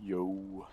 Yo.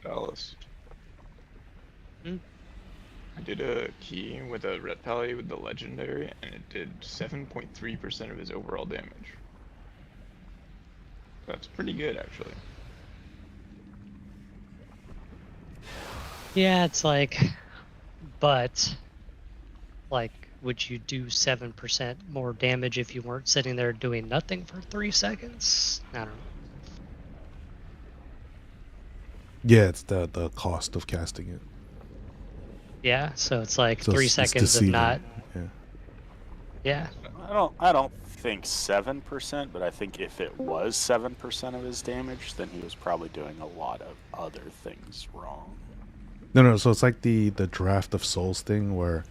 Dallas. Hmm? I did a key with a red pally with the legendary, and it did 7.3% of his overall damage. That's pretty good, actually. Yeah, it's like, but like, would you do 7% more damage if you weren't sitting there doing nothing for 3 seconds? I don't know. Yeah, it's the cost of casting it. Yeah, so it's like So 3 it's seconds of deceiving. not. Yeah. Yeah. I don't think 7%, but I think if it was 7% of his damage, then he was probably doing a lot of other things wrong. No. So it's like the draft of souls thing, where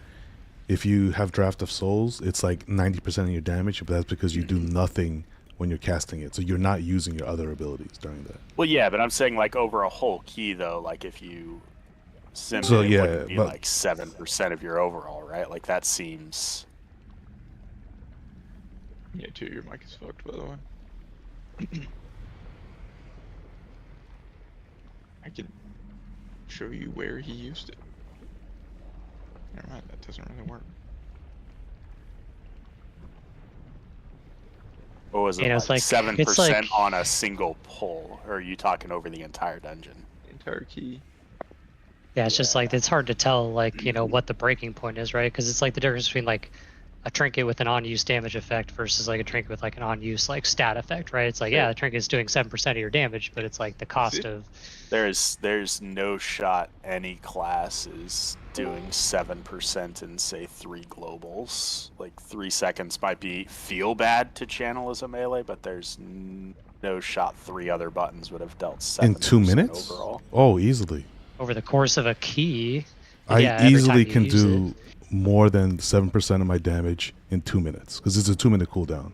if you have draft of souls, it's like 90% of your damage, but that's because you do nothing when you're casting it. So you're not using your other abilities during that. Well, yeah, but I'm saying like over a whole key though, like if you simmed So, it, it yeah, wouldn't be but- like 7% of your overall, right? Like that seems. Yeah, too, your mic is fucked, by the way. I can show you where he used it. Never mind, that doesn't really work. What was it? You know, Like it's like 7% it's like on a single pull, or are you talking over the entire dungeon? Entire key. yeah, it's just like it's hard to tell like what the breaking point is, right? Because it's like the difference between like a trinket with an on-use damage effect versus like a trinket with like an on-use like stat effect, right? It's like yeah, the trinket is doing 7% of your damage, but it's like the cost of. There's no shot any class is doing 7% in say 3 globals. Like 3 seconds might feel bad to channel as a melee, but there's no shot 3 other buttons would have dealt 7% In 2 minutes? overall. Oh, easily. Over the course of a key. I Yeah, every easily time you can use do more than 7% of my damage in 2 minutes because it's a 2-minute cooldown.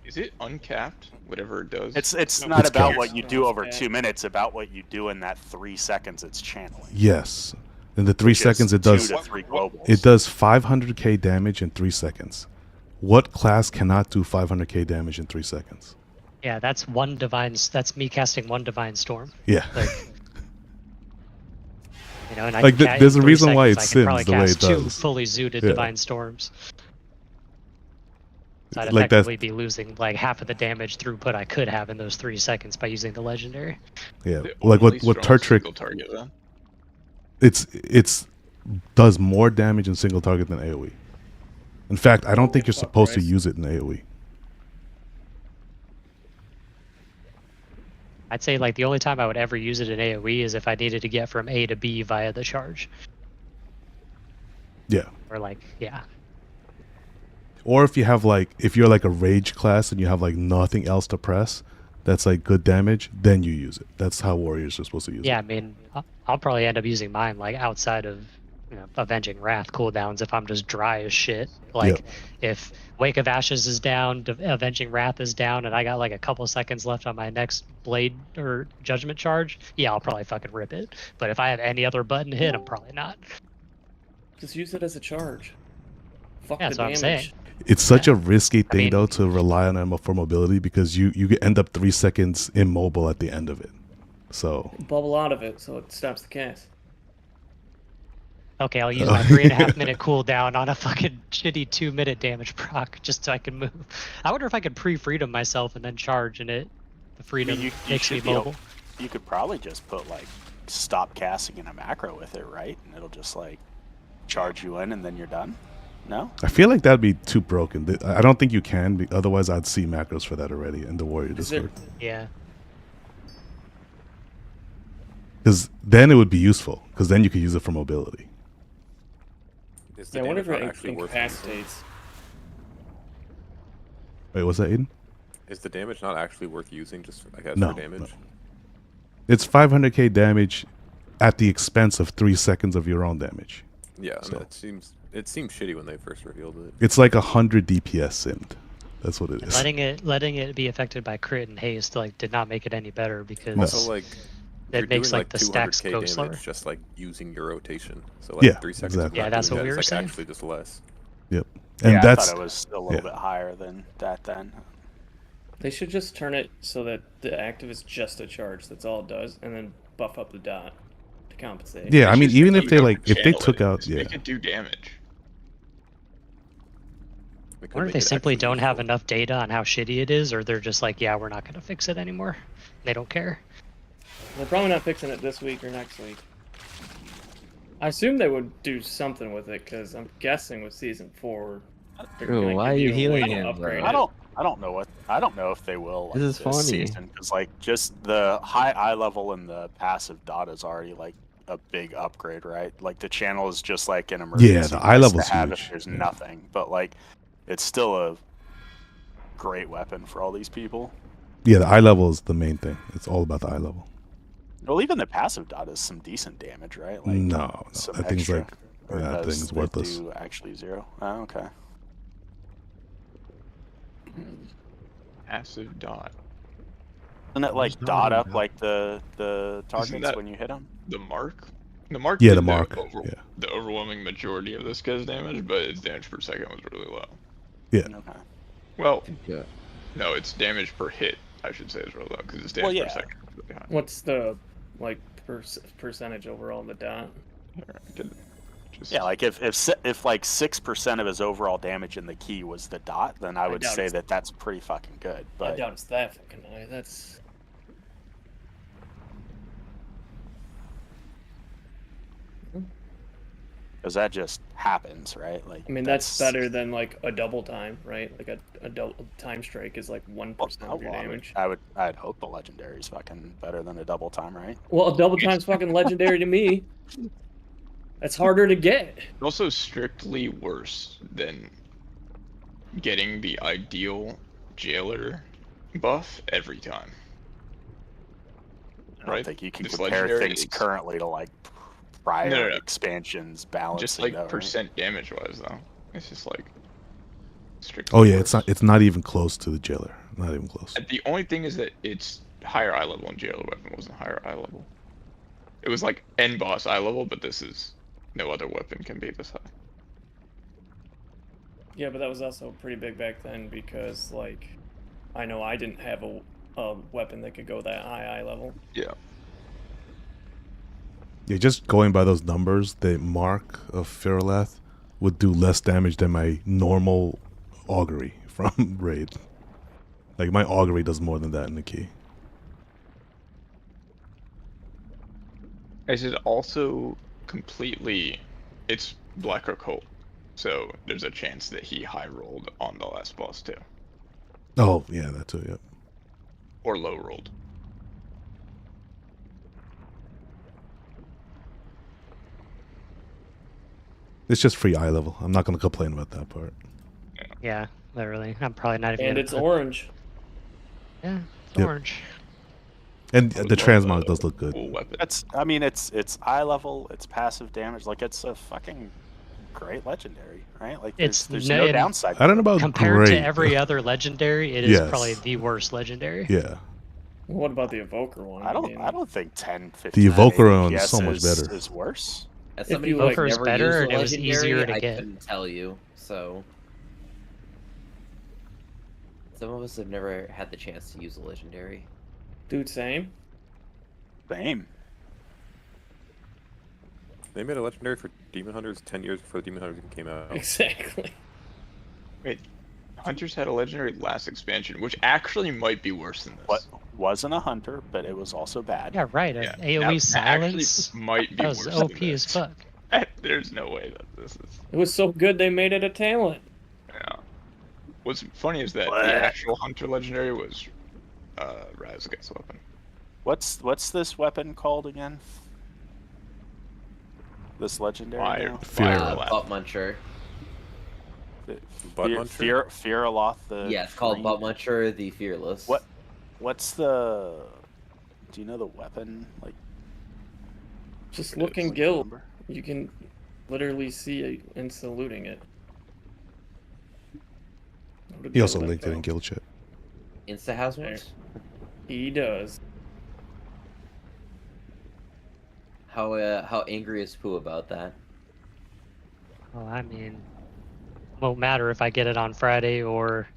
Is it uncapped? Whatever it does. It's not about capped. what you do over 2 minutes, about what you do in that 3 seconds it's channeling. Yes. In the 3 Which is seconds it 2 does to 3 globals. it does 500k damage in 3 seconds. What class cannot do 500k damage in 3 seconds? Yeah, that's one divine. That's me casting one divine storm. Yeah. Like, and I Like, can there's a in 3 reason why seconds, it I can probably sims the way it cast 2 does. fully zooted Yeah. divine storms. So I'd Like that- effectively be losing like half of the damage throughput I could have in those 3 seconds by using the legendary. Yeah, The like only what strong Turtrick, single target then. it's does more damage in single target than AoE. In fact, I don't think you're supposed to use it in AoE. I'd say like the only time I would ever use it in AoE is if I needed to get from A to B via the charge. Yeah. Or like, yeah. Or if you have like, if you're like a rage class and you have like nothing else to press, that's like good damage, then you use it. That's how warriors are supposed to use Yeah, it. I mean, I'll probably end up using mine like outside of, you know, Avenging Wrath cooldowns if I'm just dry as shit. Like, if Wake of Ashes is down, Avenging Wrath is down, and I got like a couple seconds left on my next Blade or Judgment charge, yeah, I'll probably fucking rip it. But if I have any other button to hit, I'm probably not. Just use it as a charge. Fuck Yeah, the that's what I'm damage. saying. It's such a risky thing mean- though to rely on it for mobility because you end up 3 seconds immobile at the end of it. So Bubble out of it so it stops the cast. Okay, I'll use my 3.5 minute cooldown on a fucking shitty 2-minute damage proc just so I can move. I wonder if I could pre-freedom myself and then charge and it. The freedom you makes me should be able- mobile. You could probably just put like stop casting in a macro with it, right? And it'll just like charge you in and then you're done. No? I feel like that'd be too broken. I don't think you can. Otherwise, I'd see macros for that already in the warrior Is there- Discord. Yeah. Because then it would be useful. Because then you could use it for mobility. Is the Yeah, I wonder if damage it not actually worth using? incapacitates. Wait, what's that, Aiden? Is the damage not actually worth using just for, like as No, for damage? no. It's 500k damage at the expense of 3 seconds of your own damage. Yeah, I So- mean, it seems shitty when they first revealed it. It's like 100 DPS simmed. That's what it And is. letting it be affected by crit and haste like did not make it any better because No. Also, like it you're makes doing, like the stacks 200k go damage slower. just like using your rotation. So like Yeah, 3 seconds. exactly. Of Yeah, not that's doing what we that were is, like, saying. actually just less. Yep. And yeah, that's I thought it was a little bit higher than that then. They should just turn it so that the active is just a charge. That's all it does, and then buff up the dot to compensate. yeah. I mean, Just even if you they don't like, if they channel took it, out, just yeah, make it do damage. They could I wonder if make they it simply actually don't have useful. enough data on how shitty it is, or they're just like, yeah, we're not gonna fix it anymore. They don't care. They're probably not fixing it this week or next week. I assume they would do something with it because I'm guessing with season 4. they're Bro, gonna why give are you a way healing to him, upgrade bro? it. I don't know if they will. Like, This is funny. season because like just the high eye level and the passive dot is already like a big upgrade, right? Like the channel is just like an emergency. the eye nice level's to have huge. if there's Yeah. nothing, but like it's still a great weapon for all these people. yeah, the eye level is the main thing. It's all about the eye level. Well, even the passive dot is some decent damage, right? Like No, some that thing's extra. like, Or yeah, that does thing's it worthless. do actually 0? Oh, okay. Passive dot. Isn't it like not dot even up bad. like the targets that- when you hit them? The mark? The mark Yeah, did the mark, yeah. the overwhelming majority of this guy's damage, but its damage per second was really low. Yeah. Okay. Well, Yeah. no, its damage per hit, I should say, is really low, because its damage Well, per yeah. second is really high. What's the like percentage overall of the dot? Here, I could just- Yeah, like if like 6% of his overall damage in the key was the dot, then I would doubt say it's- that that's pretty fucking good. I But doubt it's that fucking high. That's because that just happens, right? Like I mean that's better than like a double time, right? Like a double time strike is like 1% of your damage. I'd hope the legendary is fucking better than a double time, right? Well, a double time's fucking legendary to me. That's harder to get. It's also strictly worse than getting the ideal jailer buff every time. I don't Right? think you can This compare legendary things is- currently to like prior No, no, no. expansions balancing. Just like though, right? percent damage wise, though. It's just like strictly Oh yeah, worse. it's not even close to the jailer. Not even close. The only thing is that it's higher eye level, and jailer weapon wasn't higher eye level. It was like end boss eye level, but this is no other weapon can be this high. Yeah, but that was also pretty big back then because like I know I didn't have a weapon that could go that high eye level. Yeah. Yeah, just going by those numbers, the mark of Feralath would do less damage than my normal augury from raid. Like my augury does more than that in the key. Is it also completely? It's black occult, so there's a chance that he high rolled on the last boss too, Oh yeah, that too. Yep. or low rolled. It's just free eye level. I'm not gonna complain about that part. Yeah, literally. I'm probably not even. And gonna it's put- orange. Yeah, it's Yep. orange. And I would the love transmog a does look good. Cool weapon. I mean, it's eye level, it's passive damage. Like, it's a fucking great legendary, right? Like, It's there's no- no and downside. I don't know to it. about Compared great. to every other legendary, it is Yes. probably the worst legendary. Yeah, What about the evoker one? I mean, don't think 10, 15. the evoker ADPS one is so much better. Is worse. As If somebody you, who's like, Evoker's never better used a and it was legendary, easier to I get. couldn't tell you. So some of us have never had the chance to use a legendary. dude, same. Same. They made a legendary for Demon Hunters 10 years before the Demon Hunters even came out. Exactly. Wait, Hunters had a legendary last expansion, which actually might be worse than this. What wasn't a hunter, but it was also bad. Yeah, right. Yeah, AoE that actually silence. might be That was worse OP than as this. fuck. There's no way that this is. It was so good they made it a talent. Yeah. What's funny is that What? the actual Hunter legendary was Rise Against Weapon. What's this weapon called again? This legendary Fire. now? Fear. Butt Muncher. Butt Muncher? Fearaloth the. Yeah, it's called Free- Butt Muncher, the Fearless. What's the? Do you know the weapon? Like, Just it look is, in like, guild. number? You can literally see it and saluting it. What did He they also link linked it in though? guild chat. Insta house There. ones? He does. How angry is Pooh about that? Well, I mean, won't matter if I get it on Friday or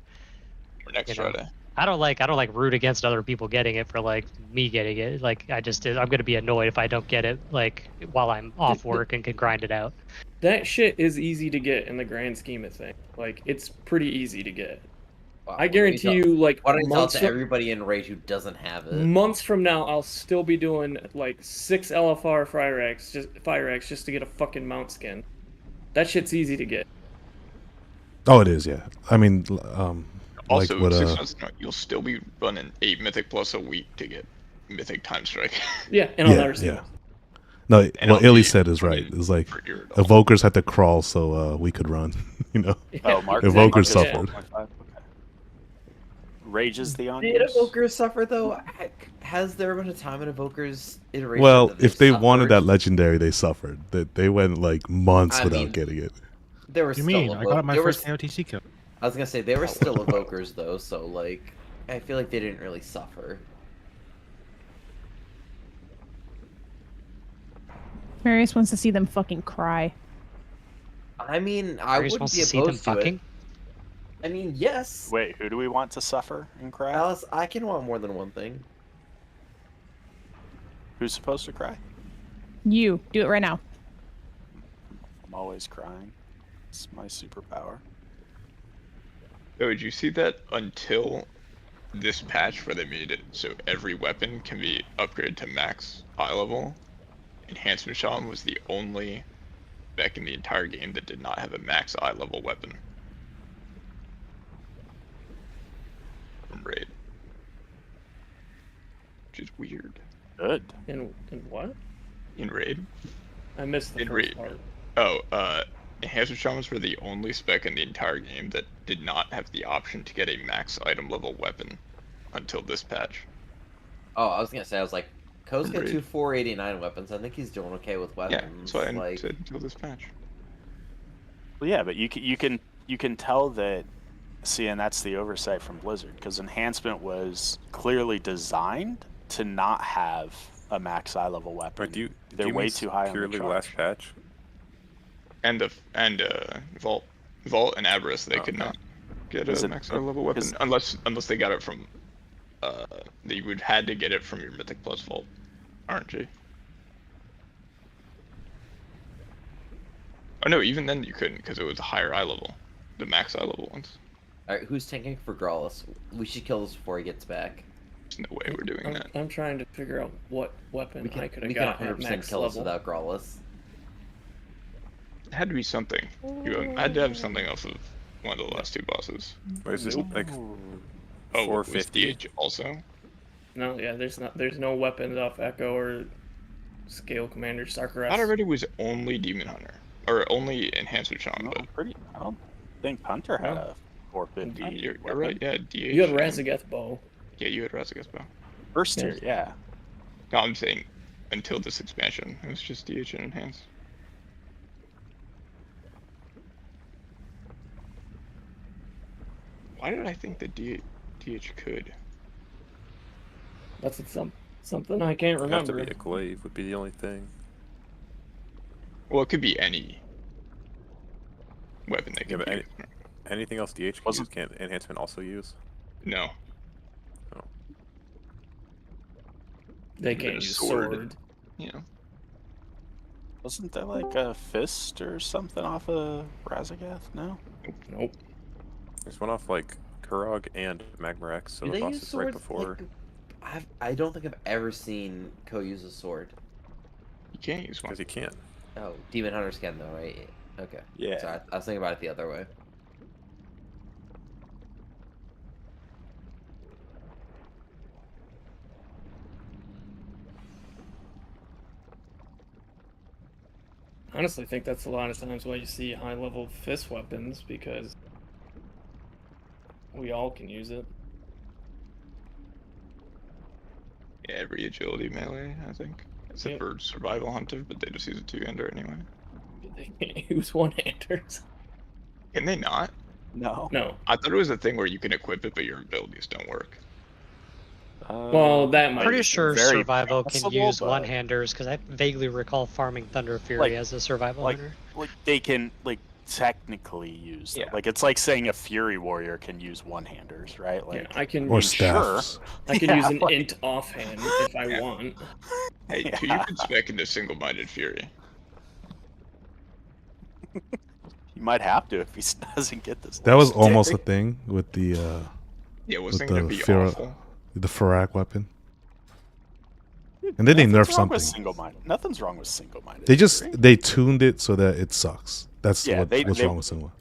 Or next You know. Friday. I don't like root against other people getting it for like me getting it. Like I'm gonna be annoyed if I don't get it like while I'm off work and can grind it out. That shit is easy to get in the grand scheme of things. Like, it's pretty easy to get. Wow, I guarantee you, like, Why don't you tell it months to from, everybody in Rage who doesn't have it? months from now, I'll still be doing like 6 LFR fire X just to get a fucking mount skin. That shit's easy to get. Oh, it is. Yeah. I mean, Also, like what 6 months from now, you'll still be running 8 Mythic plus a week to get Mythic Time Strike. Yeah, and I'll yeah, never see yeah. it. No, And what I'll Illy be said is right. running It's like for Iridol. evokers had to crawl so we could run. You know. Oh, Mark. Evokers Mark is suffered. 4.5, okay. Rage is the on. Did Evokers suffer though? Has there been a time in Evokers iteration? Well, that they've if they wanted suffered? that legendary, they suffered. They went like months I without mean, getting it. There were What do still you mean? I got my there were first AOTC kill. I was gonna say they were still evokers though, so like I feel like they didn't really suffer. Marius wants to see them fucking cry. I mean, I Marius wouldn't wants be to see them opposed to fucking. it. I mean, yes. Wait, who do we want to suffer and cry? Alice, I can want more than one thing. Who's supposed to cry? You do it right now. I'm always crying. It's my superpower. Oh, did you see that until this patch where they made it so every weapon can be upgraded to max eye level? Enhancement Shaman was the only spec in the entire game that did not have a max eye level weapon. From Raid. Which is weird. Good. In what? In Raid? I missed the In first Raid. part. Oh, Enhancement Shamans were the only spec in the entire game that did not have the option to get a max item level weapon until this patch. Oh, I was gonna say I was like, Ko's got Agreed. 2 489 weapons. I think he's doing okay with weapons. Yeah, that's what I like, said until this patch. Well, yeah, but you can tell that. See, and that's the oversight from Blizzard, because enhancement was clearly designed to not have a max eye level weapon. Right, did They're you way mean too high on the purely charge. last patch? And Vault and Avarice, they could Okay. not get Is a it- max item level weapon is- unless they got it from. They would had to get it from your Mythic Plus Vault, RNG. Oh no, even then you couldn't because it was a higher eye level, the max eye level ones. Alright, who's tanking for Grawlus? We should kill this before he gets back. There's no way we're doing that. I'm trying to figure out what weapon We can, I could we have can got 100% at max kill this level. without Grawlus. It had to be something. You had to have something off of one of the last two bosses. Where's this like Oh, was 450? DH also? No, yeah, there's no weapons off Echo or Scale Commander Sarkareth. Not already was only Demon Hunter. Or only Enhancement Shaman, but I don't think Hunter had No. a 450. you're right, yeah, DH. You had and- Razageth Bow. Yeah, you had Razageth Bow. First tier, Yes. yeah. No, I'm saying until this expansion, it was just DH and Enhance. Why did I think that DH could? That's something I can't It'd have to remember. be a glaive would be the only thing. Well, it could be any weapon they Yeah, could but use. anything else DH can Wasn't- use, can't enhancement also use? No. They Even can't a use sword. sword. You know. Wasn't there like a fist or something off of Razageth? No? Nope. There's one off like Kurog and Magmarex, so Do the they boss use is right swords? before. Like, I don't think I've ever seen Ko use a sword. You can't use one. Because he can't. Oh, Demon Hunters can though, right? Okay. Yeah. Sorry, I was thinking about it the other way. Honestly, think that's a lot of times why you see high-level fist weapons, because we all can use it. Yeah, every agility melee, I think. Except Yep. for survival hunter, but they just use a two-hander anyway. They can't use one-handers. Can they not? No. No. I thought it was a thing where you can equip it, but your abilities don't work. Well, that might Pretty be sure very survival can possible, use but- one-handers because I vaguely recall farming Thunder Fury Like- as a survival like- hunter. Like they can like technically use them. Yeah. Like it's like saying a Fury Warrior can use one-handers, right? Like Yeah, I can. Or sure. staffs. I can Yeah, use an like- int offhand if I Yeah. want. Hey, who you Yeah. could spec into single-minded fury? You might have to if he doesn't get this. That was next almost day. a thing with the Yeah, with wasn't gonna the be Pharaoh- awful. Farak weapon. And then they nerfed Nothing's wrong with something. single-minded. Nothing's wrong with single-minded. They just Fury. they tuned it so that it sucks. That's Yeah, what's they- wrong with Single.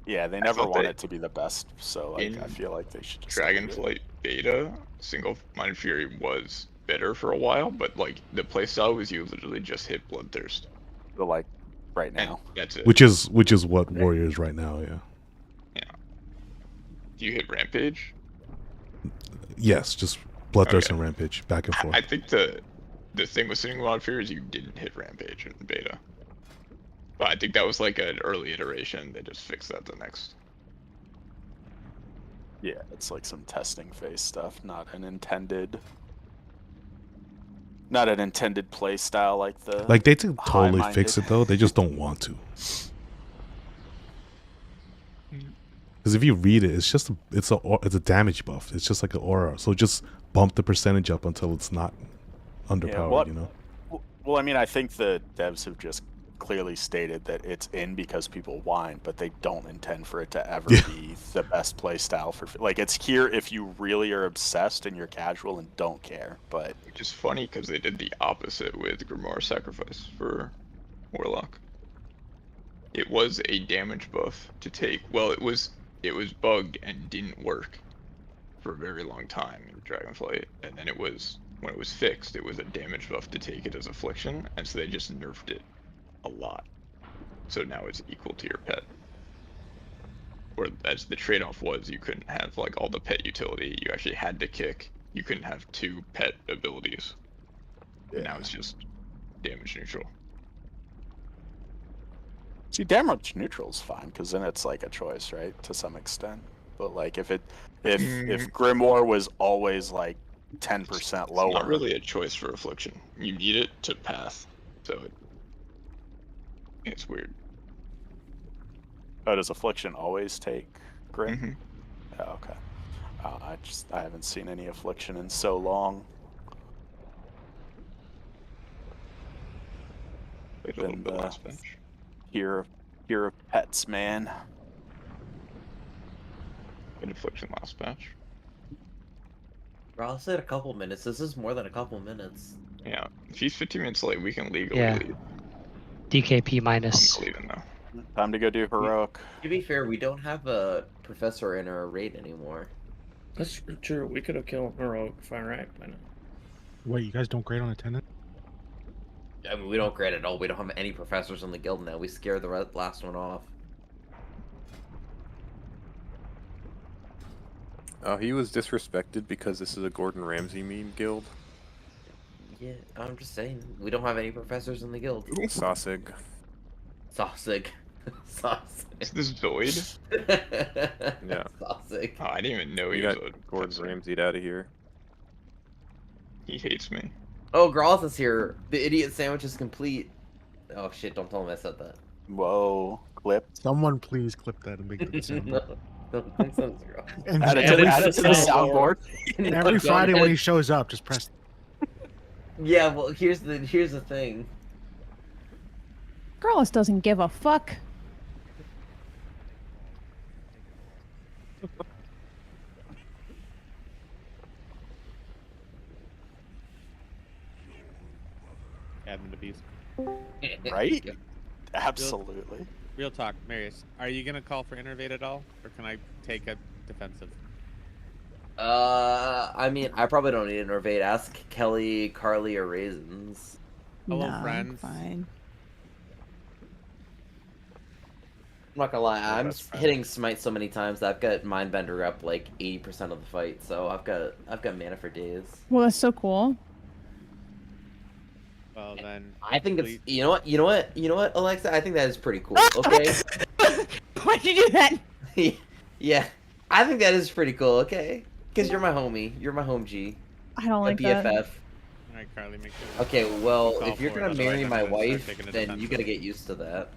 Yeah, they never thought want that it to be the best, so like I in feel like they should just leave it. Dragonflight beta, single-minded fury was better for a while, but like the playstyle was you literally just hit bloodthirst, But like right and now. that's it. Which is what Warrior is right now, yeah. Do you hit rampage? Yes, just Bloodthirst Okay. and Rampage, back and forth. I think the thing with single-minded fury is you didn't hit rampage in beta. But I think that was like an early iteration. They just fixed that the next. Yeah, it's like some testing phase stuff, not an intended play style like the Like they could totally high-minded. fix it though. They just don't want to. Because if you read it, it's just it's a damage buff. It's just like an aura. So just bump the percentage up until it's not underpowered. what- You know. Well, I mean, I think the devs have just clearly stated that it's in because people whine, but they don't intend for it to ever Yeah. be the best play style for. Like, it's here if you really are obsessed and you're casual and don't care. But Which is funny because they did the opposite with Grimoire Sacrifice for Warlock. It was a damage buff to take. Well, it was bugged and didn't work for a very long time in Dragonflight, and then when it was fixed, it was a damage buff to take it as Affliction, and so they just nerfed it a lot. So now it's equal to your pet. Or as the trade-off was, you couldn't have like all the pet utility. You actually had to kick. You couldn't have 2 pet abilities. And now it's just damage neutral. see, damage neutral is fine because then it's like a choice, right, to some extent. But like if Grimoire was always like 10% lower, It's not really a choice for Affliction. You need it to path. So it's weird. Oh, does Affliction always take Grim? Mhm. Oh, okay. I haven't seen any Affliction in so long. Wait a little Then, bit last bench. Here of pets, man. Good affliction last patch. Bro, I said a couple minutes. This is more than a couple minutes. Yeah, if he's 15 minutes late, we can legally Yeah. leave. DKP I'm minus. leaving though. Time to go do heroic. To be fair, we don't have a professor in our raid anymore. That's true. We could have killed Heroic Fire Rack by now. Wait, you guys don't grade on attendance? I mean, we don't grade at all. We don't have any professors in the guild now. We scared the last one off. Oh, he was disrespected because this is a Gordon Ramsay meme guild. Yeah, I'm just saying. We don't have any professors in the guild. Sausig. Sausig. Sausig. Is this Zoid? Yeah. Sausig. Oh, I didn't even know he You was got a Gordon professor. Ramsay'd out of here. He hates me. Oh, Grawlth is here. The idiot sandwich is complete. Oh shit, don't tell him I said that. Whoa, clip. Someone please clip that and make the sound. No, don't say it's Grawlth. And Add it every, to the soundboard. every Friday when he shows up, just press. Yeah, well, here's the thing. Girls doesn't give a fuck. Admin abuse. Right? Absolutely. Real talk, Marius. Are you gonna call for innervate at all, or can I take a defensive? I mean, I probably don't need an innervate. Ask Kelly, Carly, or Raisins. Hello, No, friends. fine. I'm not gonna lie, We're I'm best friends. hitting smite so many times that I've got Mindbender up like 80% of the fight, so I've got mana for days. Well, that's so cool. Well then. I think it's complete- you know what, Alexa? I think that is pretty cool. Okay. Why'd you do that? Yeah, I think that is pretty cool. Okay, because you're my homie. You're my home G. I don't My like BFF. that. All right, Carly, make sure. Okay, well, Call if you're for it, gonna otherwise marry I'm my gonna start wife, taking a then you defensive. gotta get used to that.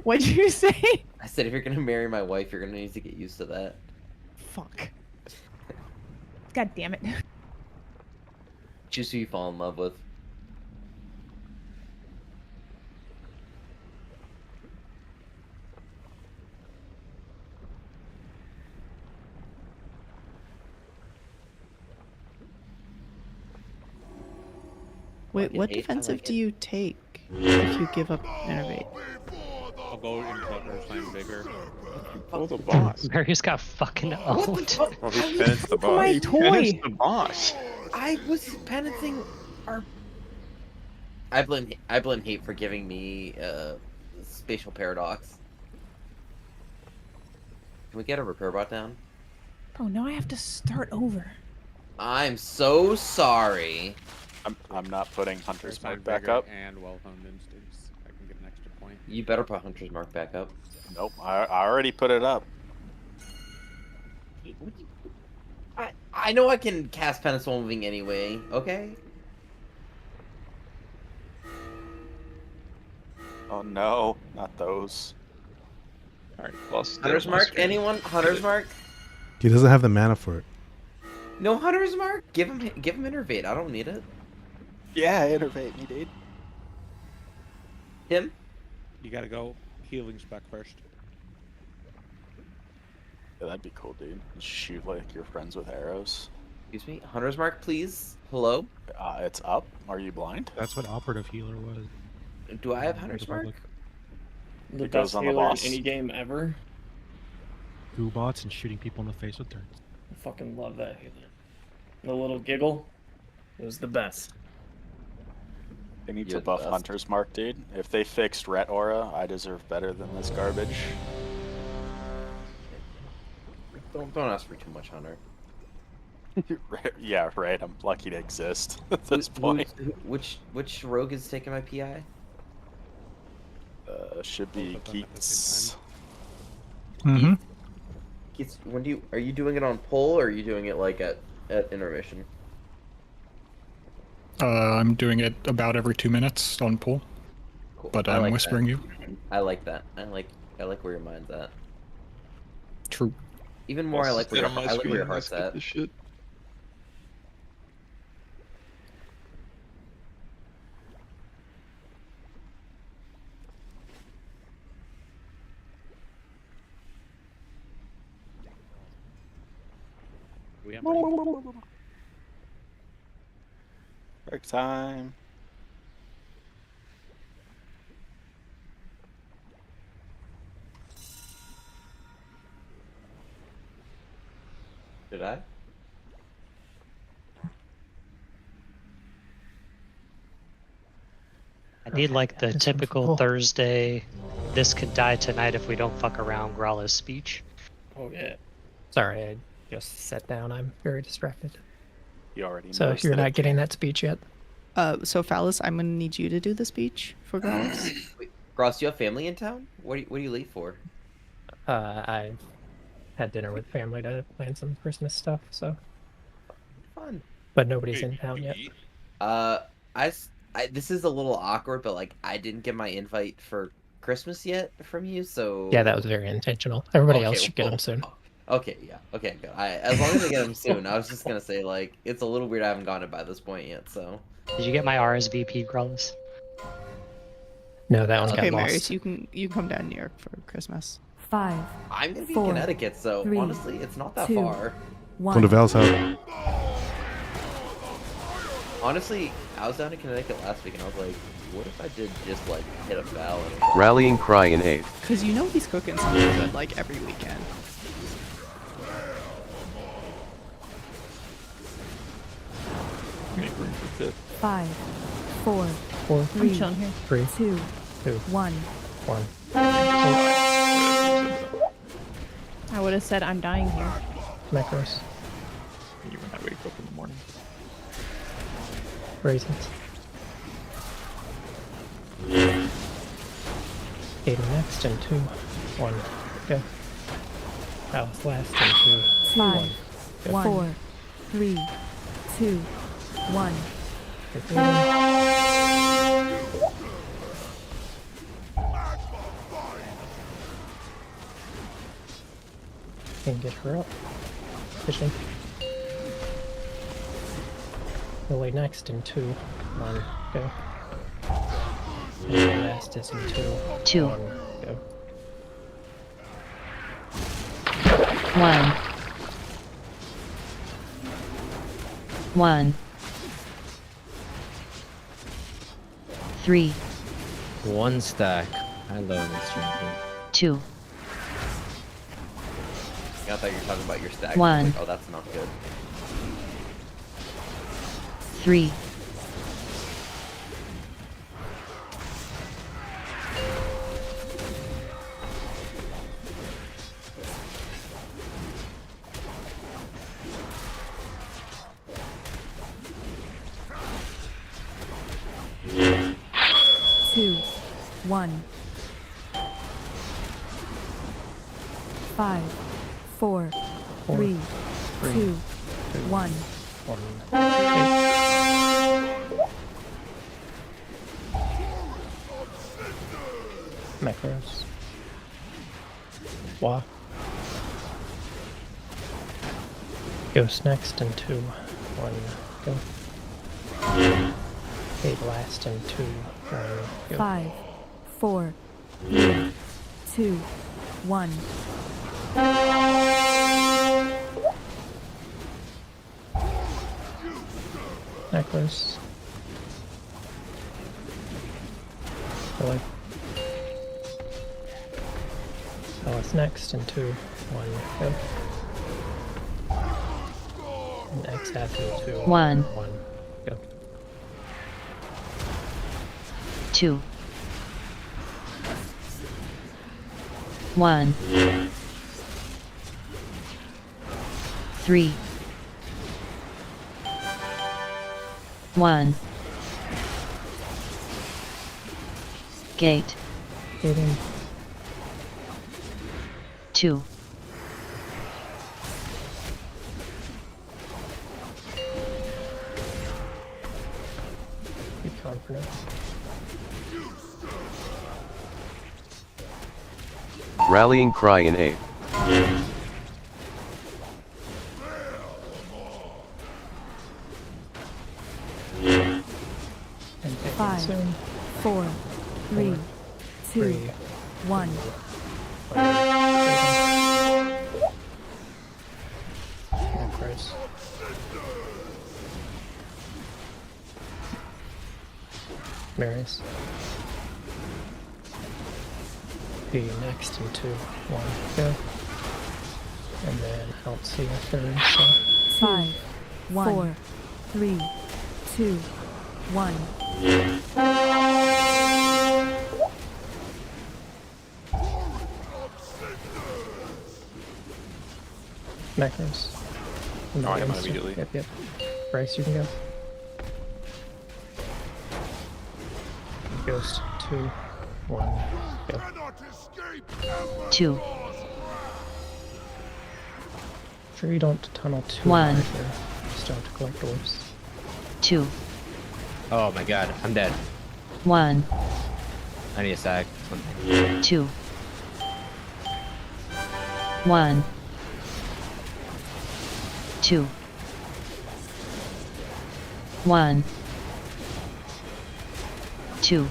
What'd you say? I said if you're gonna marry my wife, you're gonna need to get used to that. Fuck. God damn it. Choose who you fall in love with. Wait, Fucking what hate- I defensive like do it. you take if you give up innervate? I'll go into Earthline bigger. Oh, the boss. Marius got fucking owned. Well, he penetrates the boss. My Finish toy. the boss. I was penetrating our. I blame hate for giving me spatial paradox. Can we get a repair bot down? Bro, now I have to start over. I'm so sorry. I'm not putting Hunter's Earthline Mark back bigger up. and well-honed instincts. I can get an extra point. You better put Hunter's Mark back up. Nope, I already put it up. I know I can cast Penance while moving anyway. Okay. Oh no, not those. Alright, lost Hunter's the Mark. screen. Anyone? Hunter's Mark. He doesn't have the mana for it. No Hunter's Mark. Give him Innervate. I don't need it. Yeah, innervate me, dude. Him. You gotta go healing spec first. Yeah, that'd be cool, dude. Shoot like your friends with arrows. Excuse me. Hunter's Mark, please. Hello. It's up. Are you blind? That's what operative healer was. Do I have Hunter's Mark? Republic. The It goes best on the healer in boss. any game ever. Goo bots and shooting people in the face with darts. I fucking love that healer. The little giggle. It was the best. They need You're to the buff best. Hunter's Mark, dude. If they fixed Ret Aura, I deserve better than this garbage. Don't ask for too much, Hunter. Yeah, right. I'm lucky to exist at this point. Which rogue is taking my PI? Should be Both of them at the same Keats. Mm-hmm. Are you doing it on pull or are you doing it like at intermission? I'm doing it about every 2 minutes on pull, Cool. but I I'm like whispering that. you. I like that. I like where your mind's at. True. Even more, I like where Sit on my your screen, heart's let's get at. this shit. We have break. Break time. Did I? I need like the typical Thursday, this could die tonight if we don't fuck around Grala's speech. Oh yeah. Sorry, I just sat down. I'm very distracted. You already So noticed you're that not it getting came. that speech yet? So Phallus, I'm gonna need you to do the speech for Growls. Wait, Ross, do you have family in town? What are you late for? I had dinner with family to plan some Christmas stuff, so. Fun. But nobody's in town yet. This is a little awkward, but like I didn't get my invite for Christmas yet from you, so. Yeah, that was very intentional. Everybody else should get them soon. Okay, yeah, okay, good. As long as I get them soon. I was just gonna say like it's a little weird. I haven't gotten it by this point yet, so. Did you get my RSVP, Gralis? No, that one Okay, got Marius, lost. you can come down to New York for Christmas. 5. I'm gonna be 4, in Connecticut, so 3, honestly, it's not that 2, far. Come to Val's house. Honestly, I was down in Connecticut last week, and I was like, what if I did just like hit a Val? Rallying cry in 8. Cause you know he's cooking something good like every weekend. Make room for fifth. 5, 4, 4, 3, chilling here. 3, 2, 2, 1. 1. I would have said I'm dying here. Macros. You when I wake up in the morning. Raisins. Gator next and 2, 1. Go. Alice last and 2, 1. 5, Go. 4, 3, 2, 1. Can get her up. Fishing. Lily next in 2, 1. Go. And the last is in 2, 1. Go. 1. 1. 3. 1 stack. I love this champion. 2. I thought you were talking about your stack. 1. Like, oh, that's not good. 3. 2, 1. 5, 4, 3, 2, 1. 1. Macros. Wah. Ghost next and 2, 1. Go. Fade last and 2, 1. Go. 5, 4, 3, 2, 1. Necklace. Really. Alice next and 2, 1. Go. And X half and 2, 1. 1. Go. 2. 1. 3. 1. Gate. Gate in. 2. 'Be confident. Rallying cry in 8. And take it 5, soon. 4, 3, 2, 1. Macros. Marys. Be next in 2, 1, go. And then I don't see a third, so. 5, 4, 3, 2, 1. Macros. Oh, I am immediately. Yep. Bryce, you can go. Ghost, 2, 1, go. 2, Sure you don't tunnel too 1. hard here. Start to collect orbs. 2, Oh my god, I'm dead. 1, I need a sack. 2, 1, 2, 1, 2.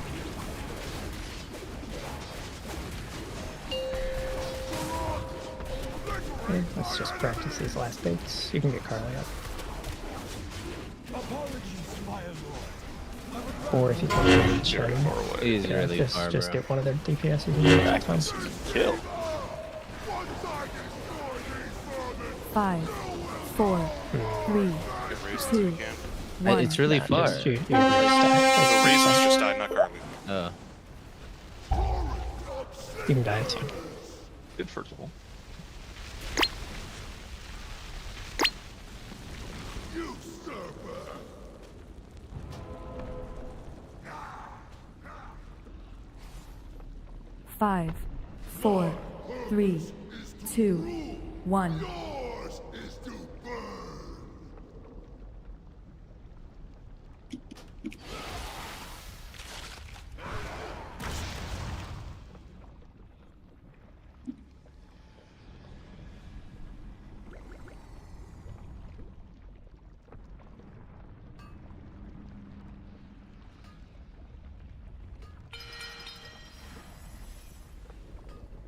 Okay, let's just practice these last baits. You can get Carly up. Or if you can reach Very them, far away. He's really far, just bro. get one of their DPS. You can get that time. Kill. 5, 4, 3, 2, 1. It's really far. Just, you die. Reasons just died, not Carly. Oh. You can die too. Good first of all. Five, 4, 3, 2, 1.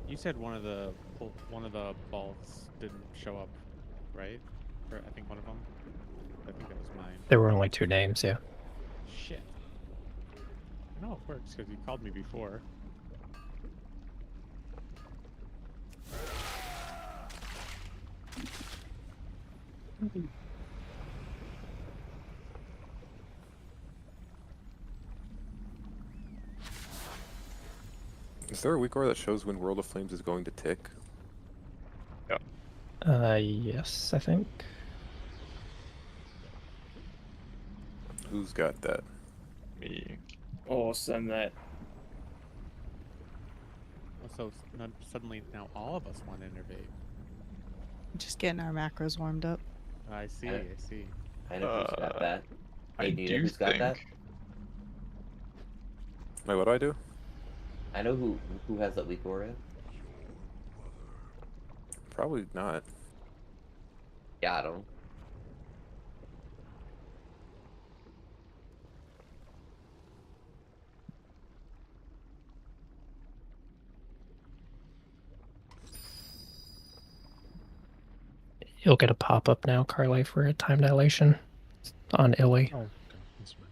You said one of the balls didn't show up, right? Or I think one of them. I think that was mine. There were only 2 names, yeah. Shit. I know it works because you called me before. Is there a weak aura that shows when World of Flames is going to tick? Yes, I think. Who's got that? Me. Oh, send that. So suddenly now all of us want to innervate. Just getting our macros warmed up. I see. I I see. I know who's got that. I Hey, Nita, do who's got that? think Wait, what do I do? I know who has that weak aura. Probably not. Got him. You'll get a pop-up now, Carly, for a time dilation on Illy. Oh, okay. That's fine.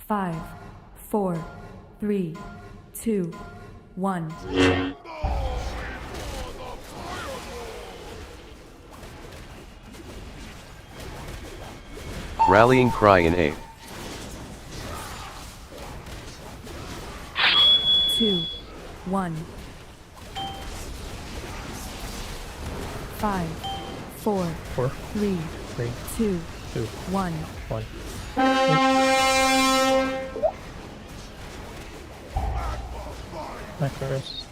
5, 4, 3, 2, 1. Rallying cry in A. 2, 1. 5, 4, 3, 2, 1. 1. Macros.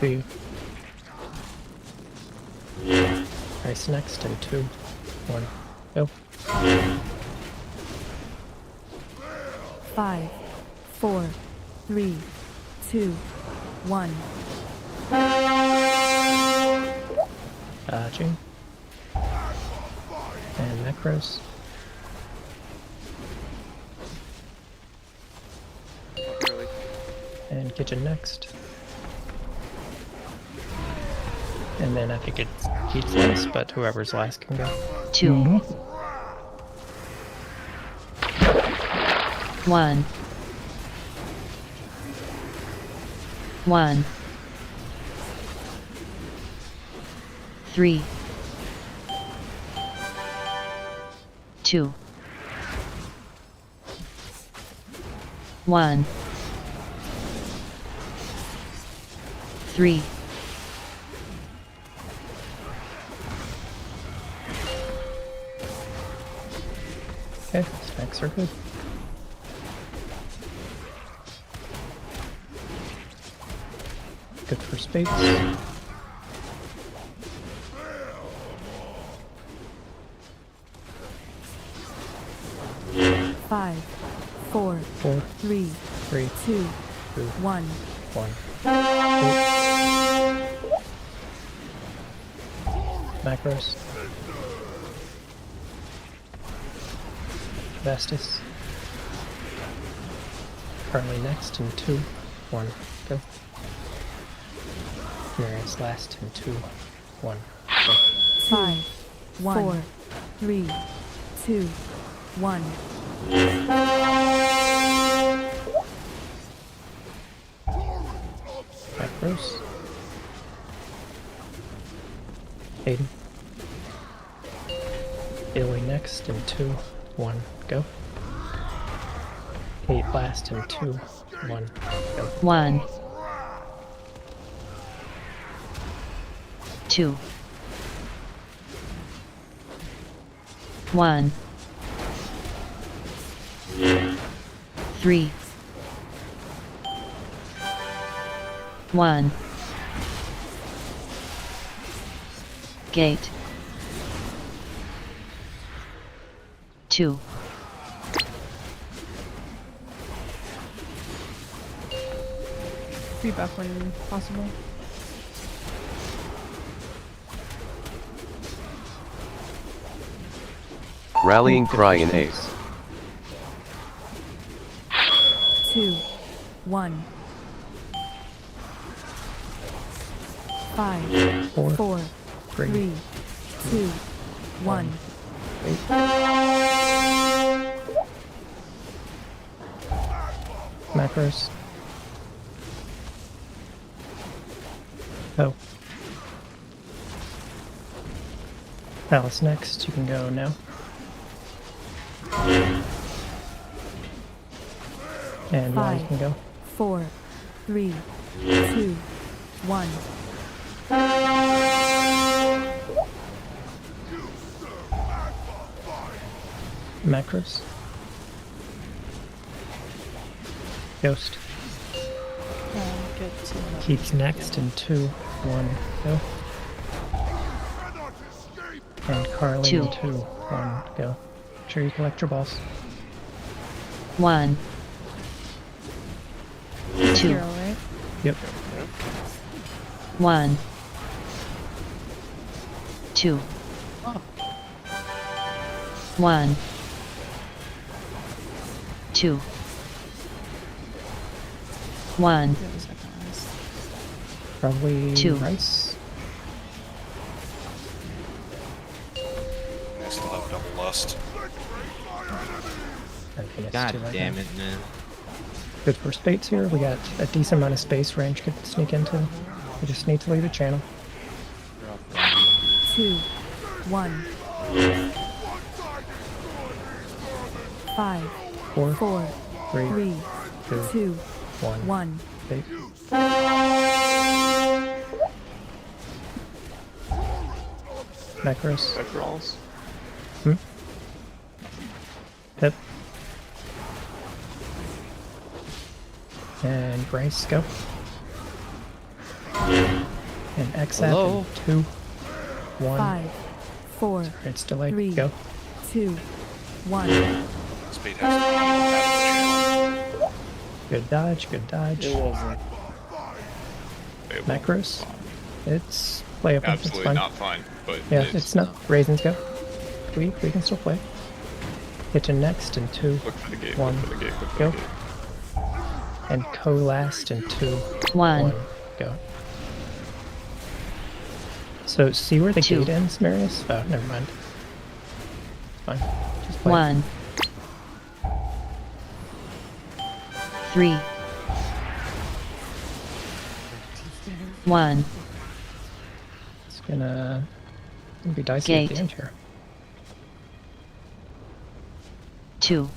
B. Ice next in 2, 1, go. 5, 4, 3, 2, 1. Dodging. And macros. And kitchen next. And then I think it's Keith's last, but whoever's last can go. 2. 1. 1. 3. 2. 1. 3. Okay, stacks are good. Good for spades. 5, 4, 3, 2, 1. 1. Macros. Vastus. Currently next in 2, 1, go. Marius last in 2, 1, go. 5, 4, 3, 2, 1. Macros. Hayden. Billy next in 2, 1, go. Kate last in 2, 1, go. 1. 2. 1. 3. 1. Gate. 2. Feedback when possible. Rallying cry in ace. 2, 1. 5, 4, 3, 2, 1. Macros. Oh. Alice next, you can go now. And now you can go. 4, 3, 2, 1. Macros. Ghost. Keeps next in 2, 1, go. And Carly 2. in 2, 1, go. Make sure you collect your balls. 1. 2. 0, right? Yep. 1. 2. 1. 2. 1. Probably 2. Rice. I still have double lust. God damn it, man. Good for spades here. We got a decent amount of space range could sneak into. We just need to leave the channel. 2, 1. 5, 4, 3, 2, 1. Macros. Macros. Pip. And Bryce, go. And X Hello? 2, 1. 5, 4, It's delayed. 3, Go. 2, 1. Speed has Good dodge, good dodge. It wasn't. Macros. It's playable. It's Absolutely fine. not fine, but Yeah, it's not. Raisins go. We can still play. Kitchen next in 2, Look for the gate. 1, Look for the gate. Look for go. the gate. And co last in 2, 1, go. So see where the 2. gate ends, Marius? Oh, never mind. Fine. Just play. 1, 3, 1. It's gonna be dicey at Gate. the end here. 2.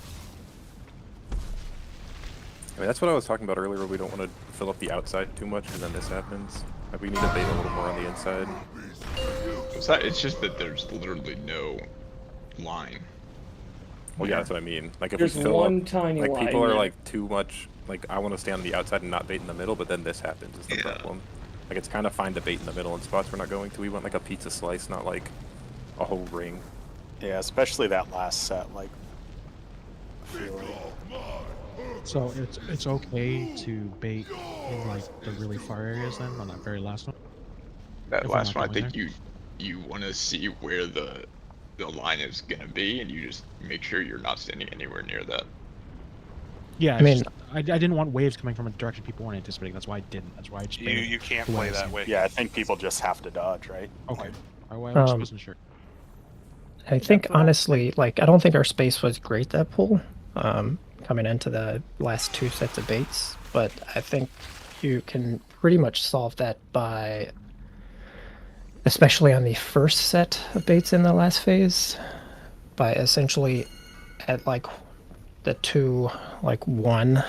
I mean, that's what I was talking about earlier. We don't want to fill up the outside too much, and then this happens. Like, we need to bait a little more on the inside. It's just that there's literally no line. Well, yeah, that's what I mean. Like, if There's we fill one up, tiny like, line, people are yeah. like too much. Like, I want to stay on the outside and not bait in the middle, but then this happens is the problem. Like, it's kind of fine to bait in the middle in spots we're not going to. We want like a pizza slice, not like a whole ring. Yeah, especially that last set. Like, I feel like So it's okay to bait in like the really far areas then on that very last one. That If we're last not one, I going think you want to see where the line is gonna be, and you just make sure you're not standing anywhere near that. Yeah, I mean- I didn't want waves coming from a direction people weren't anticipating. That's why I didn't. That's why I just baited You can't the way play I that seen. way. yeah, I think people just have to dodge, right? Okay. I Um, just wasn't sure. I think honestly, like, I don't think our space was great that pool, coming into the last 2 sets of baits, but I think you can pretty much solve that by, especially on the first set of baits in the last phase, by essentially at like the 2, like 1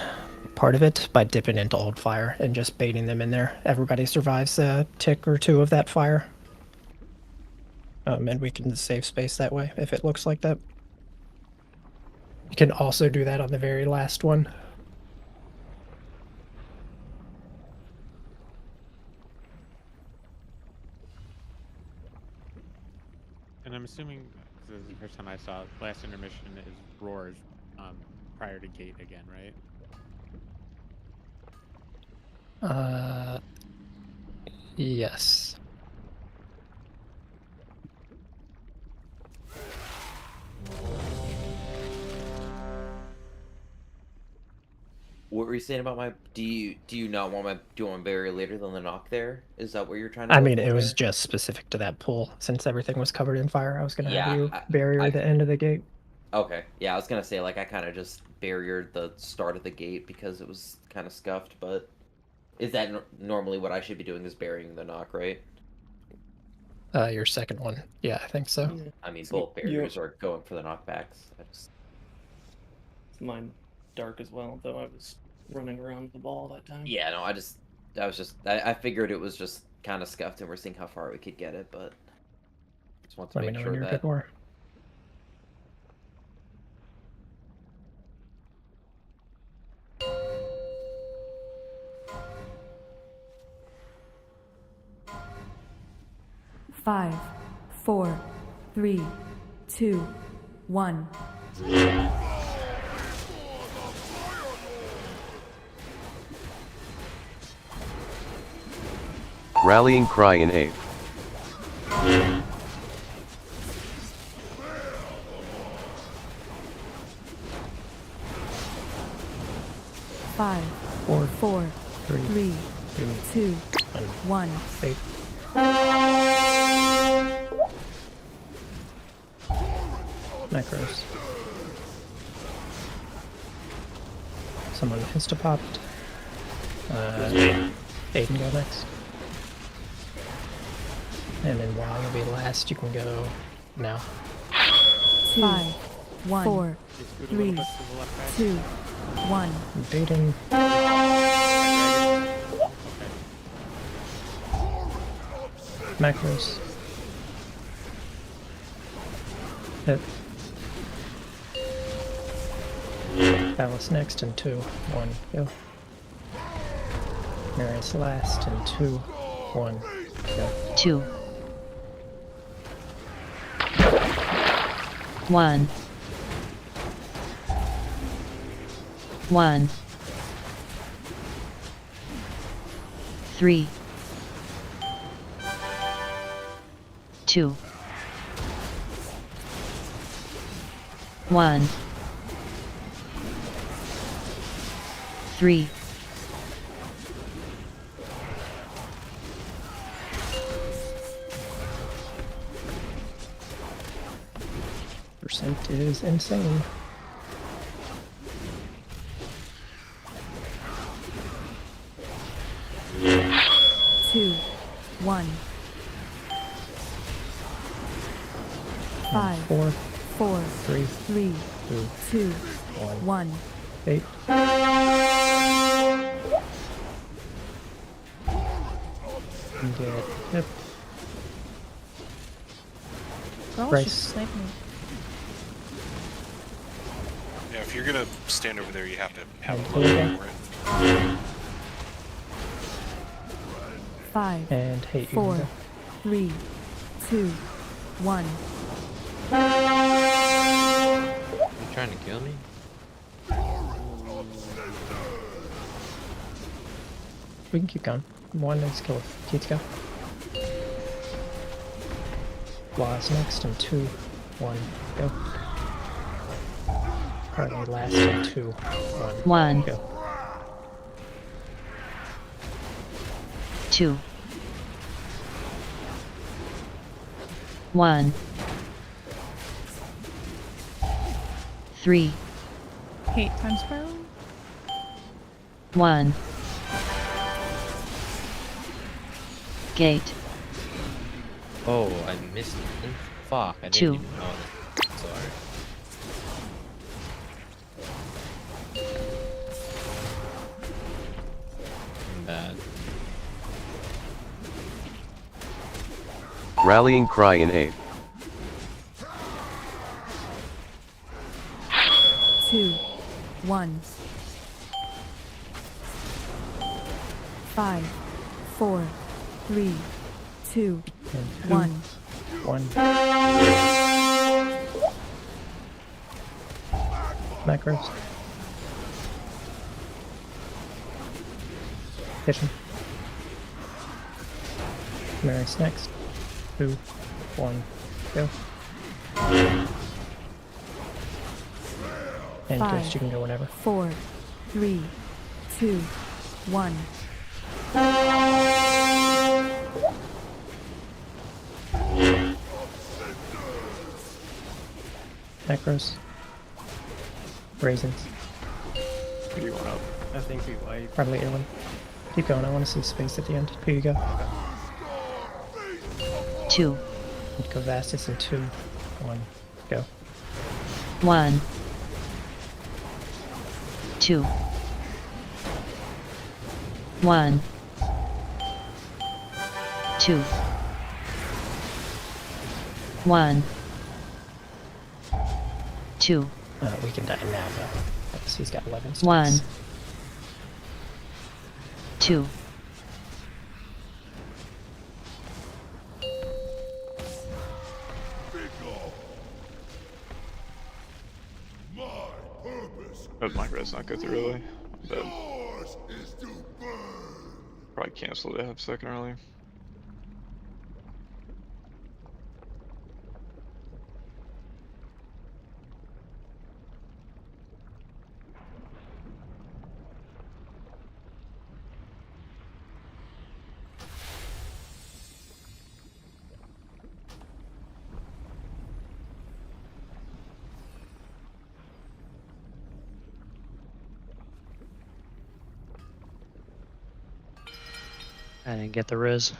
part of it, by dipping into old fire and just baiting them in there. Everybody survives a tick or 2 of that fire. And we can save space that way if it looks like that. You can also do that on the very last one. And I'm assuming this is the first time I saw it, last intermission is roars prior to gate again, right? Yes. What were you saying about my? Do you not want my barrier later than the knock? There is that what you're trying to? I go mean, for it was there? just specific to that pool. Since everything was covered in fire, I was going to Yeah, have you barrier the end of the gate. Okay, yeah, I was gonna say, like, I kind of just barriered the start of the gate because it was kind of scuffed, but is that normally what I should be doing, is burying the knock, right? Your second one. Yeah, I think so. I mean, both barriers are going for the knockbacks. Mine dark as well, though I was running around the ball that time. Yeah, no, I figured it was just kind of scuffed, and we're seeing how far we could get it, but just want to Let me make know sure when you're that. good more. Five, 4, 3, 2, 1. Rallying cry in 8. Five, Four, 4, three, 3, 2, 1. Eight. Macros. Someone insta-popped. Aiden go next. And then while you'll be last, you can go now. 5, 1, 4, 3, 2, 1. Baiting. Macros. Hit. Palace next in 2, 1, go. Marius last in 2, 1, go. 2, 1 1 3 2 1 3 Percent is insane. Two, one. 5, 4 4, 3 3, 2 2, 1. 8. And get hip. Girl, Bryce. she sniped me. Yeah, if you're gonna stand over there, you have to have a Okay. look for it. 5, And hate you. 4, 3, 2, 1. You trying to kill me? We can keep going. One is killed. Let's go. Laws next in 2, 1, go. Currently last in 2, 1, 1 go. 2 1 3 Hate times spiral? 1 Gate Oh, I missed it. Fuck, I didn't 2 even know that. Sorry. I'm bad. Rallying cry in 8. 2, 1. 5, 4, 3, 2, 1. 1. Macros. Kitchen. Mary's next. 2, 1, go. And 5, Ghost, you can go whenever. 4, 3, 2, 1. Macros. Raisins. Who do you want up? I think we wipe. Probably Erwin. Keep going, I want to see space at the end. Here you go. 2 And go Vastus in 2, 1, go. 1 2 1 2 1 2 We can die now, though. Because he's got 11 space. 1 2 Hope my red's not go through early. I'm dead. Probably cancel it a half second early. I didn't get the Riz.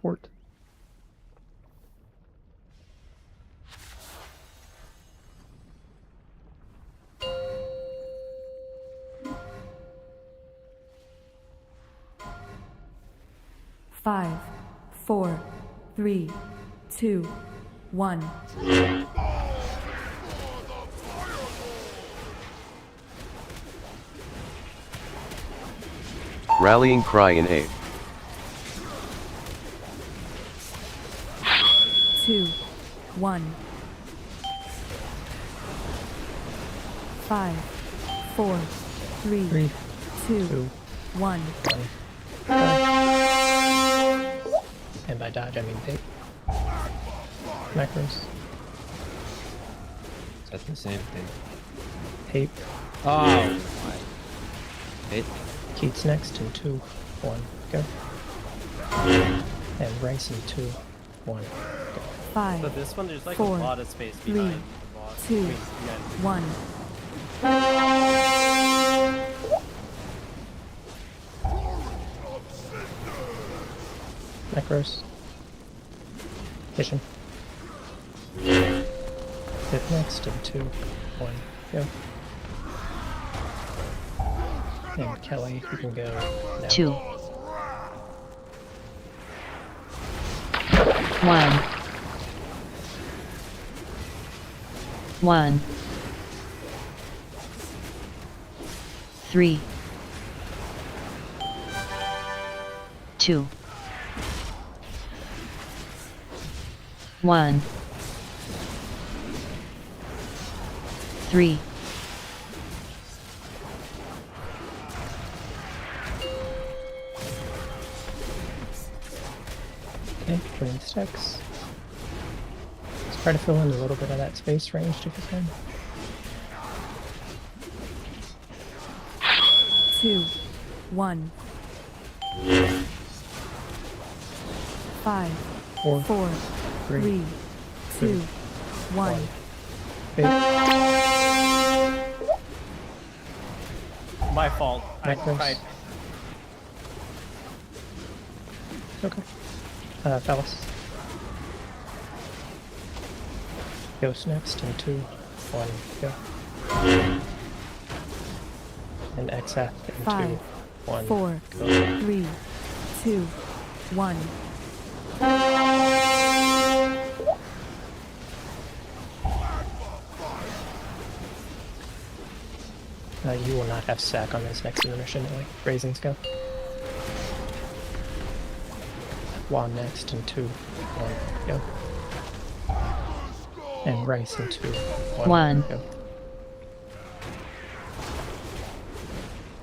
Fort. Five, 4, 3, 2, 1. Rallying cry in A. 2, 1. 5, 4, 3, 2, 1. And by dodge, I mean bait. Macros. Is that the same thing? Tape. Oh my. Hit. Keats next in 2, 1, go. And Rice in 2, 1, go. 5, So this one, there's like 4, a lot of space 3, behind the boss. 2, Wait, you guys- 1. Macros. Kitchen. Hit next in 2, 1, go. And Kelly, you can go now. 2, 1, 1, 3, 2, 1, 3, Okay, join stacks. Let's try to fill in a little bit of that space range if you can. 2, 1. 5, 4, 4, 3, 2, 1. My fault. I Macros. tried. Okay. Phallus. Ghost next in 2, 1, go. And Exath in 5, 2, 1, 4, go. 3, 2, 1. You will not have sack on this next intermission, like Raisins go. Wand next in 2, 1, go. And Rice in 2, 1, 1, go.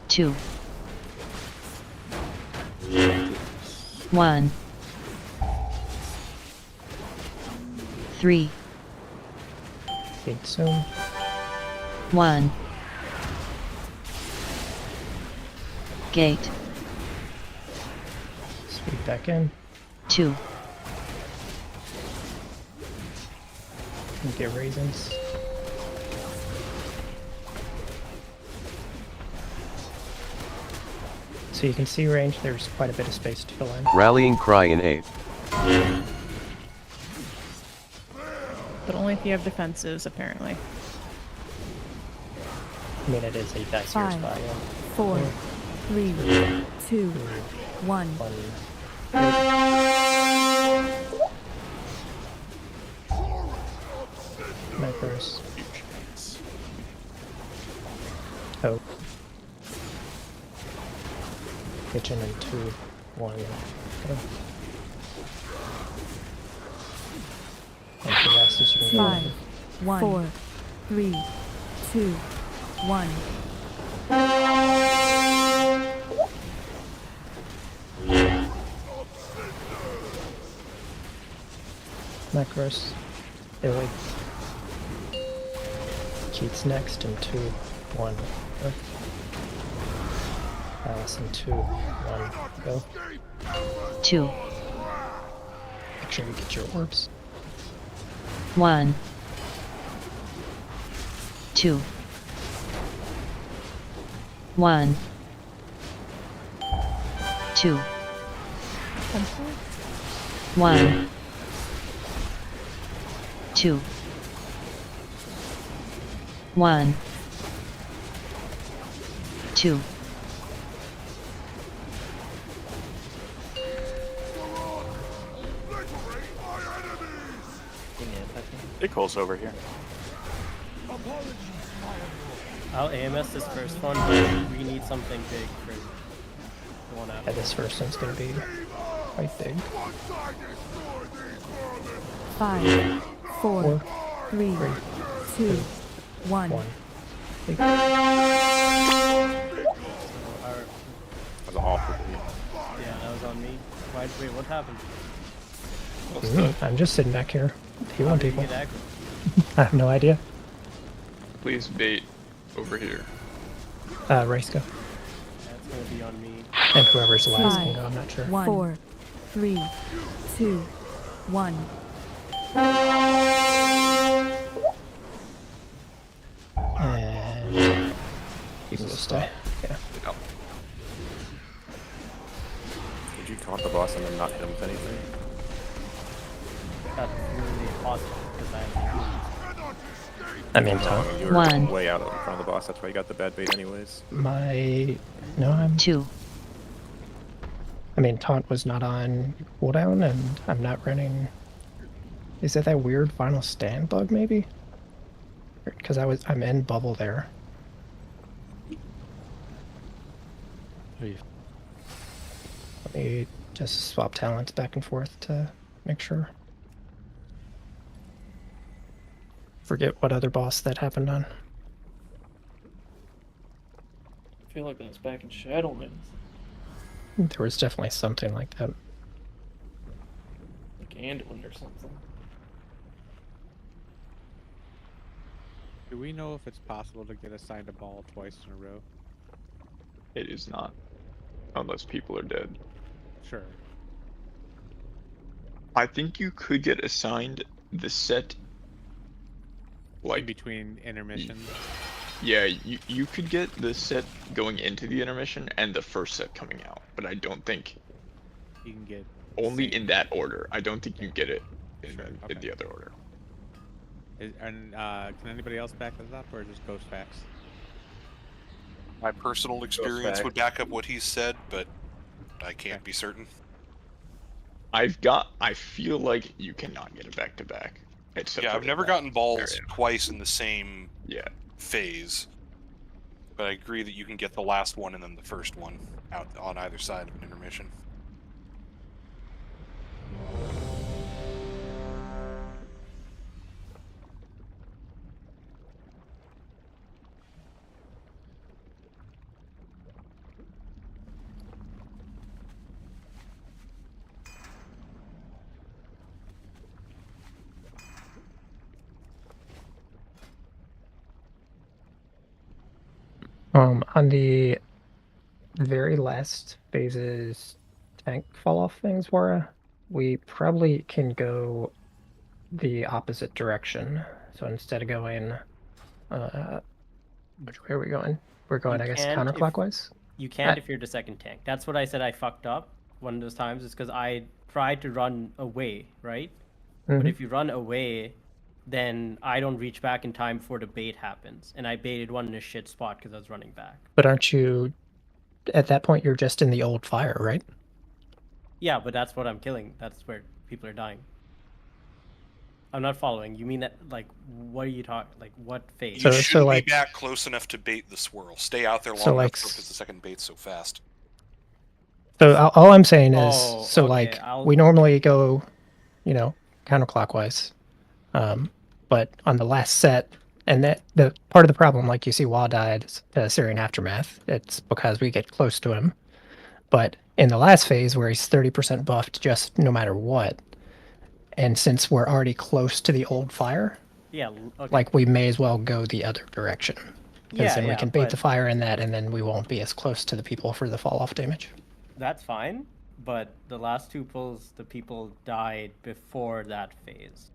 2, 1, 3, Gate soon. 1, gate, Speed back in. 2, And get Raisins. So you can see range, there's quite a bit of space to fill in. Rallying cry in A. But only if you have defensives, apparently. I mean, it is a dicier 5, spot, yeah. 4, 3, 2, 1. Macros. Oh. Kitchen in 2, 1, go. And the rest is you can go 5, 1, 4, 3, 2, 1. Macros. Illy. Keats next in 2, 1, go. Alice in 2, 1, go. 2, Make sure you get your orbs. 1, 2, 1, 2, 1, 2, 1, 2. Big hole's over here. I'll AMS this first one, but we need something big for the one after. Yeah, this first one's gonna be quite big. 5, 4, 3, 2, 1. That was awful. Yeah, that was on me. Wait, what happened? I'm just sitting back here. Healing people. You get aggro? I have no idea. Please bait over here. Race go. That's gonna be on me. And whoever's last 5, can go, I'm not sure. 4, 3, 2, 1. And people will stay. Yeah. Did you taunt the boss and then not hit him with anything? That's really possible because I mean, you were 1. way out in front of the boss. That's why you got the bad bait, anyways. I'm 2. I mean, taunt was not on cooldown, and I'm not running. Is it that weird final stand bug, maybe? Because I'm in bubble there. Let me just swap talents back and forth to make sure. Forget what other boss that happened on. I feel like that's back in Shadowlands. There was definitely something like that. Like Anduin or something. Do we know if it's possible to get assigned a ball twice in a row? It is not. Unless people are dead. Sure. I think you could get assigned the set like in between intermissions. Yeah, you could get the set going into the intermission and the first set coming out, but I don't think you can get only in that order. I don't think you get it in the other order. Can anybody else back this up, or just Ghost Facts? My personal experience would back up what he said, but I can't be certain. I feel like you cannot get it back to back. Yeah, I've never gotten balls twice in the same phase. But I agree that you can get the last one and then the first one out on either side of an intermission. On the very last phases tank fall off things, Wara, we probably can go the opposite direction. So instead of going, which way are we going? We're going, I guess, counterclockwise? You can't if you're the second tank. That's what I said I fucked up one of those times, is because I tried to run away, right? But if you run away, then I don't reach back in time before the bait happens. And I baited one in a shit spot because I was running back. But aren't you, at that point, you're just in the old fire, right? Yeah, but that's what I'm killing. That's where people are dying. I'm not following. You mean that, like, what are you talking, like, what phase? You shouldn't be back close enough to bait the swirl. Stay out there long enough because the second bait's so fast. So all I'm saying is, we normally go, counterclockwise. But on the last set, and that the part of the problem, like you see Wa died to Syrian Aftermath, it's because we get close to him. But in the last phase where he's 30% buffed just no matter what, and since we're already close to the old fire, like we may as well go the other direction. Because then we can bait the fire in that, and then we won't be as close to the people for the fall off damage. That's fine, but the last two pulls, the people died before that phase.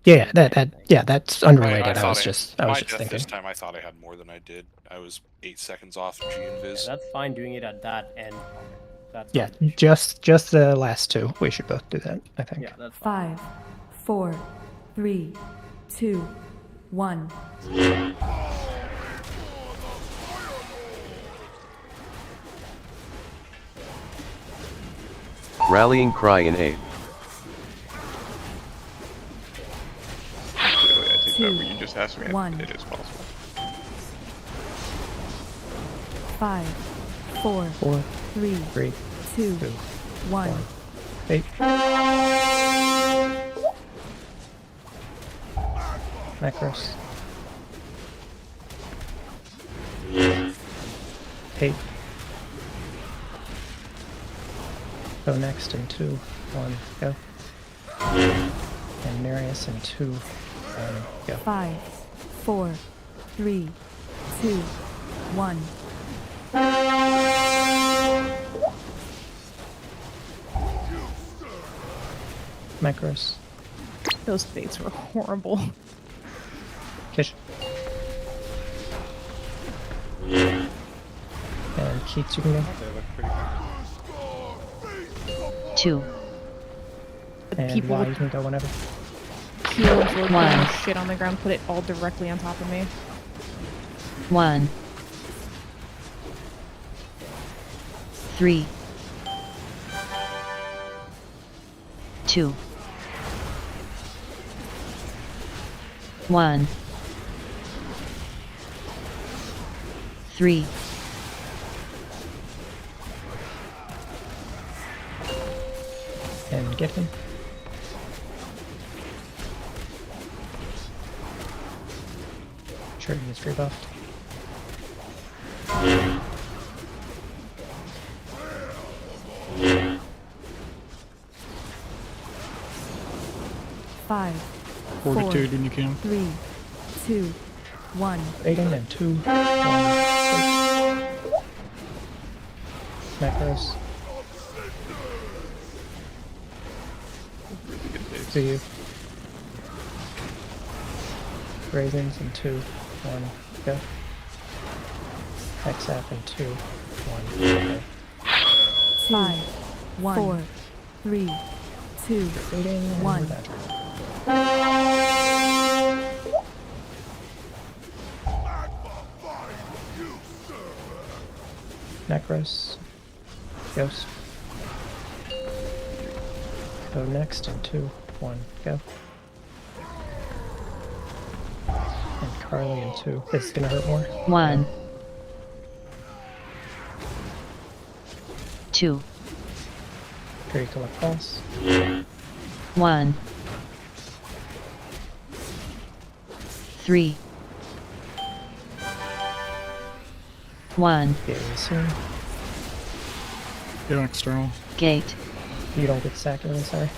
Yeah, that's unrelated. I was just my death thinking. this time, I thought I had more than I did. I was 8 seconds off G invis. That's fine doing it at that end. That's Yeah, fine. just the last two. We should both do that, I think. Yeah, that's fine. 5, 4, 3, 2, 1. Rallying cry in aid. Clearly, I take that what you just asked me. One. It is possible. 5, 4, 3, 2, 1. Eight. Macros. 8. Go next in 2, 1, go. And Marius in 2, 1, go. 5, 4, 3, 2, 1. Macros. Those fates were horrible. Kish. And Keats, you can go. 2, And people Y, with- you can go whenever. Heal and throw One. shit on the ground, put it all directly on top of me. 1, 3, 2, 1, 3, And get him. Sure, he is rebuffed. Five, Fortitude when you can. 3, 2, 1. Aiden and 2, 1. Macros. To you. Ravens in 2, 1, go. Hexap in 2, 1, go. 5, 4, 3, 2, 1. Necros. Ghost. Go next in 2, 1, go. And Carly in 2. This is gonna hurt more. 1, 2, Draco Pulse. 1, 3, 1, Get you soon. Go external. gate, You don't get sacked, really sorry.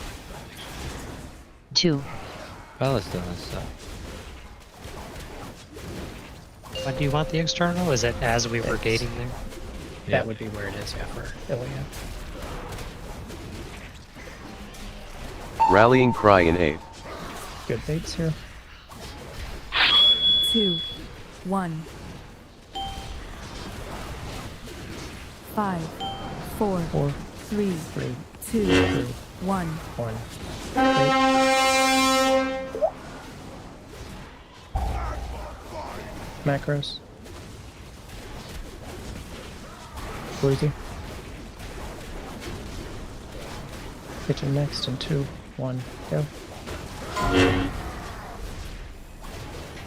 2, Bella's doing this stuff. When do you want the external? Is it as we were gating there? That would be where it is, yeah, for Ilya. Rallying cry in aid. Good baits here. 2, 1. 5, 4, 3, 2, 1. 1. Macros. Breezy. Kitchen next in 2, 1, go.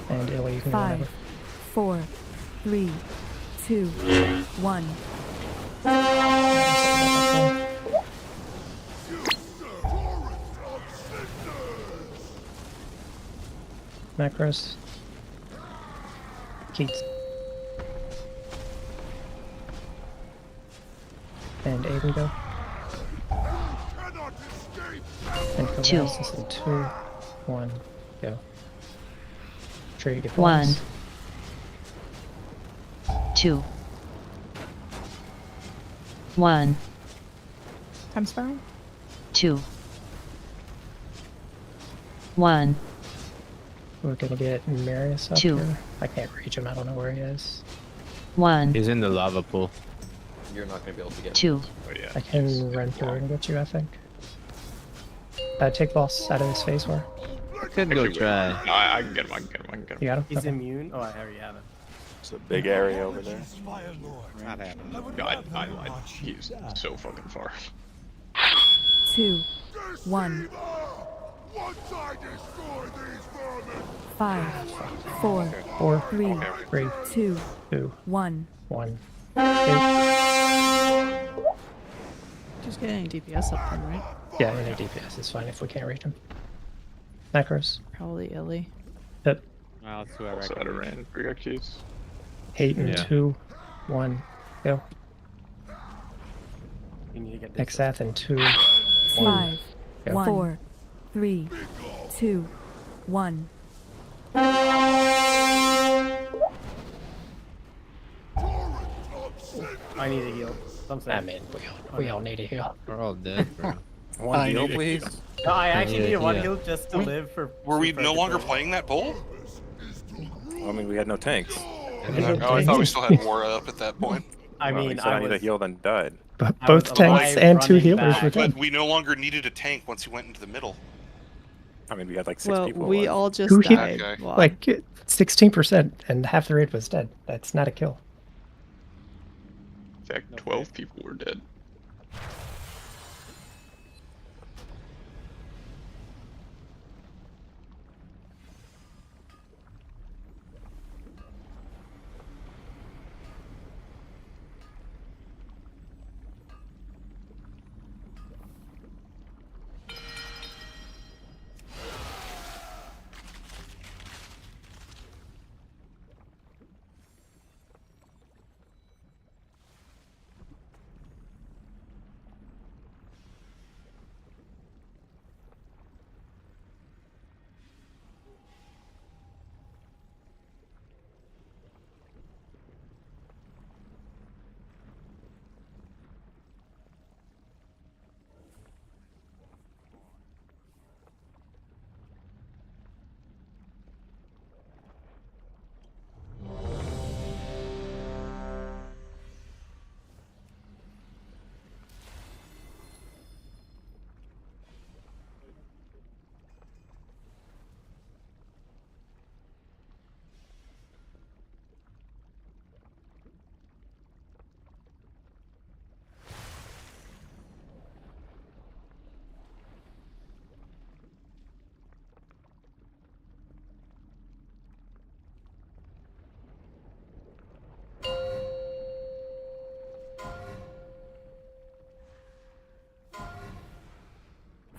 And Illy, you can go 5, whenever. 4, 3, 2, 1. Macros. Keats. And Aiden go. And Two. Paralysis in 2, 1, go. Sure you get 1, bonus. 2, 1, Time spiral? 2, 1, We're gonna get Marius up 2. here. I can't reach him. I don't know where he is. 1. He's in the lava pool. You're not gonna be able to get 2. Oh yeah. I can run through and get you, I think. Take boss out of his face, where? Could go Actually, try. No, I can get him. I can get him. I can get him. You got him? He's Okay. immune. Oh, I already have it. It's a big area over there. Not happening. God, I lied. He's so fucking far. 2, 1. 5, 4, 4, 3, 3, 2, 2, 1. 1. Just get any DPS up then, right? Yeah, any DPS is fine if we can't reach him. Macros. Probably Illy. Yep. Well, that's whoever Also I out can of reach. ran. We got keys. 8 and Yeah. 2, 1, go. You need to get this. Exath and 2, 1. 5, Go. 4, 3, 2, 1. I need a heal. Something. I mean, we all need a heal. We're all dead, bro. One I heal, need a please. No, I actually Yeah, need one yeah. heal just to live for. Were we for no longer control. playing that poll? I mean, we had no tanks. Oh, I thought we still had more up at that point. I Well, mean, he said I need a was. heal, then died. But I both was tanks alive and 2 running healers back. were But dead. we no longer needed a tank once he went into the middle. I mean, we had like 6 Well, people. we alive. all just Who hit- died. Okay. Wow. Like 16% and half the raid was dead. That's not a kill. In fact, 12 people were dead.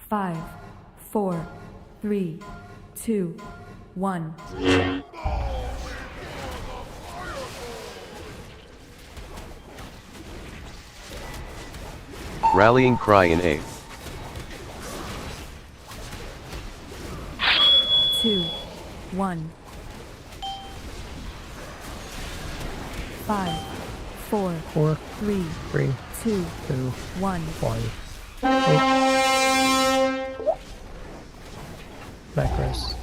Five, 4, 3, 2, 1. Rallying cry in 8. 2, 1. 5, 4, 4, 3, 3, 2, 2, 1. 1. Macros.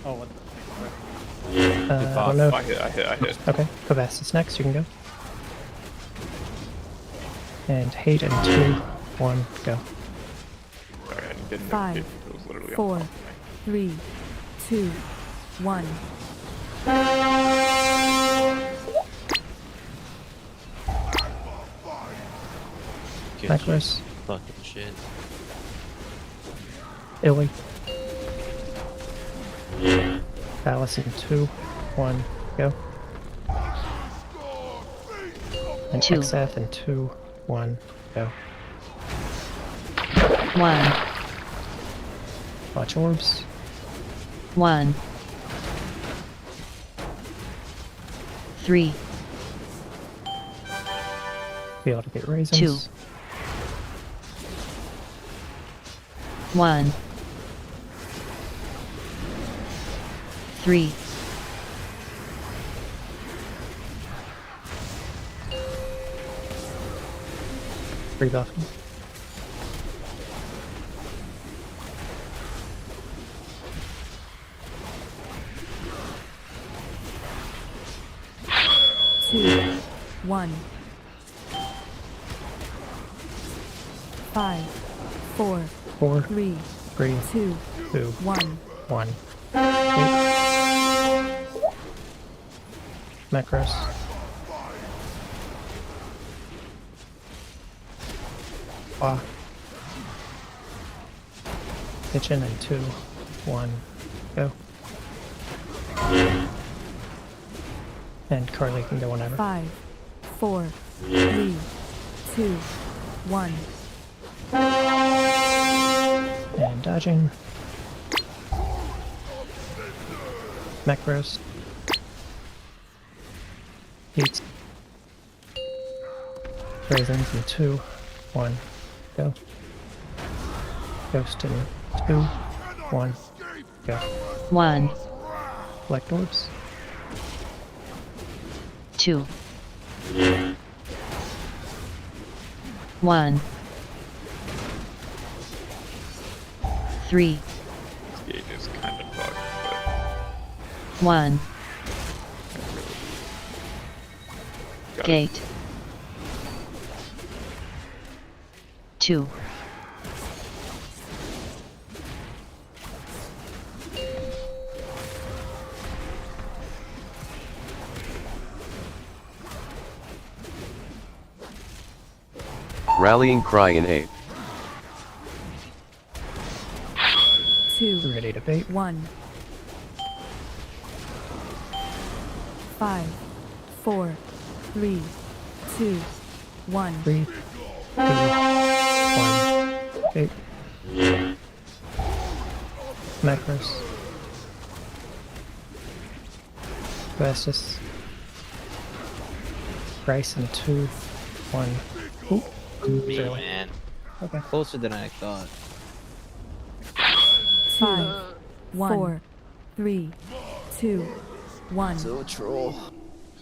Oh, what? I don't know. I hit. Okay, Kavas is next. You can go. And hate and 2, 1, go. Sorry, I didn't know 5, it was literally on 4, top of me. 3, 2, 1. Macros. Fucking shit. Illy. Palace in 2, 1, go. And 2. Exath in 2, 1, go. 1. Watch orbs. 1. 3. Be able to get raisins. 2. 1. 3. 3 buffing. 2, 1. 5, 4, 4, 3, 3, 2, 2, 1. 1. Macros. Ah. Kitchen in 2, 1, go. And Carly can go whenever. 5, 4, 3, 2, 1. And dodging. Macros. Heats. Raisins in 2, 1, go. Ghost in 2, 1, go. 1, Collect orbs. 2, 1, 3, This gate is kind of bugged, 1. but Gate. 2. Rallying cry in 8. 2, Ready to bait. 1. 5, 4, 3, 2, 1. 3, 2, 1. Bait. Macros. Versus. Ryzen 2, 1. Ooh. Me, Barely. man. Okay. Closer than I thought. 5, 4, 3, 2, 1. So troll.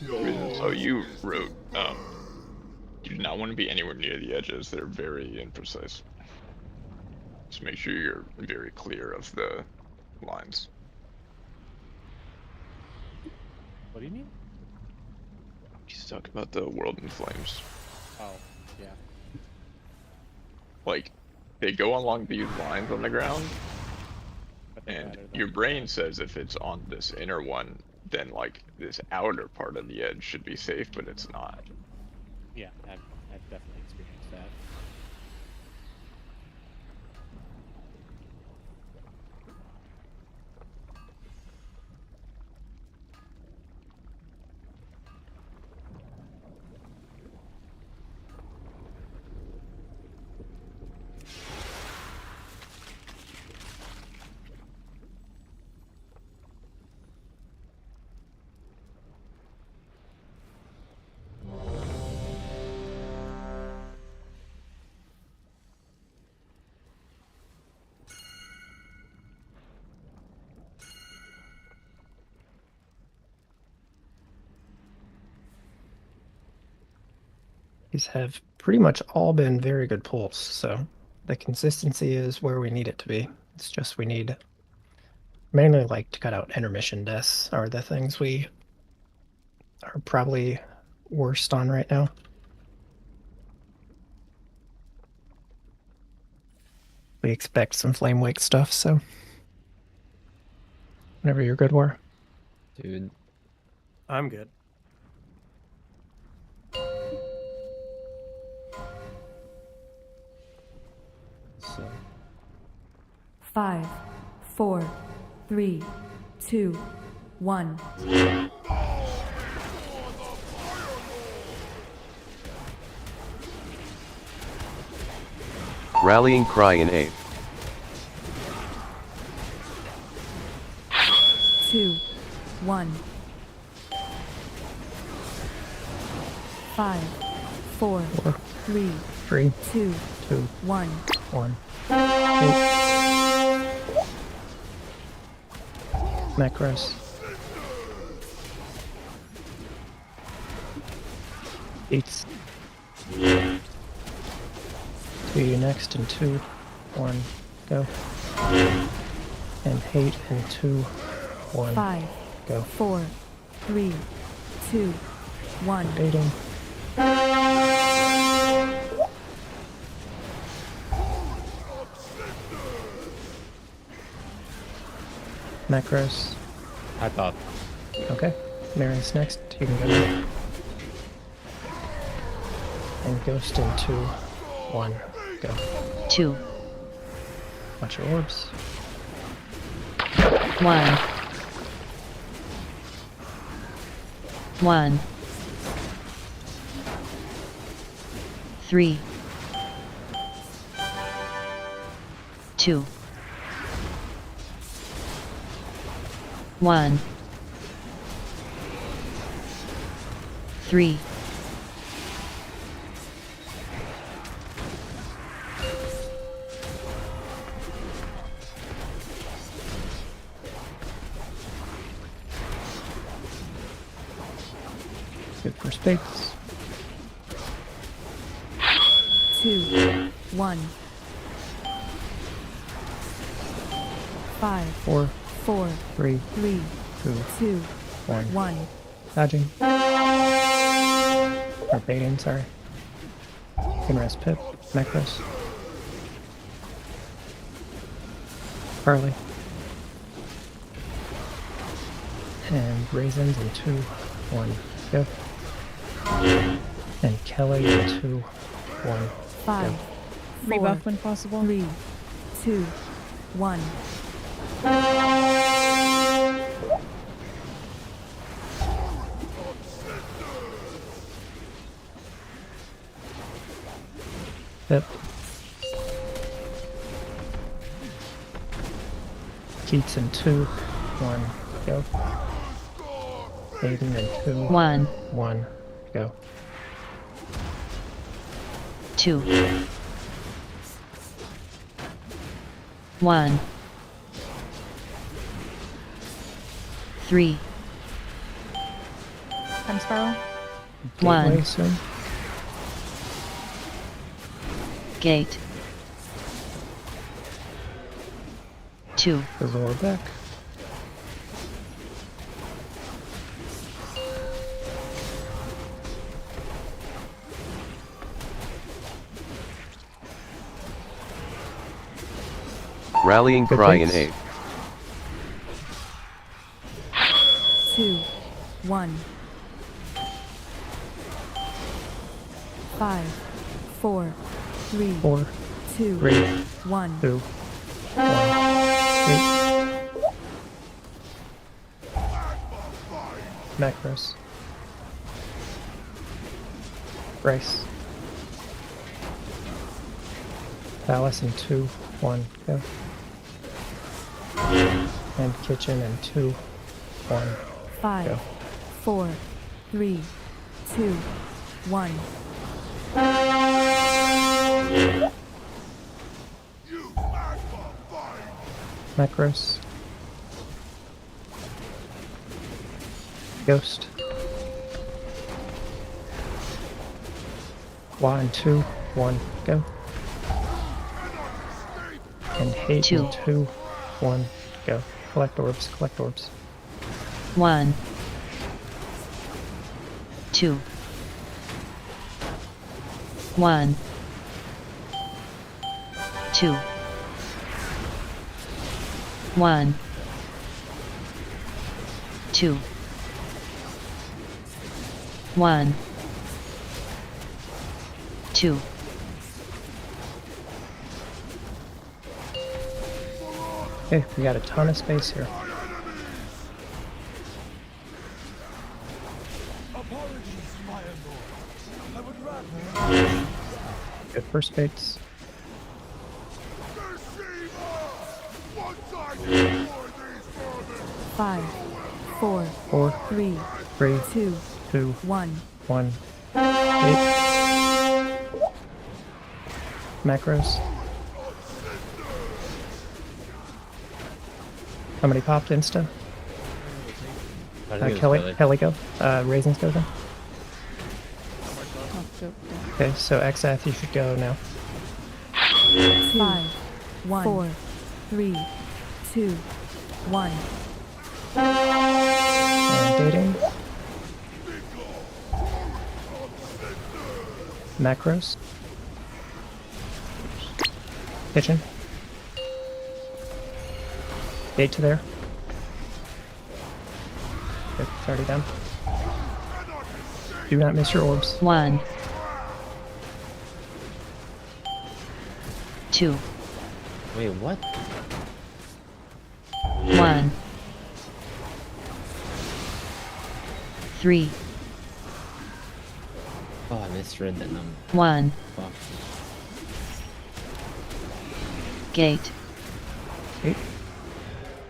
so you wrote, you do not want to be anywhere near the edges. They're very imprecise. Just make sure you're very clear of the lines. What do you mean? He's talking about the world in flames. Oh, yeah. Like, they go along these lines on the ground, But they're and better than- your brain says if it's on this inner one, then like this outer part of the edge should be safe, but it's not. Yeah, I've definitely experienced that. These have pretty much all been very good pulls, so the consistency is where we need it to be. It's just we need mainly like to cut out intermission deaths are the things we are probably worst on right now. We expect some flame wake stuff, so whenever you're good, War. Dude. I'm good. So 5, 4, 3, 2, 1. Rallying cry in 8. 2, 1. 5, 4, 3, 3, 2, 2, 1. 1. Macros. Beats. To you next in 2, 1, go. And hate in 2, 1, 5, go. 4, 3, 2, 1. Baiting. Macros. I thought. Okay. Mary's next. You can go now. And Ghost in 2, 1, go. 2. Watch your orbs. 1. 1. 3. 2. 1. 3. Good for spades. 2. 1. 5. 4, 4. 3, 3. 2, 2. 1. 1. Dodging. Or baiting, sorry. Inrest pip. Macros. Harley. And raisins in 2, 1, go. And Kelly in 2, 1, 5. go. Rebuff when possible. 3. 2. 1. Pip. Keats in 2, 1, go. Aiden in 2, 1. 1, go. 2. 1. 3. Time spiral. One. Gateway soon. Gate. 2. The lower back. Rallying Good cry in hits. 8. 2. 1. 5. 4. 3. 4, 2. 3, 1. 2, 1. 8. Macros. Bryce. Palace in 2, 1, go. And kitchen in 2, 1, 5. go. 4. 3. 2. 1. Macros. Ghost. Y in 2, 1, go. And hate in 2, 1, go. Collect orbs, collect orbs. 1. 2. 1. 2. 1. 2. 1. 2. Okay, we got a ton of space here. Good for spades. Five, four, 4, 3, 3, 2, 2, 1. 1. 8. Macros. Somebody popped insta. Kelly go. Raisins go then. Okay, so XF, you should go now. 5, 1, 4, 3, 2, 1. And dating. Macros. Kitchen. Gate to there. Good, it's already done. Do not miss your orbs. 1, 2. Wait, what? 1, 3, Oh, I misread that number. 1. Fuck. Gate. Gate.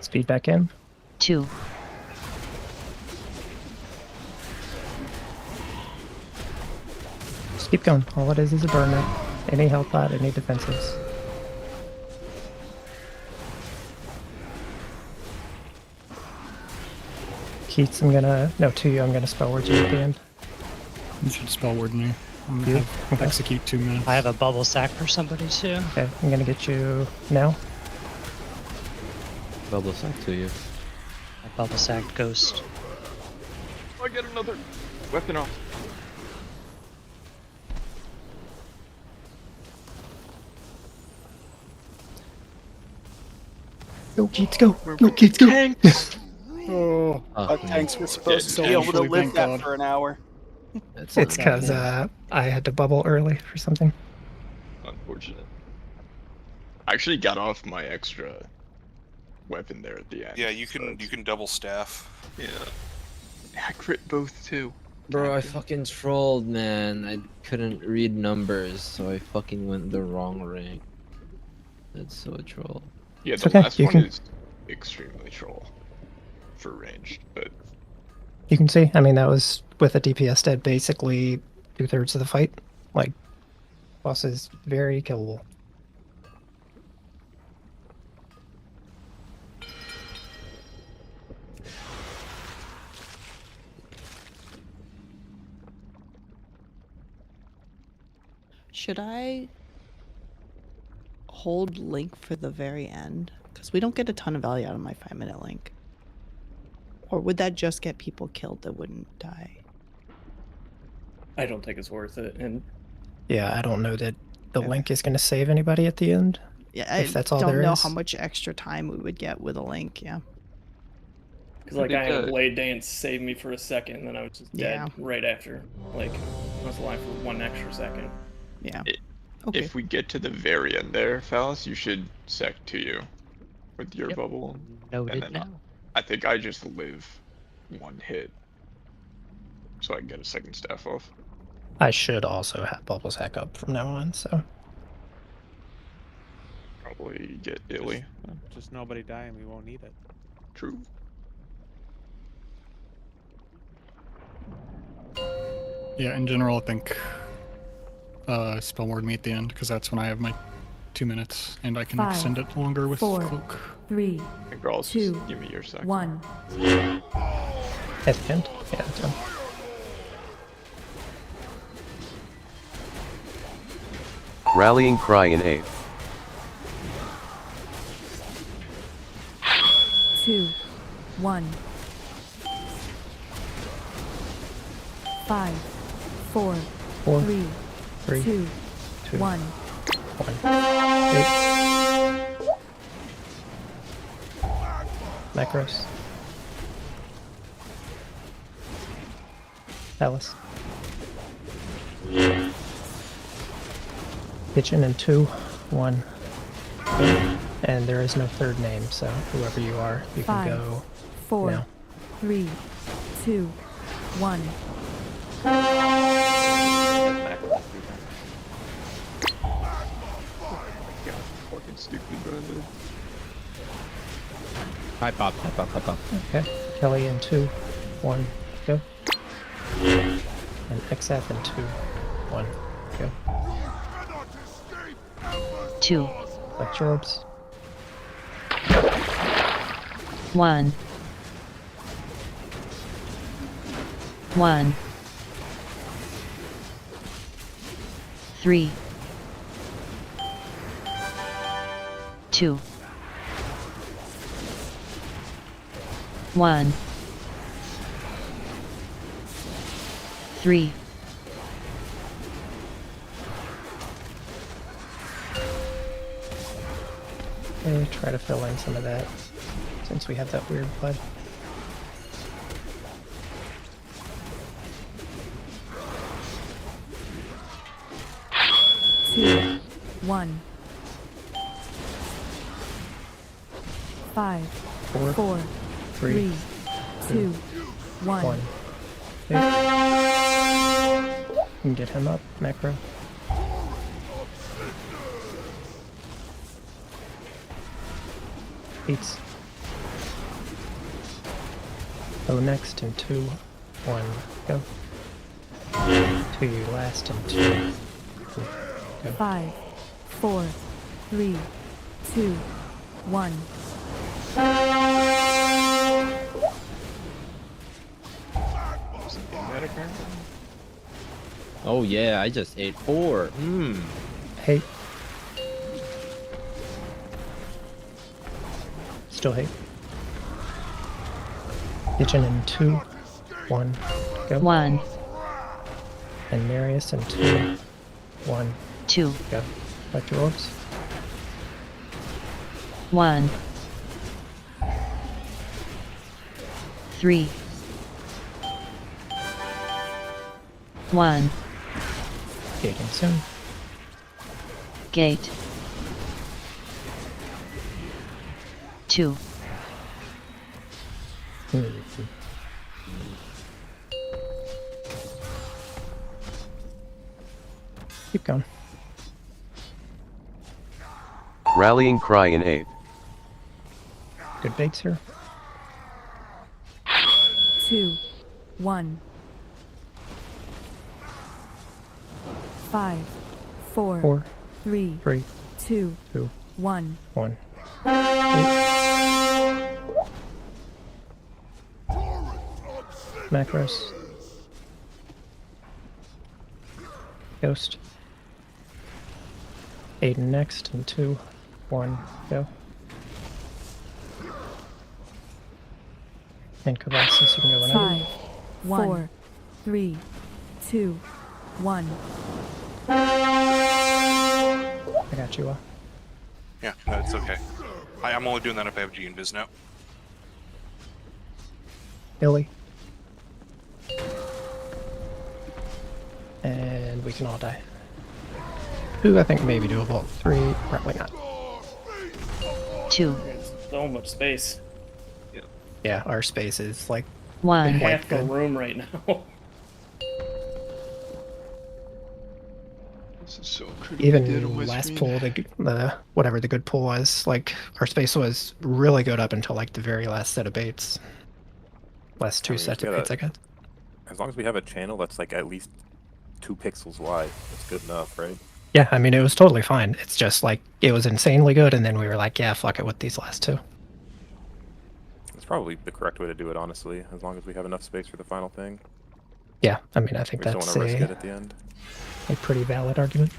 Speed back in. 2. Just keep going. All it is a burn now. Any health pot, any defenses. Keats, I'm gonna spell word you at the end. You should spell word me. I'm You? gonna have Okay. execute 2 minutes. I have a bubble sack for somebody too. Okay, I'm gonna get you now. Bubble sack to you. A bubble sack ghost. I get another weapon off. Go Keats, go! Go Keats, go! Tanks! Oh, Our man. tanks were supposed to Yeah, be able to actually, live thank that God. for an hour. That's It's not because bad. I had to bubble early for something. Unfortunate. I actually got off my extra weapon there at the end. Yeah, you so can it's- double staff. Yeah. I crit both too. Bro, I fucking trolled, man. I couldn't read numbers, so I fucking went the wrong rank. That's so troll. Yeah, It's the okay, last you one can- is extremely troll for ranged, but You can see, I mean, that was with a DPS dead basically 2/3 of the fight. Like, boss is very killable. Should I hold Link for the very end? Because we don't get a ton of value out of my 5-minute Link. Or would that just get people killed that wouldn't die? I don't think it's worth it. And Yeah, I don't know that the link is going to save anybody at the end. Yeah, I if that's all don't there know is. how much extra time we would get with a Link, yeah. because like I had a Blade Dance save me for a second, and then I was just dead Yeah. right after. Like I was alive for 1 extra second. Yeah. Okay. If we get to the very end there, Phallus, you should sec to you with your bubble. Noted and then now. I think I just live 1 hit, so I can get a second staff off. I should also have bubbles hack up from now on, so. Probably get illy. Just nobody die and we won't need it. True. Yeah, in general, I think spell word me at the end, because that's when I have my 2 minutes, and I can 5, extend it longer with 4, cloak. 3, And girls, 2, just give me your second. 1. At the end? Yeah, that's fine. Rallying cry in A. 2, 1. 5, 4, 4, 3, 3, 2, 2, 1. 1. Macros. Alice. Kitchen in 2, 1. And there is no third name, so whoever you are, you can 5, go 4, now. 3, 2, 1. Fucking stupid, bro. Hi, pop, hi, pop, hi, pop. Okay. Kelly in 2, 1, go. And XF in 2, 1, go. 2, Select your orbs. 1. 1. 3. 2. 1. 3. Okay, try to fill in some of that since we have that weird bud. Two, 1, 5, 4, 3, 2, 1. You can get him up, macro. Beats. Go next in 2, 1, go. 2 you last in 2. Go. 5, 4, 3, 2, 1. Oh yeah, I just ate 4. Hey. Still hate. Kitchen in 2, 1, go. 1, And Marius in 2, 1, 2, go. Back to orbs. 1, 3, 1. Gating soon. Gate. 2. Keep going. Rallying cry in 8. Good baits here. 2, 1. 5, 4, 4, 3, 3, 2, 2, 1. 1. Macros. Ghost. Aiden next in 2, 1, go. And Kavassis, you can go whenever. 5, 4, 3, 2, 1. I got you. Yeah, no, it's okay. I'm only doing that if I have G and Viz now. Billy. And we can all die. 2, I think maybe doable. 3, probably not. 2. There's so much space. Yeah, our space is like 1. Half the good. room right now. This is so critically dead on Even my last screen. pool, the whatever the good pool was, like our space was really good up until like the very last set of baits. Last 2 I mean, sets we of gotta- baits, I guess. As long as we have a channel that's like at least 2 pixels wide, that's good enough, right? Yeah, I mean it was totally fine. It's just like it was insanely good, and then we were like, yeah, fuck it with these last 2. It's probably the correct way to do it, honestly, as long as we have enough space for the final thing. Yeah, I mean I think We just don't that's want to risk it at the end. a pretty valid argument.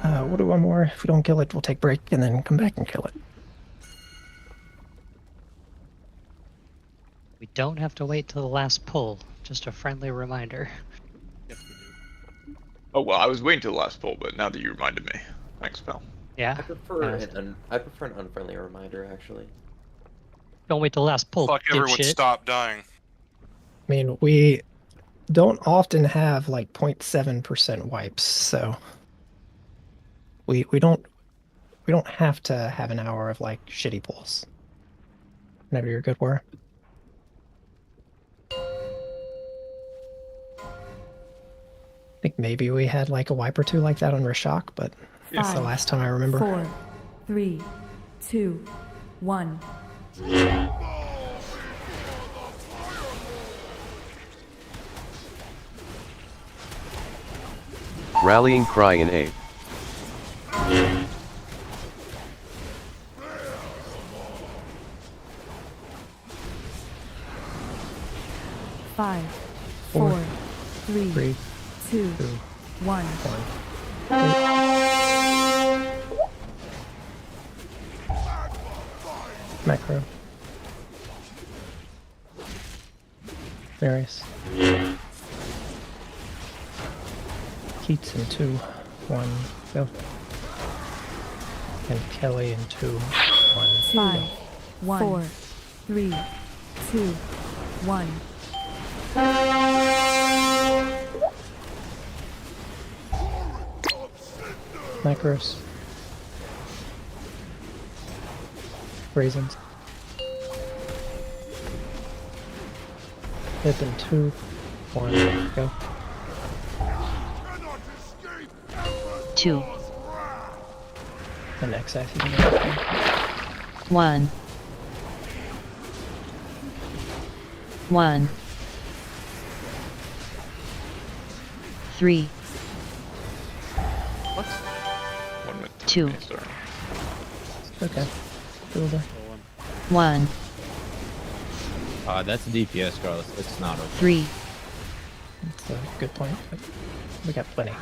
We'll do one more. If we don't kill it, we'll take break and then come back and kill it. We don't have to wait till the last pull. Just a friendly reminder. Oh well, I was waiting till the last poll, but now that you reminded me, thanks, pal. Yeah. I prefer an unfriendly reminder, actually. Don't wait till the last pull. Fuck, everyone dipshit. stop dying. I mean, we don't often have like 0.7% wipes, so we don't have to have an hour of like shitty pulls. Whenever you're good war. I think maybe we had like a wipe or 2 like that on Rashok, but that's the 5, last time I remember. 4, 3, 2, 1. Rallying cry in 8. Five, 4, 3, 2, 1. Macro. Various. Keats in 2, 1, go. And Kelly in 2, 1, 5, go. 4, 3, 2, 1. Macros. Raisins. Hit in 2, 1, go. 2, And X if you can get it. 1, 1, 3, What? 1 with 2, sorry. Okay. Doable. 1, That's DPS, Carlos. It's not okay. 3, That's a good point, but we got plenty.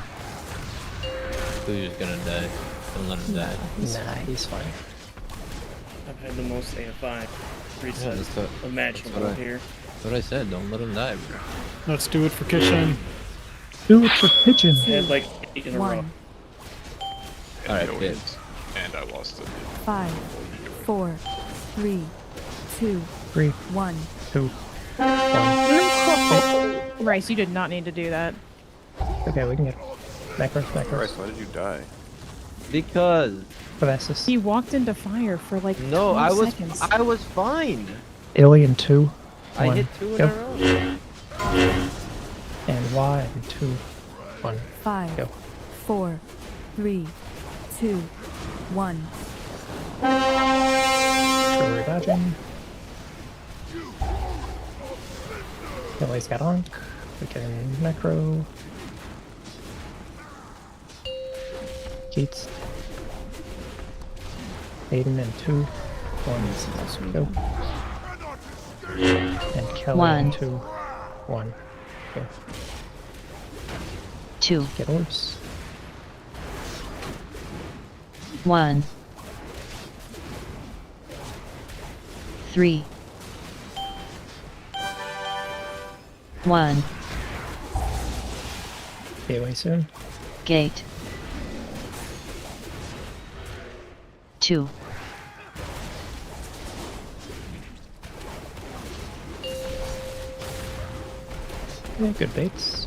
Who's just gonna die? Don't let him die. Nah, he's fine. I've had the most AFI resets that's what- imaginable here. That's what I said. Don't let him die, bro. Let's do it for kitchen. Do it for kitchen. I had like 8 in a row. 1, And Alright, no bit. wins. And I lost it. 5, 4, 3, 2, 3, 1. 2, 1. Rice, you did not need to do that. Okay, we can get Macros, Macros. Christ, why did you die? Because Pavasis. He walked into fire for like no, 20 seconds. I was fine. Alien 2, 1. I hit 2 in go. a row. And Y in 2, 1. 5, Go. 4, 3, 2, 1. Sure, we're dodging. Kelly's got Onk. We can Necro. Keats. Aiden in 2, 1. Go. And Kelly 1, in 2, 1. Go. 2, Get orbs. 1, 3, 1, Gateway soon. gate, 2, Yeah, good baits.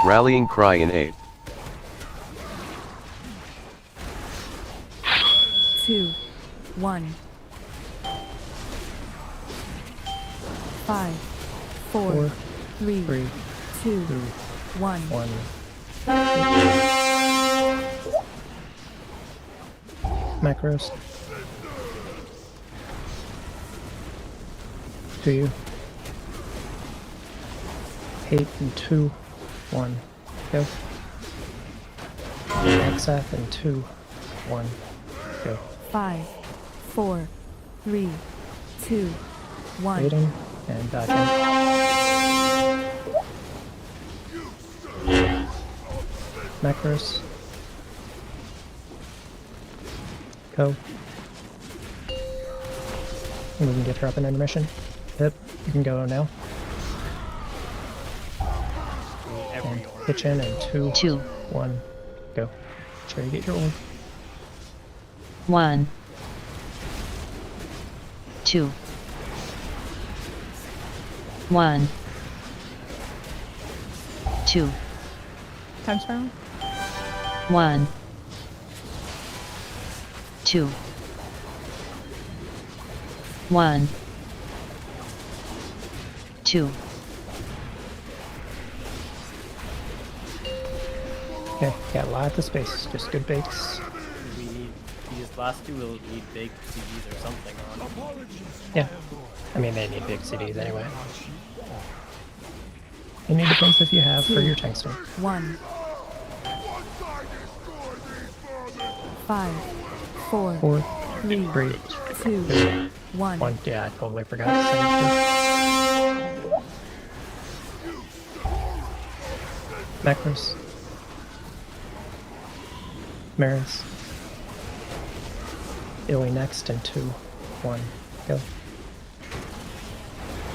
Rallying cry in 8. 2, 1. 5, 4, 3, 2, 1. 1. Macros. To you. 8 and 2, 1. Go. XF and 2, 1. Go. 5, 4, 3, 2, 1. Waiting and dodging. Macros. Go. And we can get her up in intermission. Yep, you can go now. And kitchen and 2, 1. Go. Try to get your orb. 1, 2, 1, 2, Time spiral? 1, 2, 1, 2. Okay, got lots of space. Just good baits. We need these last two will need big CDs or something on. Yeah. I mean, they need big CDs anyway. Any defense if you have for your tungsten. 1. 5, 4, 4, 3, 3, 2, 1. 1. Yeah, I totally forgot to say it. Macros. Maris. Illy next and 2, 1. Go.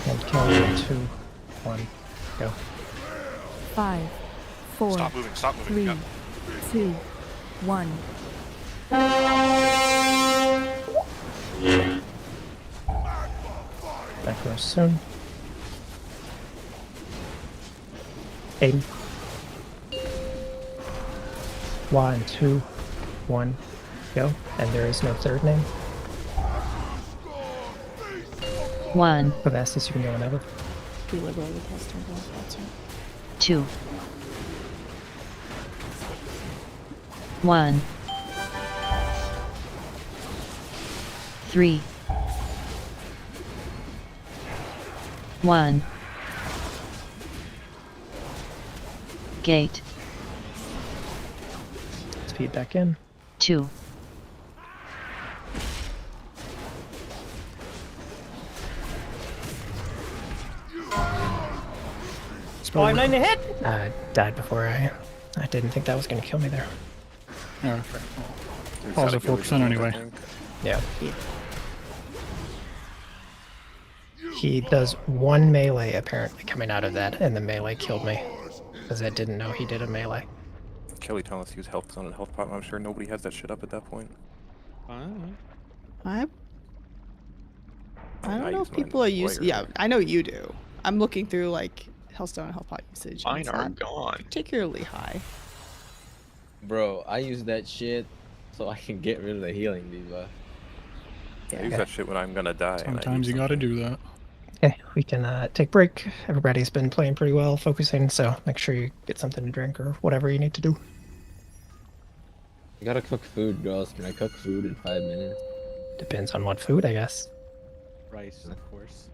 And Kelly in 2, 1. Go. 5, 4, Stop moving, stop moving. 3, Yep. 2, 1. Back row soon. Aim. 1, 2, 1. Go. And there is no third name. 1, For fastest you can go whenever. Be liberal with testing. That's right. 2, 1, 3, 1. Gate. Speed back in. 2, Spell word. 5-9 to hit. Died before I didn't think that was going to kill me there. Yeah. Falls at 4% anyway. Yeah. He does one melee apparently coming out of that, and the melee killed me. Because I didn't know he did a melee. Kelly telling us to use health zone and health pot. I'm sure nobody has that shit up at that point. I don't know use if mine people are using. Yeah, regularly. I know you do. I'm looking through like Healthstone and Health Pot usage. and Mine it's are not gone. particularly high. Bro, I use that shit so I can get rid of the healing debuff. I use that shit when I'm gonna die. and I Sometimes you gotta do that. Okay, we can take break. Everybody's been playing pretty well, focusing, so make sure you get something to drink or whatever you need to do. I gotta cook food, girls. Can I cook food in 5 minutes? Depends on what food, I guess. Rice, of course.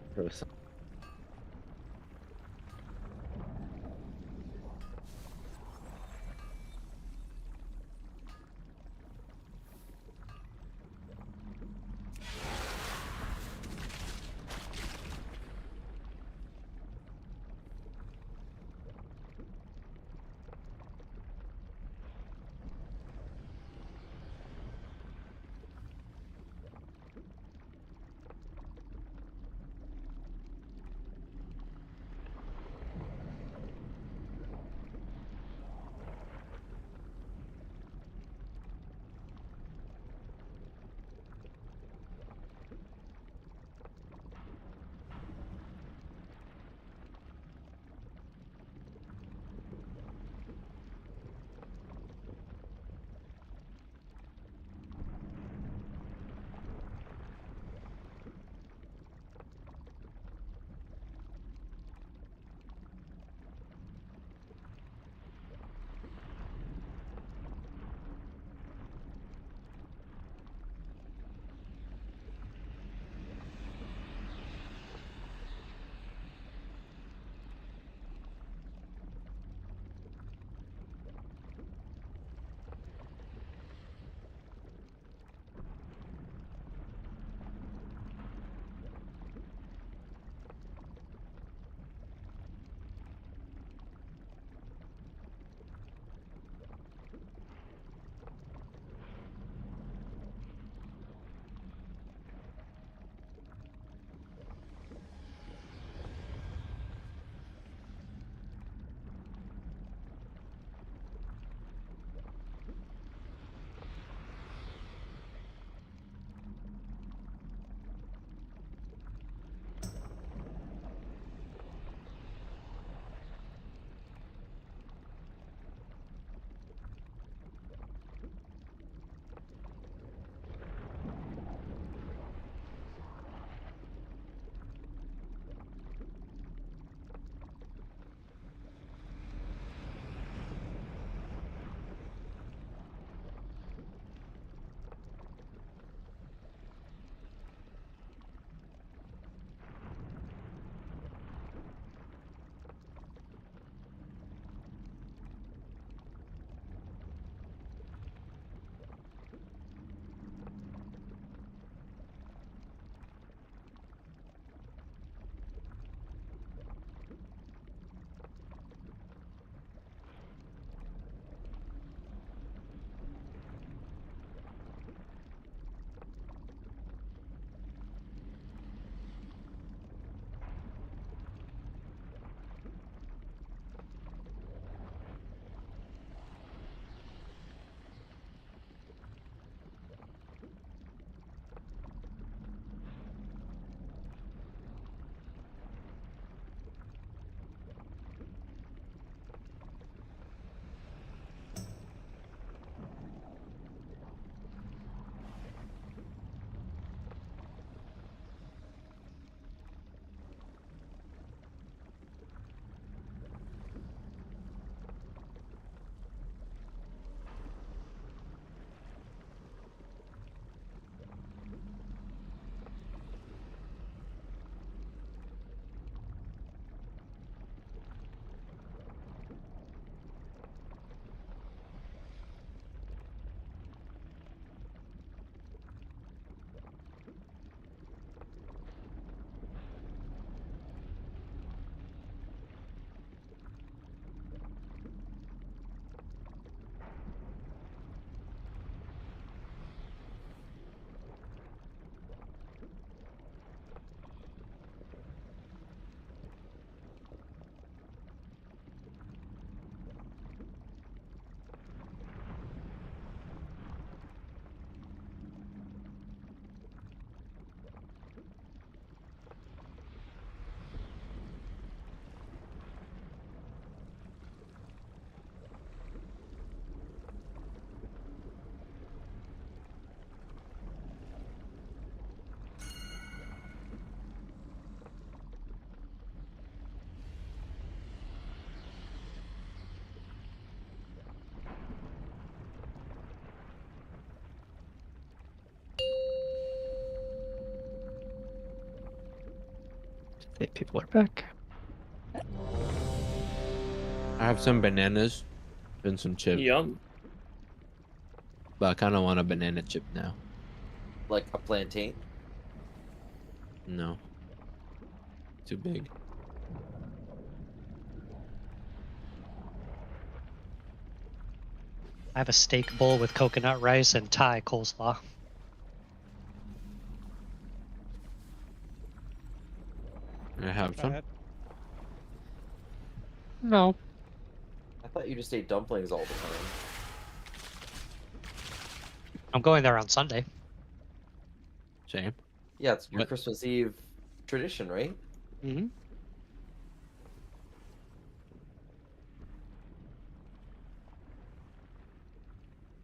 8 people are back. I have some bananas and some chips. Yum. But I kind of want a banana chip now. Like a plantain? No. Too big. I have a steak bowl with coconut rice and Thai coleslaw. I have some. No. I thought you just ate dumplings all the time. I'm going there on Sunday. Same. Yeah, it's your What? Christmas Eve tradition, right? Mm-hmm.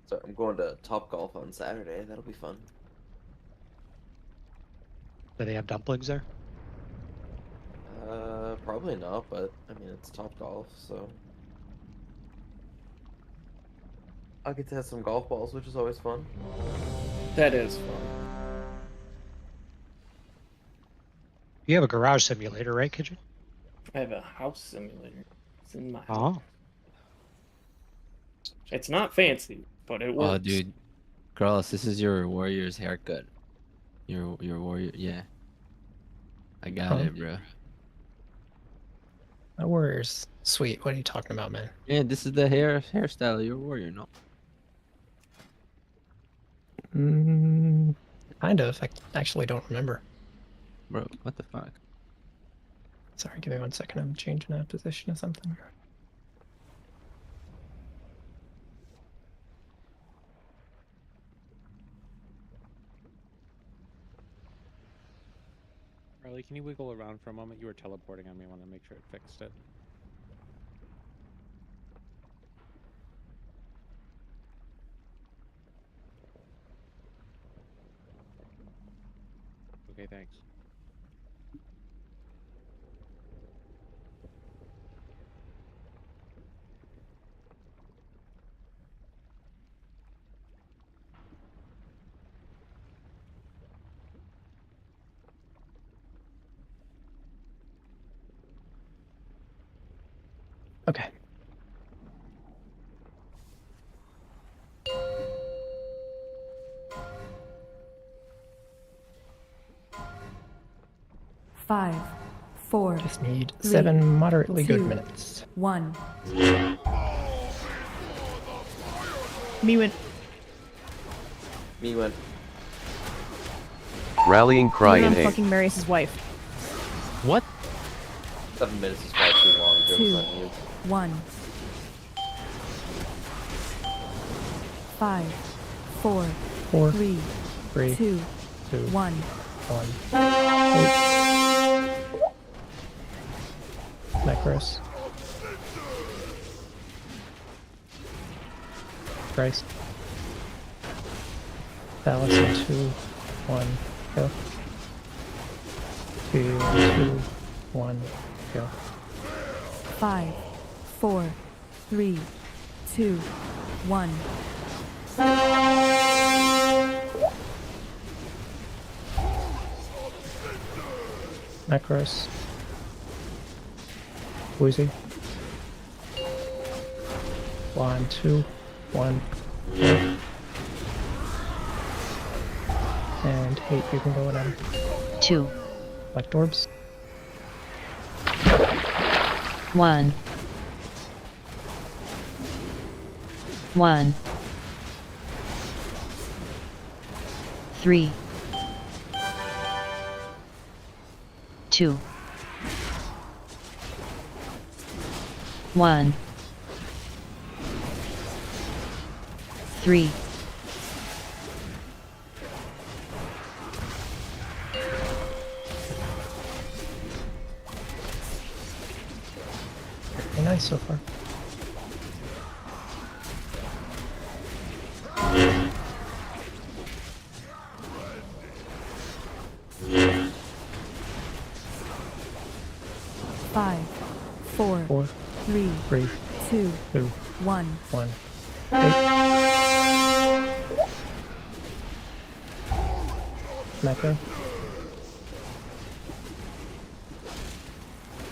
So I'm going to Top Golf on Saturday. That'll be fun. Do they have dumplings there? Probably not, but I mean it's Top Golf, so I'll get to have some golf balls, which is always fun. That is fun. You have a garage simulator, right, Kitchen? I have a house simulator. It's in my house. Oh. It's not fancy, but it works. Oh, dude. Carlos, this is your warrior's haircut. Your warrior, yeah. I got it, bro. My warrior's sweet. What are you talking about, man? Yeah, this is the hairstyle of your warrior, no? Kind of. I actually don't remember. Bro, what the fuck? Sorry, give me 1 second. I'm changing a position or something. Riley, can you wiggle around for a moment? You were teleporting on me. I want to make sure it fixed it. Okay, thanks. Okay. Five, four. Just need three, 7 moderately good two, minutes. 1. Me win. Me win. Rallying cry I'm in A. fucking Marius' wife. What? 7 minutes is probably too long. Joe's 2, on mute. 1. 5, 4, 4, 3, 3, 2, 2, 1. 1. Necros. Christ. Palace in 2, 1, go. 2, 2, 1, go. 5, 4, 3, 2, 1. Necros. Woozy. 1, 2, 1, go. And Hate, you can go whenever. 2, Black orbs. 1, 1, 3, 2, 1, 3, 'Very nice so far. Five, four, 4, 3, 3, 2, 2, 1. 1. Mecca.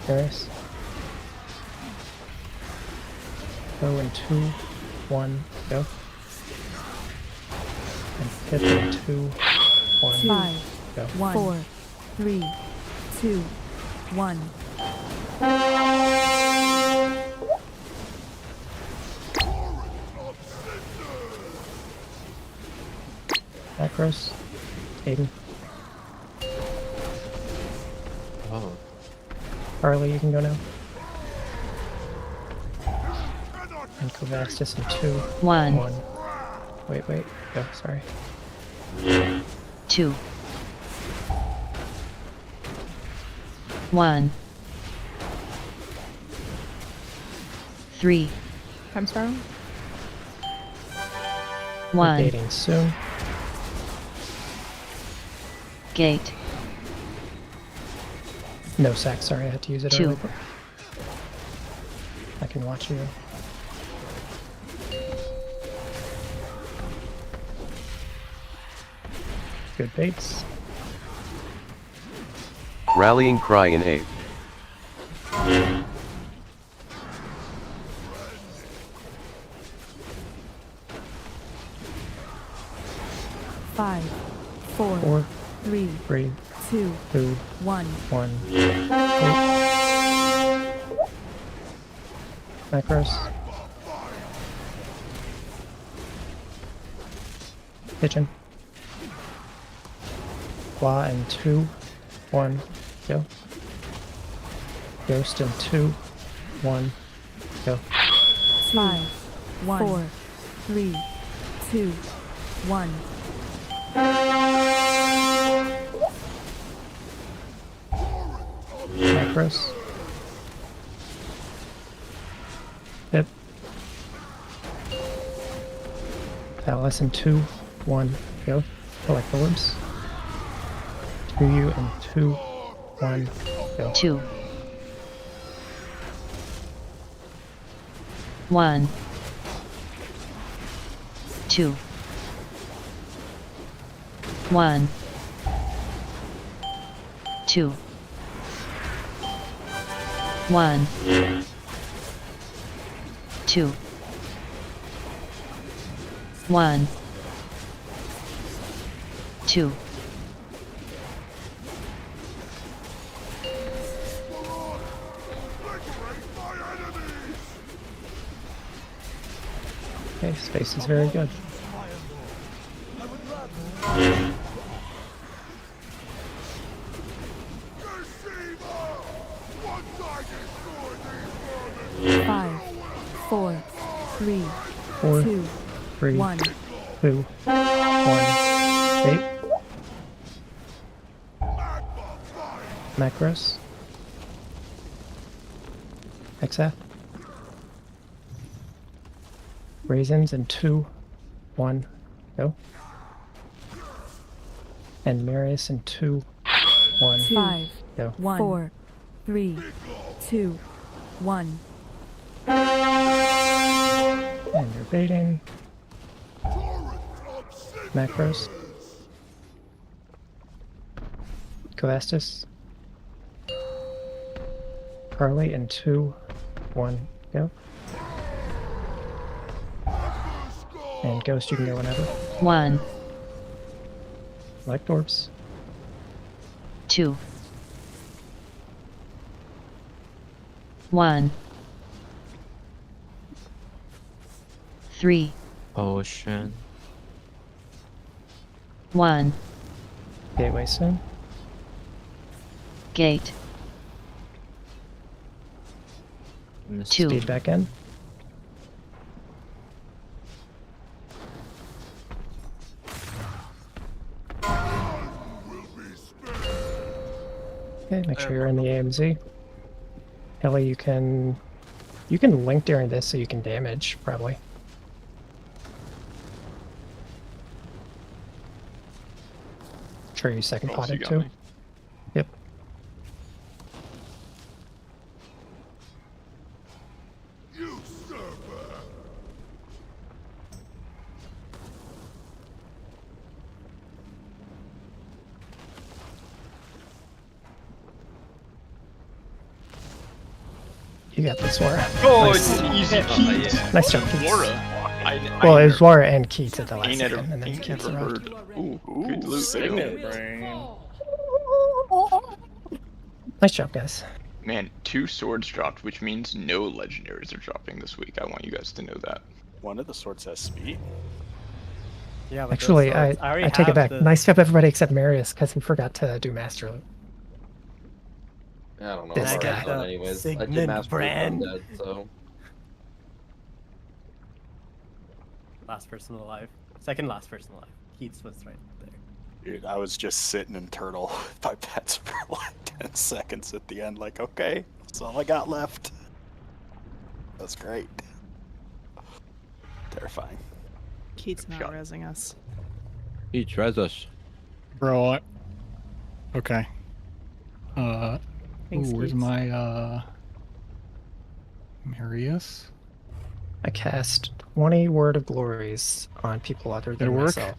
Darius. Go in 2, 1, go. And hit in 2, 1, 5, go. 4, 3, 2, 1. Macros. Aiden. Oh. Harley, you can go now. And Kovastis in 2, 1. 1. Wait, go, sorry. 2. 1. 3. Time spiral? 1. Dating soon. Gate. No sack, sorry, I had to use it 2. early. I can watch you. Good baits. Rallying cry in 8. Five, four, 4, 3, 3, 2, 2, 1. 1. Macros. Kitchen. Claw in 2, 1, go. Ghost in 2, 1, go. 5, 4, 3, 2, 1. Macros. Hip. Palace in 2, 1, go. Collect orbs. 2 you and 2, 1, go. 2. 1. 2. 1. 2. 1. 2. 1. 2. Okay, space is very good. Five, 4, 3, 4, 2, 3, 1. 2, 1. 8. Macros. XF. Raisins in 2, 1, go. And Marius in 2, 1, 5, go. 4, 3, 2, 1. And you're baiting. Macros. Kovastis. Carly in 2, 1, go. And Ghost, you can go whenever. 1. Select orbs. 2. 1. 3. Ocean. 1. Gateway soon. Gate. 2. Speed back in. Okay, make sure you're in the AMZ. Ellie, you can link during this so you can damage, probably. Sure you second pot it too. Yep. You got this, Laura. Oh, Nice. it's easy Keats. Nice job, Keats. Laura. Well, it was Laura and Keats at the last Ain't second, and then ain't Keats never arrived. heard. Ooh, good loot. Signet too. brain. Nice job, guys. Man, 2 swords dropped, which means no legendaries are dropping this week. I want you guys to know that. One of the swords has speed. Yeah, but Actually, those I swords- already take it have back. the- Nice job, everybody except Marius, because he forgot to do Master Loot. I don't know. This I've already guy. done anyways. I did Signet master brand. Undead, so. Last person alive. Second last person alive. Keats was right there. Dude, I was just sitting in turtle with my pets for like 10 seconds at the end, like, okay, that's all I got left. That's great. Terrifying. Keith's not rezzing us. He tries us. Bro, okay. Thanks, Where's Keats. my, Marius? I cast 20 Word of Glories on people other Did than it work? myself.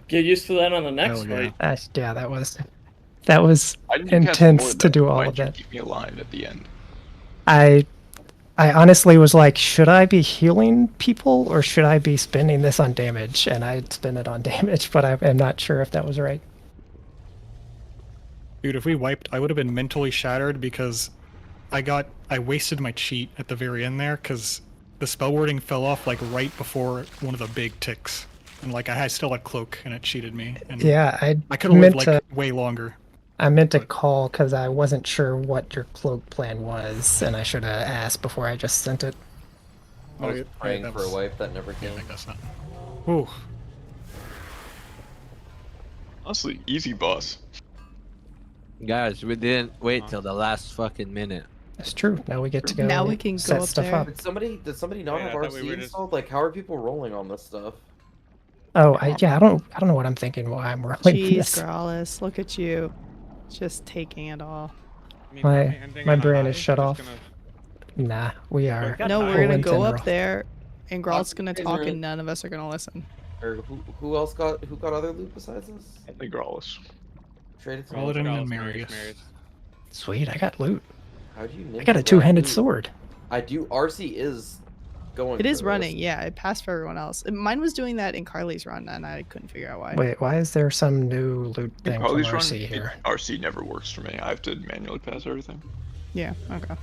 Get used to that on the next Hell yeah. fight. Yeah, that was Why didn't you cast intense more, to though? do all Why'd of you that. keep me alive at the end. I honestly was like, should I be healing people or should I be spending this on damage? And I'd spend it on damage, but I'm not sure if that was right. Dude, if we wiped, I would have been mentally shattered because I wasted my cheat at the very end there because the spell wording fell off like right before one of the big ticks. And like I still had cloak and it cheated me. And Yeah, I could have lived like way longer. I meant to call because I wasn't sure what your cloak plan was, and I should have asked before I just sent it. I was yeah, praying that for a was- wipe that never came. I guess not. Ooh. Honestly, easy boss. Guys, we didn't wait till the last fucking minute. That's true. Now we get to go. Now we can set go up stuff there. up. Did somebody not Yeah, have I thought we RC were just- installed? Like, how are people rolling on this stuff? Oh, I don't know what I'm thinking. Why I'm rolling Jeez, this. Gralis, look at you. Just taking it all. I mean, My ending my on a brain high, is shut we're off. just Nah, we are. got No, time. we're gonna Holding go up Tendril. there, and Gral's gonna Is talk, there- and none of us are gonna listen. Or who else got other loot besides us? I think Grawless. Traded to Paladin Growl's and Marius, Marius. Sweet, I got loot. How'd you I got a two-handed sword. I do. RC is going. It is for running, this. yeah. It passed for everyone else. Mine was doing that in Carly's run, and I couldn't figure out why. Wait, why is there some new loot thing from Carly's run, RC here? RC never works for me. I have to manually pass everything. Yeah, okay.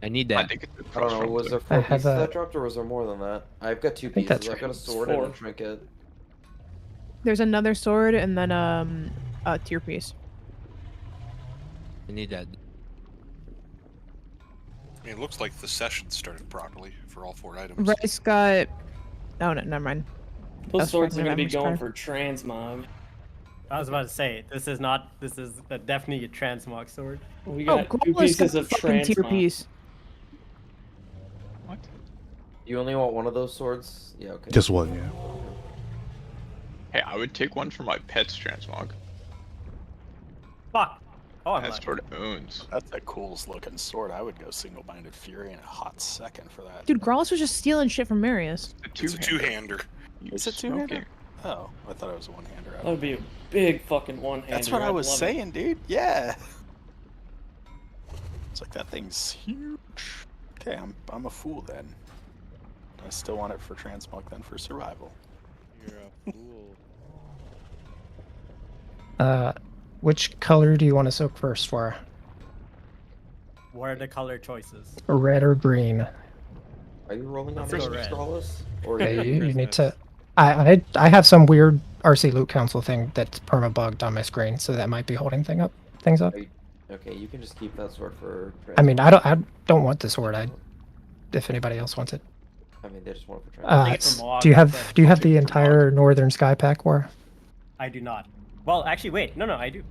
I need I that. think it's I don't know. Was there I 4 have pieces a- that dropped, or was there more than that? I've got 2 think pieces. that's I've got a right. sword and a trinket. There's another sword and then a tier piece. I need that. I mean, it looks like the session started properly for all 4 items. Rice got. Oh no, never mind. Those That's swords fine, are gonna be I'm going sorry. for transmog. I was about to say, this is definitely a transmog sword. We Oh, got 2 Gralis got pieces a of fucking tier transmog. piece. What? You only want one of those swords? Yeah. Okay. Just one, yeah. Hey, I would take one for my pet's transmog. Fuck. Oh, I'm That like, sword owns. That's the coolest looking sword. I would go single-minded fury in a hot second for that. Dude, Gralis was just stealing shit from Marius. It's a two-hander. Is it two-hander? Oh, I thought it was a one-hander. That would be a big fucking one-hander. That's what I I'd was love it. saying, dude. Yeah. It's like that thing's huge. Okay, I'm a fool then. I still want it for transmog then for survival. You're a fool. Which color do you want to soak first for? what are the color choices? Red or green? Are you rolling on Let's go Christmas, red. Grawless? Or Okay, you- you need to. I have some weird RC Loot Council thing that's perma bugged on my screen, so that might be holding things up. Okay, you can just keep that sword for. I mean, I don't want the sword. If anybody else wants it. I mean, they just want it for transmog. Take it from Mohawk, Do you that's have it. the entire Northern Sky Pack War? I do not. Well, actually, wait. No, I do.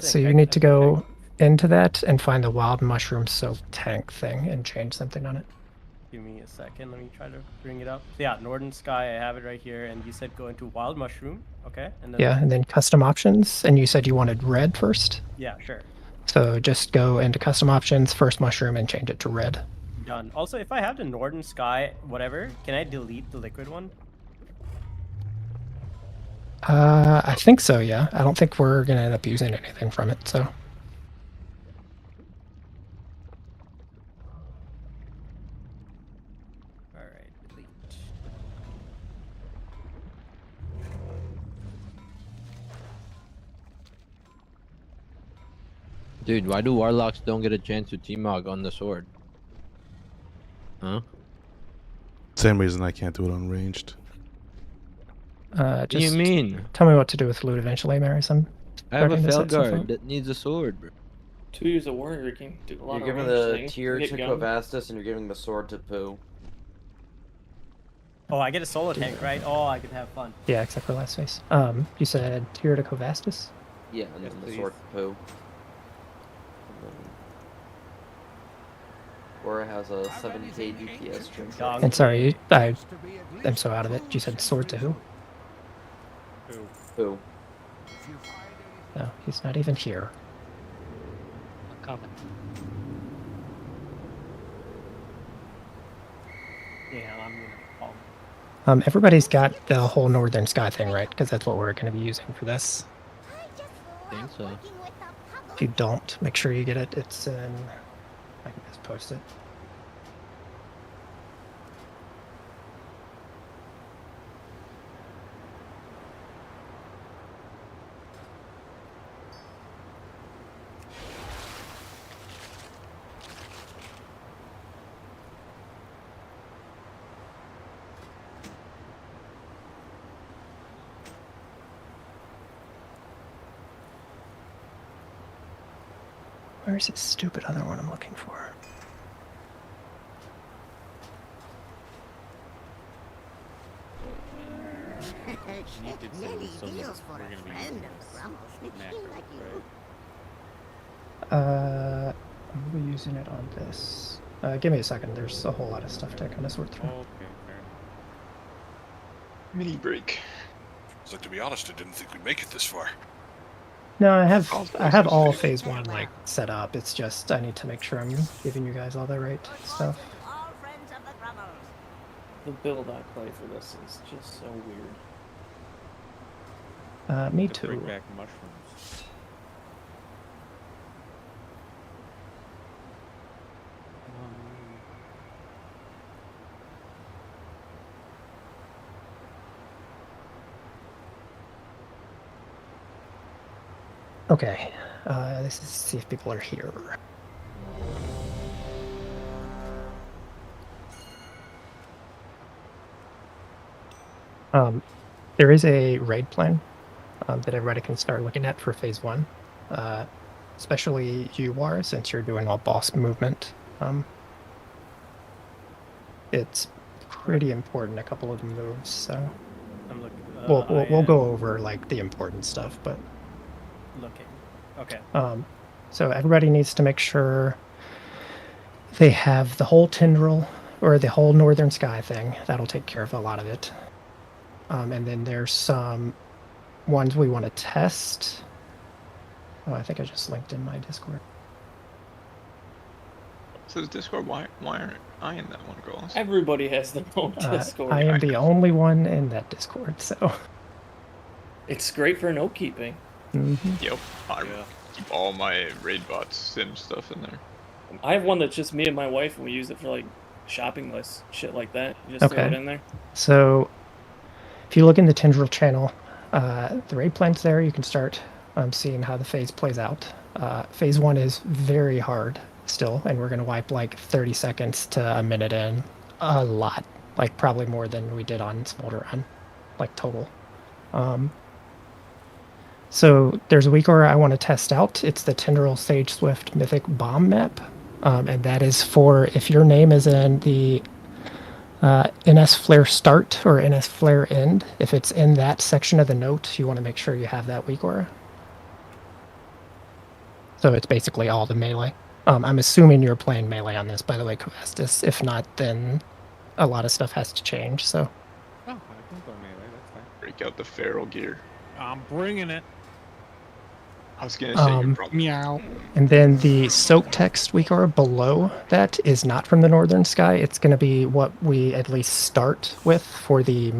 So you need to go into that and find the wild mushroom soak tank thing and change something on it. Give me a second. Let me try to bring it up. So yeah, Northern Sky. I have it right here. And you said go into Wild Mushroom. Okay. And then. Yeah, and then custom options, and you said you wanted red first. Yeah, sure. So just go into custom options, first mushroom, and change it to red. Done. Also, if I have the Northern Sky, whatever, can I delete the liquid one? I think so, yeah. I don't think we're gonna end up using anything from it, so. Dude, why do warlocks don't get a chance to T-Mog on the sword? Huh? Same reason I can't do it on ranged. What do you Just mean? Tell me what to do with loot eventually, Maris. I'm I have a starting to set stuff Felguard up. that needs a sword, bro. 2 use a warrior can do a lot You're of giving range the things. tier You to get gun. Kovastus, and you're giving the sword to Pooh. Oh, I get a solo tank, right? Oh, I could have fun. Yeah, except for last phase. You said Tear to Kovastus? Yeah, and then the sword to Pooh. Aura has a 70k DPS trim. And sorry, I'm so out of it. You said sword to who? Pooh. No, he's not even here. I'm coming. Yeah, I'm gonna fall. Everybody's got the whole Northern Sky thing, right? Because that's what we're going to be using for this. I think so. If you don't, make sure you get it. It's in... I can just post it. Where's this stupid other one I'm looking for? You did say this so that we're gonna be using this macro, right? I'm gonna be using it on this. Give me a second. There's a whole lot of stuff to kind of sort through. Okay, fair enough. Mini break. So to be honest, I didn't think we'd make it this far. No, I have all phase 1 like set up. It's just I need to make sure I'm giving you guys all the right stuff. The build I play for this is just so weird. Me To bring too. back mushrooms. Okay, this is see if people are here. There is a raid plan that everybody can start looking at for phase 1, especially you, War, since you're doing all boss movement. It's pretty important, a couple of the moves, so I'm looking. we'll go over like the important stuff, but Looking. Okay. so everybody needs to make sure they have the whole tendril or the whole Northern Sky thing. That'll take care of a lot of it. And then there's some ones we want to test. Oh, I think I just linked in my Discord. Says Discord, why aren't I in that one, girls? Everybody has their own Discord. I am the only one in that Discord, so. It's great for note keeping. Yep, I keep all my raid bots sim stuff in there. I have one that's just me and my wife, and we use it for like shopping lists, shit like that. You just throw it in there. So if you look in the Tendril channel, the raid plan's there. You can start seeing how the phase plays out. Phase 1 is very hard still, and we're going to wipe like 30 seconds to a minute in. A lot. Like probably more than we did on Smolder Run. Like total. So there's a week where I want to test out. It's the Tendril Sage Swift Mythic Bomb map. And that is for if your name is in the NS Flare Start or NS Flare End. If it's in that section of the note, you want to make sure you have that weak aura. So it's basically all the melee. I'm assuming you're playing melee on this, by the way, Kovastus. If not, then a lot of stuff has to change. So. Oh, I can go melee. That's fine. Break out the feral gear. I'm bringing it. I was gonna say you're probably meow. And then the soak text weak aura below that is not from the Northern Sky. It's going to be what we at least start with for the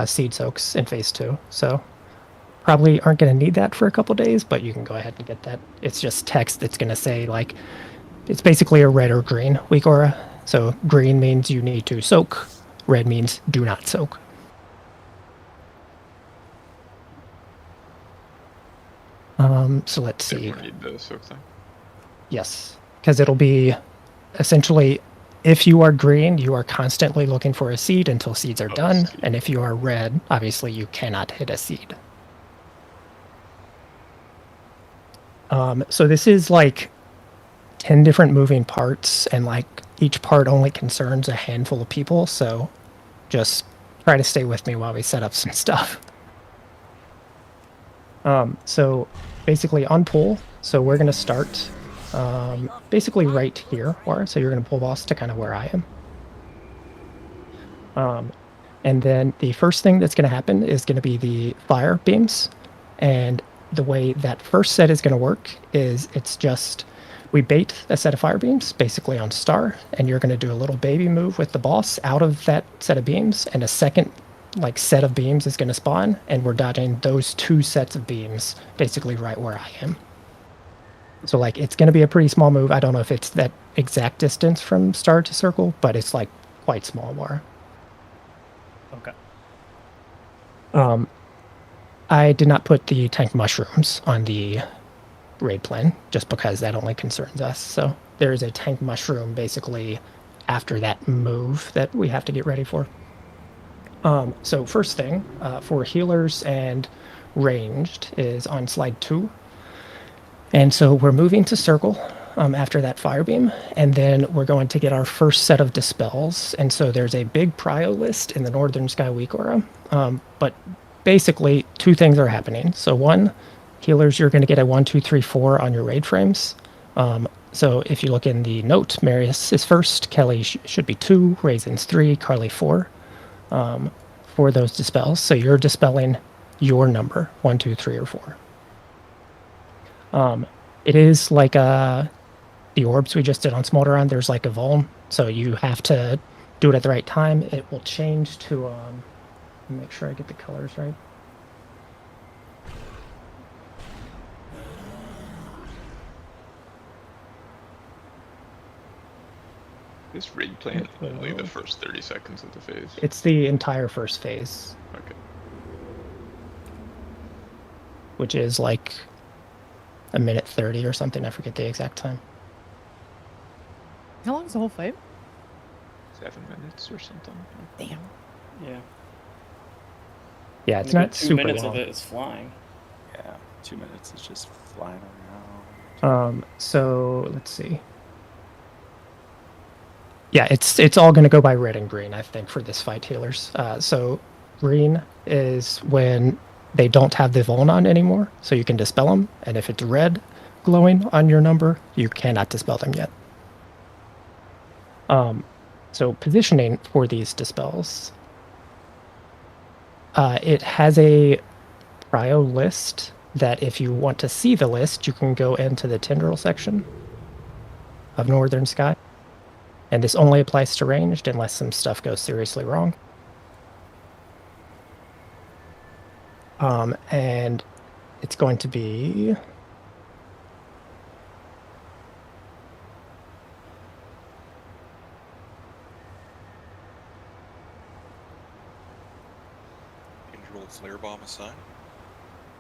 seed soaks in phase 2. So probably aren't going to need that for a couple days, but you can go ahead and get that. It's just text that's going to say like it's basically a red or green weak aura. So green means you need to soak. Red means do not soak. So let's see. Need the soak thing. Yes, because it'll be essentially, if you are green, you are constantly looking for a seed until seeds are done, and if you are red, obviously you cannot hit a seed. So this is like 10 different moving parts, and like each part only concerns a handful of people, so just try to stay with me while we set up some stuff. So basically on pull, so we're going to start basically right here, so you're going to pull boss to kind of where I am. And then the first thing that's going to happen is going to be the fire beams, and the way that first set is going to work is it's just we bait a set of fire beams basically on star, and you're going to do a little baby move with the boss out of that set of beams, and a second like set of beams is going to spawn, and we're dodging those 2 sets of beams basically right where I am. So like it's going to be a pretty small move. I don't know if it's that exact distance from star to circle, but it's like quite small more. Okay. I did not put the tank mushrooms on the raid plan just because that only concerns us. So there's a tank mushroom basically after that move that we have to get ready for. So first thing for healers and ranged is on slide 2. And so we're moving to circle after that fire beam, and then we're going to get our first set of dispels. And so there's a big prio list in the Northern Sky Week aura, but basically 2 things are happening. So one, healers, you're going to get a 1, 2, 3, 4 on your raid frames. So if you look in the note, Marius is first, Kelly should be 2, Ryzen's 3, Carly 4 for those dispels. So you're dispelling your number, 1, 2, 3, or 4. It is like the orbs we just did on Smolderon. There's like a vuln, so you have to do it at the right time. It will change to make sure I get the colors right. This raid plan only the first 30 seconds of the phase. It's the entire first phase. Okay. Which is like a minute 30 or something. I forget the exact time. How long is the whole fight? 7 minutes or something. Damn. Yeah. Yeah, it's not 2 super minutes long. of it is flying. Yeah, 2 minutes is just flying around. So let's see. Yeah, it's all going to go by red and green, I think, for this fight, healers. So green is when they don't have the vuln on anymore, so you can dispel them. And if it's red glowing on your number, you cannot dispel them yet. So positioning for these dispels, it has a prio list that if you want to see the list, you can go into the tendril section of Northern Sky. And this only applies to ranged unless some stuff goes seriously wrong. And it's going to be Control flare bomb aside.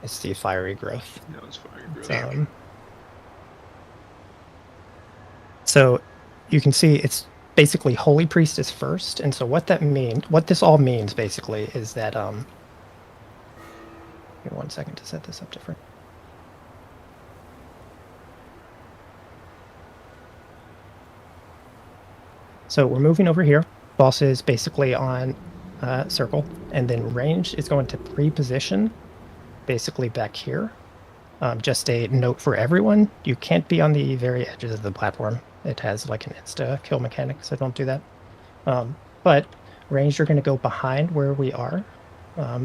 It's the fiery growth. No, it's fiery growth. So you can see it's basically Holy Priest is first, and so what this all means basically is that give me 1 second to set this up different. So we're moving over here. Boss is basically on circle, and then range is going to pre-position basically back here. Just a note for everyone, you can't be on the very edges of the platform. It has like an insta kill mechanic, so don't do that. But range, you're going to go behind where we are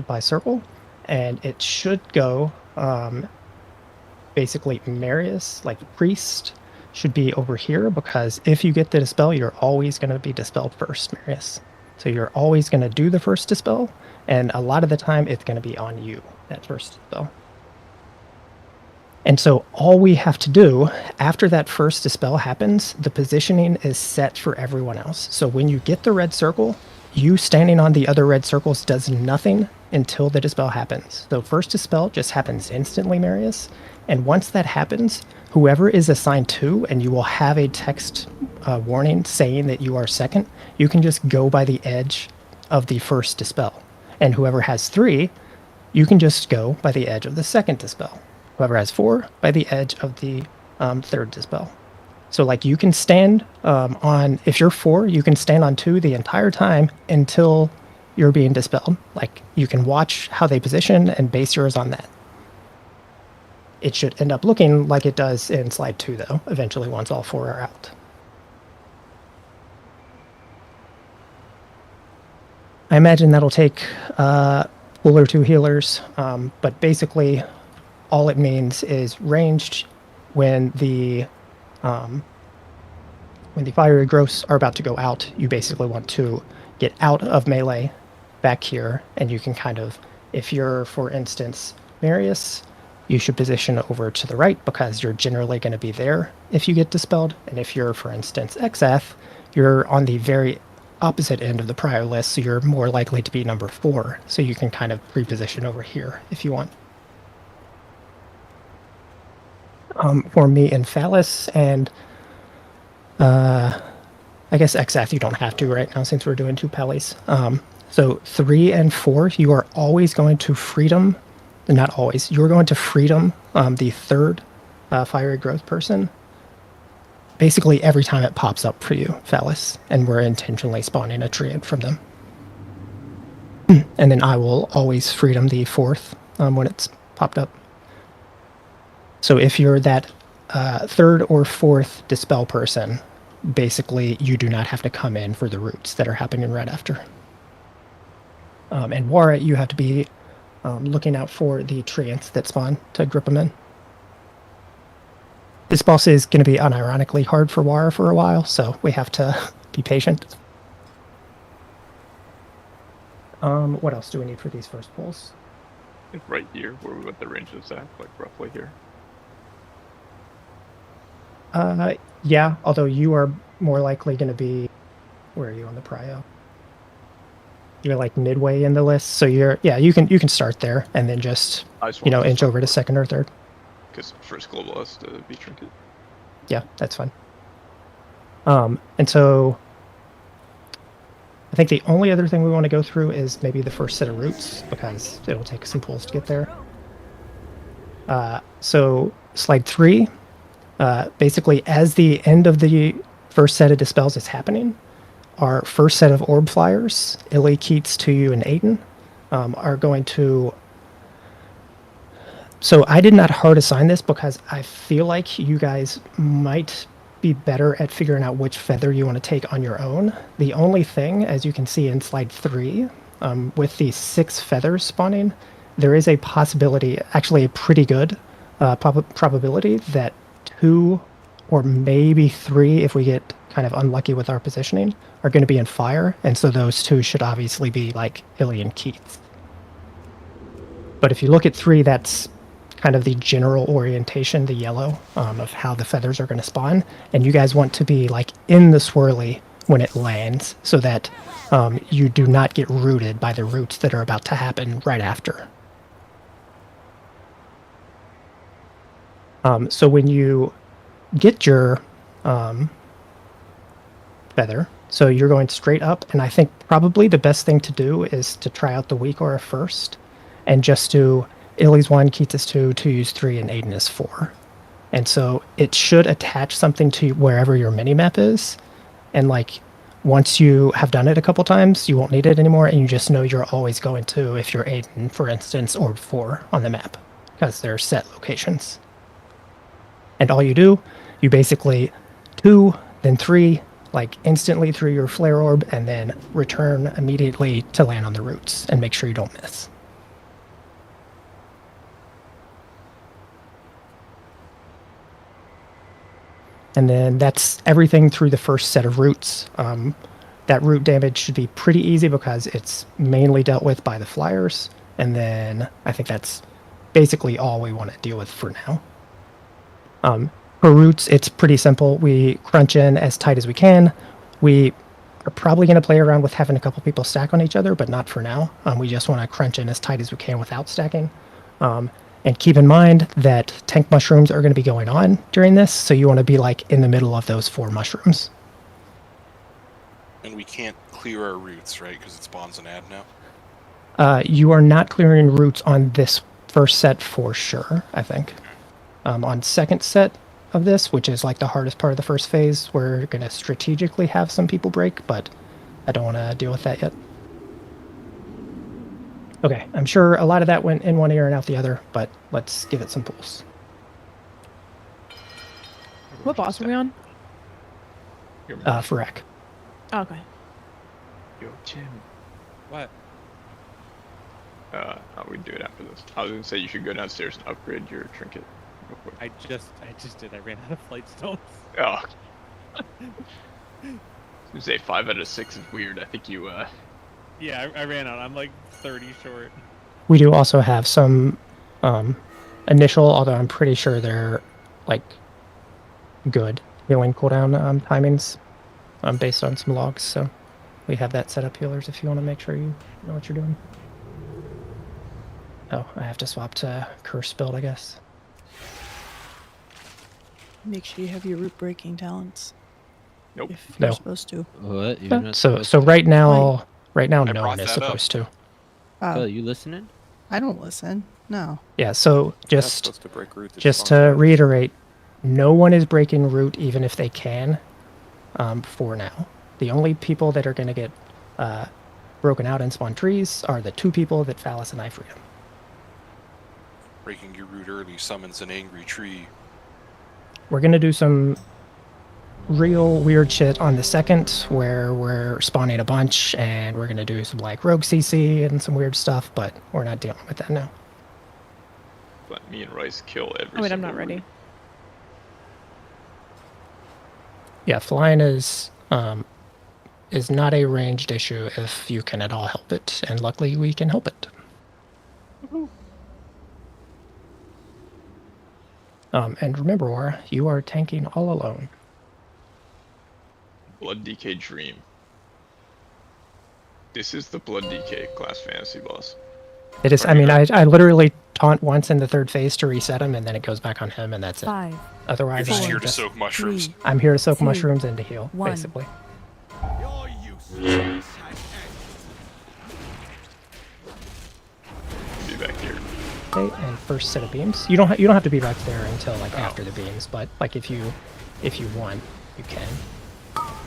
by circle, and it should go basically Marius, like priest, should be over here, because if you get the dispel, you're always going to be dispelled first, Marius. So you're always going to do the first dispel, and a lot of the time it's going to be on you, that first dispel. And so all we have to do after that first dispel happens, the positioning is set for everyone else. So when you get the red circle, you standing on the other red circles does nothing until the dispel happens. So first dispel just happens instantly, Marius, And once that happens, whoever is assigned 2, and you will have a text warning saying that you are second, you can just go by the edge of the first dispel. And whoever has 3, you can just go by the edge of the second dispel. Whoever has 4, by the edge of the third dispel. So like you can stand on, if you're 4, you can stand on 2 the entire time until you're being dispelled. Like you can watch how they position and base yours on that. It should end up looking like it does in slide 2 though, eventually once all 4 are out. I imagine that'll take pool or 2 healers, but basically all it means is ranged when the fiery growths are about to go out, you basically want to get out of melee back here, and you can kind of, if you're, for instance, Marius, you should position over to the right because you're generally going to be there if you get dispelled. And if you're, for instance, Exath, you're on the very opposite end of the prior list, so you're more likely to be number 4. So you can kind of pre-position over here if you want. For me and Phallus and I guess Exath you don't have to right now since we're doing 2 Pellies. So 3 and 4, you are always going to freedom, not always, you're going to freedom the third fiery growth person basically every time it pops up for you, Phallus, and we're intentionally spawning a treant from them. And then I will always freedom the 4th when it's popped up. So if you're that 3rd or 4th dispel person, basically you do not have to come in for the roots that are happening right after. And Wara, you have to be looking out for the treants that spawn to grip them in. This boss is going to be unironically hard for Wara for a while, so we have to be patient. What else do we need for these first pulls? Right here, where we got the range of Zach, like roughly here. Yeah, although you are more likely going to be, where are you on the prio? You're like midway in the list, so you're, yeah, you can start there and then just you know, inch over to 2nd or 3rd. Because first global has to be trinket. Yeah, that's fine. And so I think the only other thing we want to go through is maybe the first set of roots, because it'll take some pulls to get there. So slide 3, basically as the end of the first set of dispels is happening, our first set of orb flyers, Illy, Keats, Tuyu, and Aiden, are going to... So I did not hard assign this because I feel like you guys might be better at figuring out which feather you want to take on your own. The only thing, as you can see in slide 3, with the 6 feathers spawning, there is a possibility, actually a pretty good probability, that 2 or maybe 3, if we get kind of unlucky with our positioning, are going to be in fire, and so those 2 should obviously be like Illy and Keith. But if you look at 3, that's kind of the general orientation, the yellow, of how the feathers are going to spawn, and you guys want to be like in the swirly when it lands, so that you do not get rooted by the roots that are about to happen right after. So when you get your feather, so you're going straight up, and I think probably the best thing to do is to try out the weak aura first, and just do Illy's 1, Keats is 2, Tuyu's 3, and Aiden is 4. And so it should attach something to wherever your minimap is, and like once you have done it a couple times, you won't need it anymore, and you just know you're always going to, if you're Aiden, for instance, orb 4 on the map, because they're set locations. And all you do, you basically 2, then 3, like instantly through your flare orb, and then return immediately to land on the roots, and make sure you don't miss. And then that's everything through the first set of roots. That root damage should be pretty easy because it's mainly dealt with by the flyers. And then I think that's basically all we want to deal with for now. For roots, it's pretty simple. We crunch in as tight as we can. We are probably going to play around with having a couple people stack on each other, but not for now. We just want to crunch in as tight as we can without stacking. And And keep in mind that tank mushrooms are going to be going on during this, so you want to be like in the middle of those 4 mushrooms. And we can't clear our roots, right? Because it spawns an ad now. You are not clearing roots on this first set for sure, I think. On second set of this, which is like the hardest part of the first phase, we're going to strategically have some people break, but I don't want to deal with that yet. Okay, I'm sure a lot of that went in one ear and out the other, but let's give it some pulse. What boss are we on? Farak. Oh, okay. Yo, Jim. What? We do it after this. I was gonna say you should go downstairs and upgrade your trinket real quick. I just did. I ran out of flight stones. Oh. I was gonna say 5 out of 6 is weird. I think you Yeah, I ran out. I'm like 30 short. We do also have some initial, although I'm pretty sure they're like good healing cooldown timings based on some logs. So we have that set up, healers, if you want to make sure you know what you're doing. Oh, I have to swap to curse build, I guess. Make sure you have your root breaking talents. Nope. If you're No. supposed to. What? You're No. not So supposed to? right now, no brought one is that supposed to. Oh, Oh, you listening? I don't listen. No. Yeah. So Not just supposed to break roots. It's just to sponsored. reiterate, no one is breaking root even if they can. For now, the only people that are going to get broken out and spawn trees are the 2 people that Phallus and I freed. Breaking your root early summons an angry tree. We're going to do some real weird shit on the second where we're spawning a bunch and we're going to do some like rogue CC and some weird stuff, but we're not dealing with that now. let me and Rice kill every. Oh wait, I'm single not ready. root. Yeah, flying is not a ranged issue if you can at all help it, and luckily we can help it. And remember, Aura, you are tanking all alone. Blood DK Dream. This is the Blood DK class fantasy boss. It is. I mean, I literally taunt once in the 3rd phase to reset him, and then it goes back on him, and that's it. 5. Otherwise, You're just I'm here to soak mushrooms. I'm here to soak 2, mushrooms and to heal, 1. basically. Be back here. Okay, and first set of beams. You don't have to be back there until like after the beams, but like if you want, you can.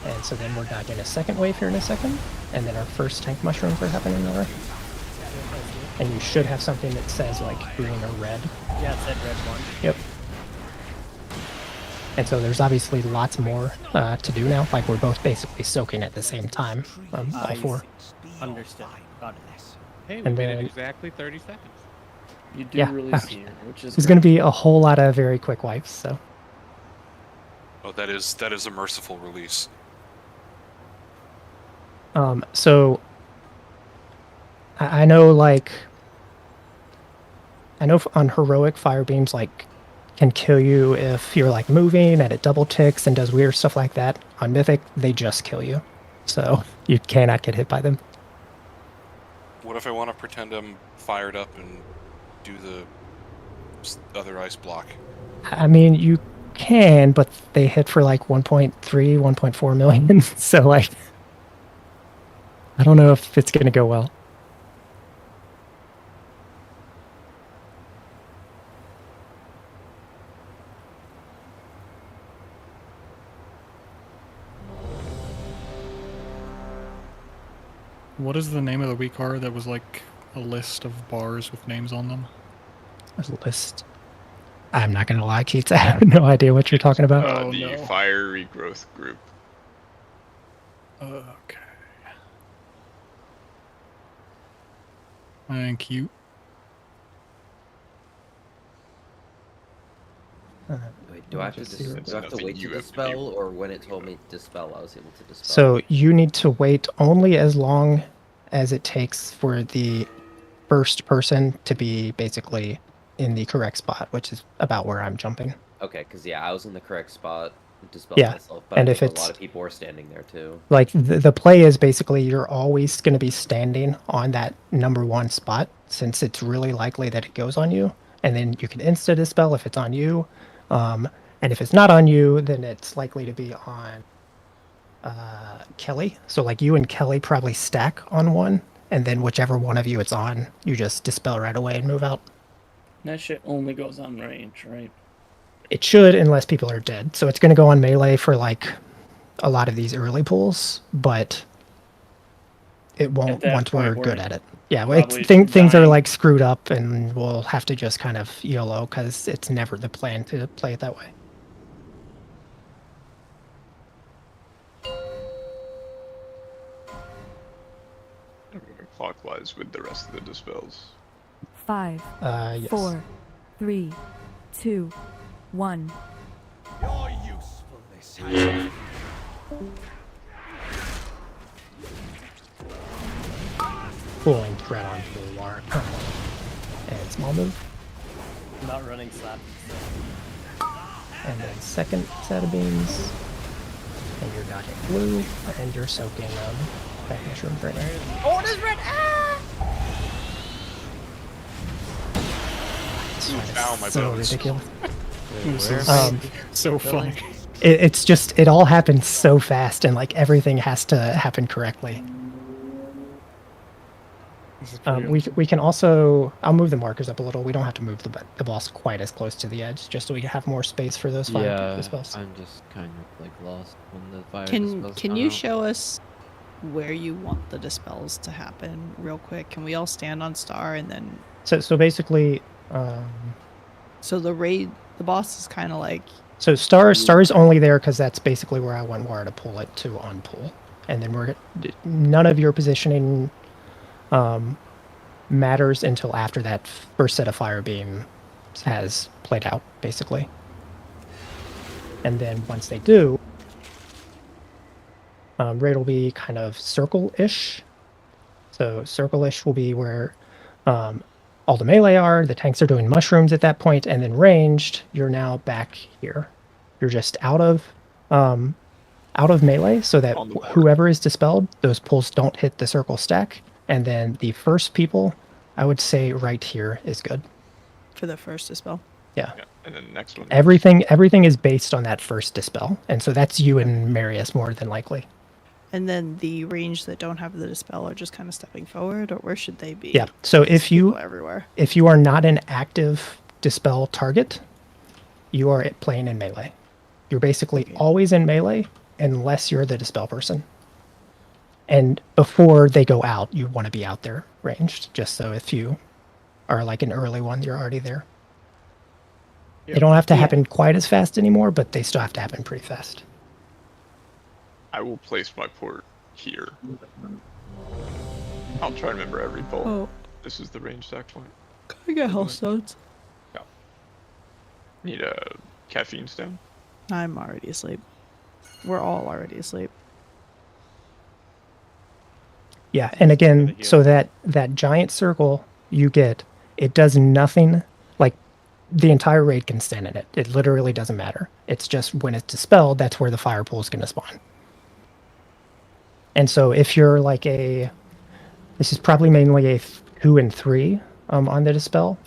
And so then we're dodging a second wave here in a second, and then our first tank mushrooms are happening over. And you should have something that says like green or red. Yeah, it said red 1. Yep. And so there's obviously lots more to do now. Like we're both basically soaking at the same time, all 4. Understood. Got it. Hey, we And made then- it exactly 30 seconds. You do Yeah. release here, which is There's going to be a whole lot of very quick wipes. So Oh, that is a merciful release. so I know like on heroic fire beams like can kill you if you're like moving and it double ticks and does weird stuff like that. On Mythic, they just kill you, so you cannot get hit by them. What if I want to pretend I'm fired up and do the other ice block? I mean, you can, but they hit for like 1.3, 1.4 million. So like, I don't know if it's gonna go well. What is the name of the weak card that was like a list of bars with names on them? There's a list. I'm not gonna lie, Keith. I have no idea what you're talking about. The Fire Regrowth Group. Okay. Thank you. Wait, do I have to, do I have to wait to dispel, or when it told me to dispel, I was able to dispel? So you need to wait only as long as it takes for the first person to be basically in the correct spot, which is about where I'm jumping. Okay, because yeah, I was in the correct spot, dispelled Yeah, myself, but and I if think a it's- lot of people were standing there too. Like the play is basically you're always going to be standing on that number 1 spot since it's really likely that it goes on you. and then you can insta dispel if it's on you, and if it's not on you, then it's likely to be on Kelly. So like you and Kelly probably stack on one, and then whichever one of you it's on, you just dispel right away and move out. That shit only goes on range, right? It should, unless people are dead. So it's going to go on melee for like a lot of these early pulls, but it won't once we're good at it. Yeah, things are like screwed up, and we'll have to just kind of YOLO because it's never the plan to play it that way. I'm going clockwise with the rest of the dispels. 5, Yes. 4, 3, 2, 1. Your usefulness has... Pulling threat on full war. And small move. Not running slap. And then second set of beams. And you're dodging blue, and you're soaking back mushrooms right now. Oh, it is red! Ah! Ow, my So bones. ridiculous. So funny. It's just, it all happens so fast, and like everything has to happen correctly. We can also, I'll move the markers up a little. We don't have to move the boss quite as close to the edge, just so we have more space for those fire dispels. I'm just kind of like lost when the fire Can dispels you out. show us where you want the dispels to happen real quick? Can we all stand on star and then... So basically... So the boss is kind of like... So star is only there because that's basically where I want War to pull it to on pull. And then none of your positioning matters until after that first set of fire beam has played out, basically. And then once they do, raid will be kind of circle-ish. So circle-ish will be where all the melee are, the tanks are doing mushrooms at that point, and then ranged, you're now back here. You're just out of melee, so that whoever is dispelled, those pulls don't hit the circle stack. And then the first people, I would say right here is good. For the first dispel? Yeah. And then the next one. Everything is based on that first dispel. And so that's you and Marius more than likely. And then the range that don't have the dispel are just kind of stepping forward, or where should they be? Yeah. So if you are not an active dispel target, you are playing in melee. You're basically always in melee unless you're the dispel person. And before they go out, you want to be out there ranged, just so if you are like an early one, you're already there. They don't have to happen quite as fast anymore, but they still have to happen pretty fast. I will place my port here. I'll try to remember every pull. Oh. This is the range stack point. Can I get health stones? Yeah. Need a caffeine stone? I'm already asleep. We're all already asleep. Yeah, and again, so that giant circle you get, it does nothing. Like, the entire raid can stand in it. It literally doesn't matter. It's just when it's dispelled, that's where the fire pool is going to spawn. And so if you're like this is probably mainly a 2 and 3 on the dispel,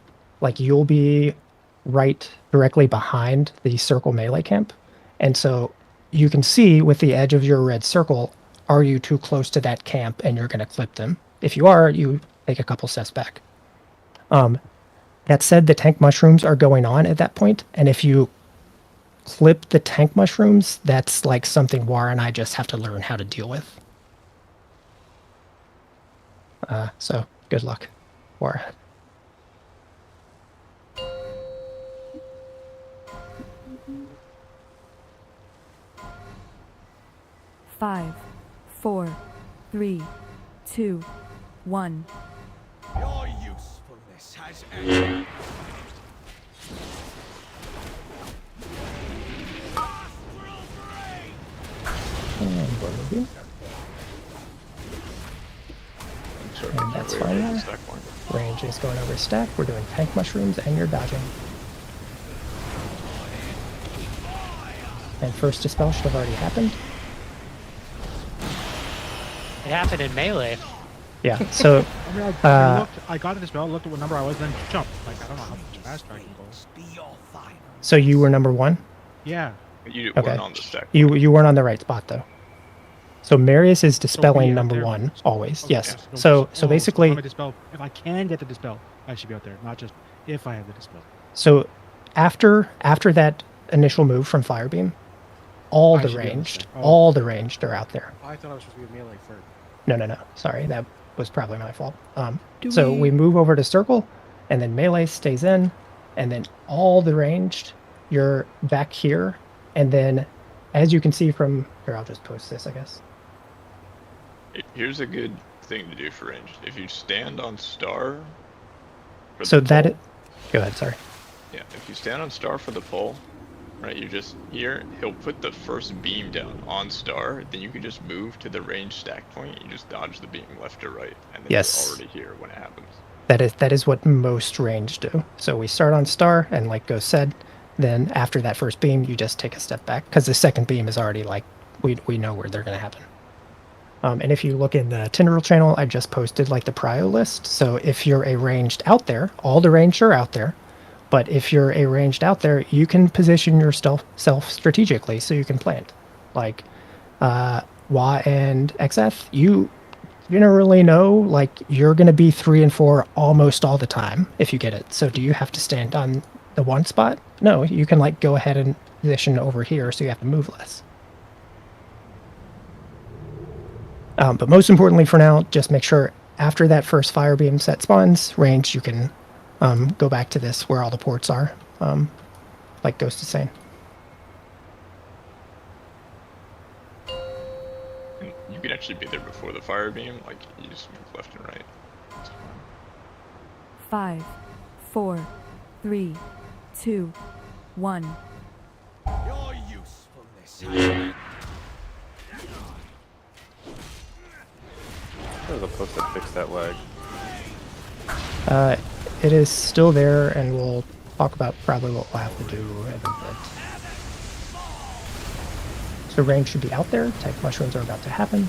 like you'll be right directly behind the circle melee camp. And so you can see with the edge of your red circle, are you too close to that camp and you're going to clip them? If you are, you take a couple steps back. That said, the tank mushrooms are going on at that point, and if you clip the tank mushrooms, that's like something War and I just have to learn how to deal with. So good luck, War. Five, 4, 3, 2, 1. Your usefulness has ended. And we're moving. And that's fine there. Range is going over stack. We're doing tank mushrooms and you're dodging. And first dispel should have already happened. It happened in melee. Yeah. So I mean, I looked, I got a dispel, looked at what number I was, then jumped. Like I don't know how much faster I can go. so you were number 1. Yeah. You Okay. weren't on the stack. You weren't on the right spot though. So Marius is dispelling out number there? 1 always. Okay, Yes. yeah. So if basically, I'm a dispel, if I can get the dispel, I should be out there, not just if I have the dispel. so after that initial move from Firebeam, all I the should be on this ranged, side. Oh. all the ranged are out there. I thought I was supposed to be melee first. No. Sorry, that was probably my fault. Do So we- we move over to circle, and then melee stays in, and then all the ranged, you're back here, and then, as you can see from here, I'll just post this, I guess. Here's a good thing to do for ranged. If you stand on star. For So the that, pole, go ahead. Sorry. yeah, if you stand on star for the pole, right, you're just here. He'll put the first beam down on star. Then you can just move to the range stack point. You just dodge the beam left or right, and then Yes. you're already here when it happens. That is what most ranged do. So we start on star, and like Ghost said, then after that first beam, you just take a step back because the second beam is already like we know where they're going to happen. And if you look in the Tindril channel, I just posted like the prio list. So if you're a ranged out there, all the ranged are out there. But if you're a ranged out there, you can position yourself strategically so you can plant. Like Wa and XF, you generally know like you're going to be 3 and 4 almost all the time if you get it. So do you have to stand on the one spot? No, you can like go ahead and position over here so you have to move less. But most importantly for now, just make sure after that first fire beam set spawns, range, you can go back to this where all the ports are, like Ghost is saying. And you can actually be there before the fire beam. Like you just move left and right. 5, 4, 3, 2, 1. Your usefulness. There's a post that fixed that lag. It is still there, and we'll talk about probably what we'll have to do in a bit. So range should be out there. Tank mushrooms are about to happen.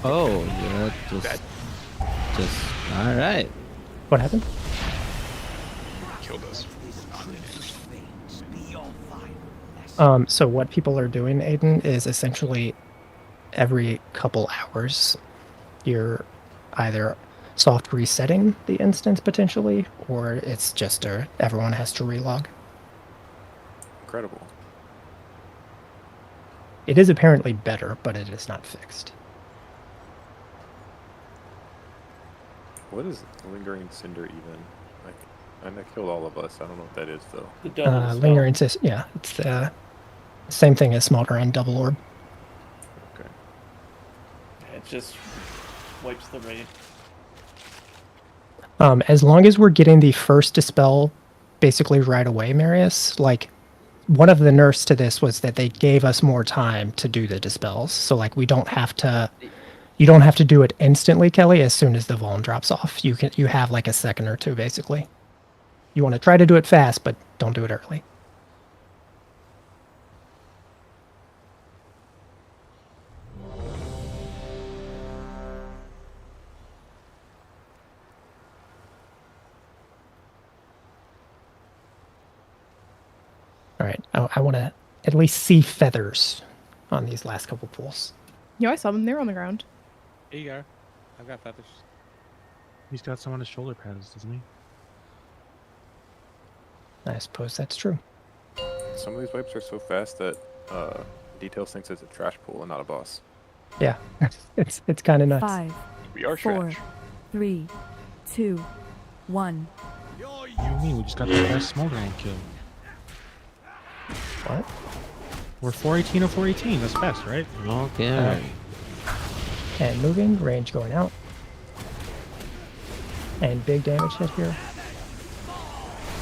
Oh, yeah, just all right. What happened? Killed us. So what people are doing, Aiden, is essentially every couple hours, you're either soft resetting the instance potentially, or it's just everyone has to relog. Incredible. It is apparently better, but it is not fixed. What is Lingering Cinder even? Like, and that killed all of us. I don't know what that is though. The double spell. Lingering yeah, it's the same thing as Smolder and Double Orb. Okay. It just wipes the raid. As long as we're getting the first dispel basically right away, Marius, like one of the nerfs to this was that they gave us more time to do the dispels. So like you don't have to do it instantly, Kelly, as soon as the vuln drops off. You have like a second or two basically. You want to try to do it fast, but don't do it early. All right, I want to at least see feathers on these last couple pools. Yo, I saw them. They were on the ground. Here you go. I've got feathers. He's got some on his shoulder pads, doesn't he? I suppose that's true. Some of these wipes are so fast that Details thinks it's a trash pool and not a boss. Yeah, it's kind of nuts. 5, We are 4, trash. 3, 2, 1. You and me, we just got the best smoldering kill. What? We're 418 or 418. That's fast, right? Okay. And moving, range going out. And big damage hit here.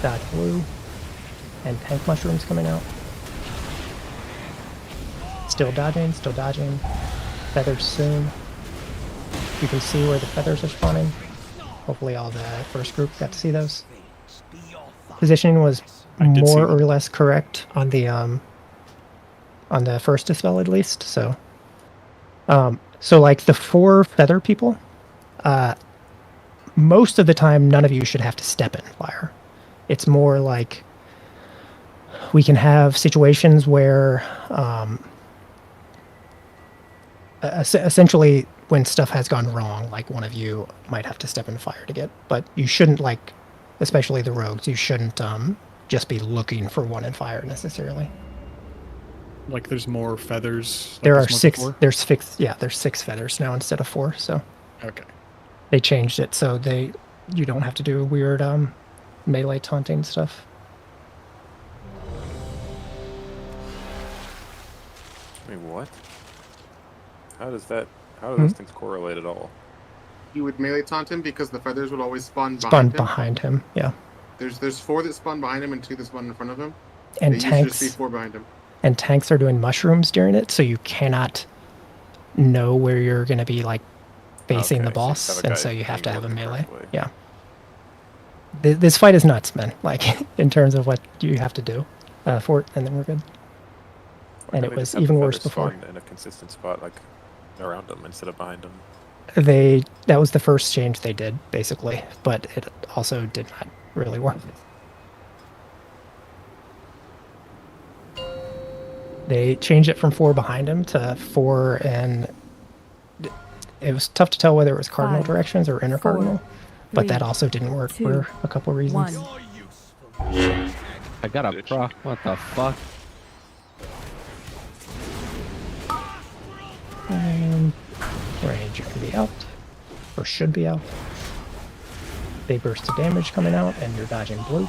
Dodge blue. And tank mushrooms coming out. Still dodging, still dodging. Feathers soon. You can see where the feathers are spawning. Hopefully all the first group got to see those. Positioning was more or less correct on the first dispel at least. So like the 4 feather people, most of the time, none of you should have to step in fire. It's more like we can have situations where essentially when stuff has gone wrong, like one of you might have to step in fire to get, but you shouldn't, like, especially the rogues, you shouldn't just be looking for one in fire necessarily. Like there's more feathers. Like There are this one 6. before? There's 6. Yeah, there's 6 feathers now instead of 4. So Okay. they changed it so you don't have to do weird melee taunting stuff. Wait, what? How do Hmm? those things correlate at all? You would melee taunt him because the feathers would always spawn Spun behind him. behind him. Yeah. There's 4 that spawn behind him and 2 that spawn in front of him. And They usually tanks. just be 4 behind him. And tanks are doing mushrooms during it, so you cannot know where you're going to be like facing Okay, the so you boss, have a and guy so you have to have a looking the melee. correct way. Yeah. This fight is nuts, man. Like in terms of what you have to do for it, and then we're good. Why And can't it they was just have even the worse feathers before. spawned in a consistent spot, like around them instead of behind them? That was the first change they did, basically, but it also did not really work. They changed it from 4 behind him to 4, and it was tough to tell whether it was cardinal 5, directions or inner 4, cardinal, but that 3, also didn't work 2, for a couple reasons. 1. I got a proc. What the fuck? And Ranger can be out, or should be out. Big burst of damage coming out, and you're dodging blue.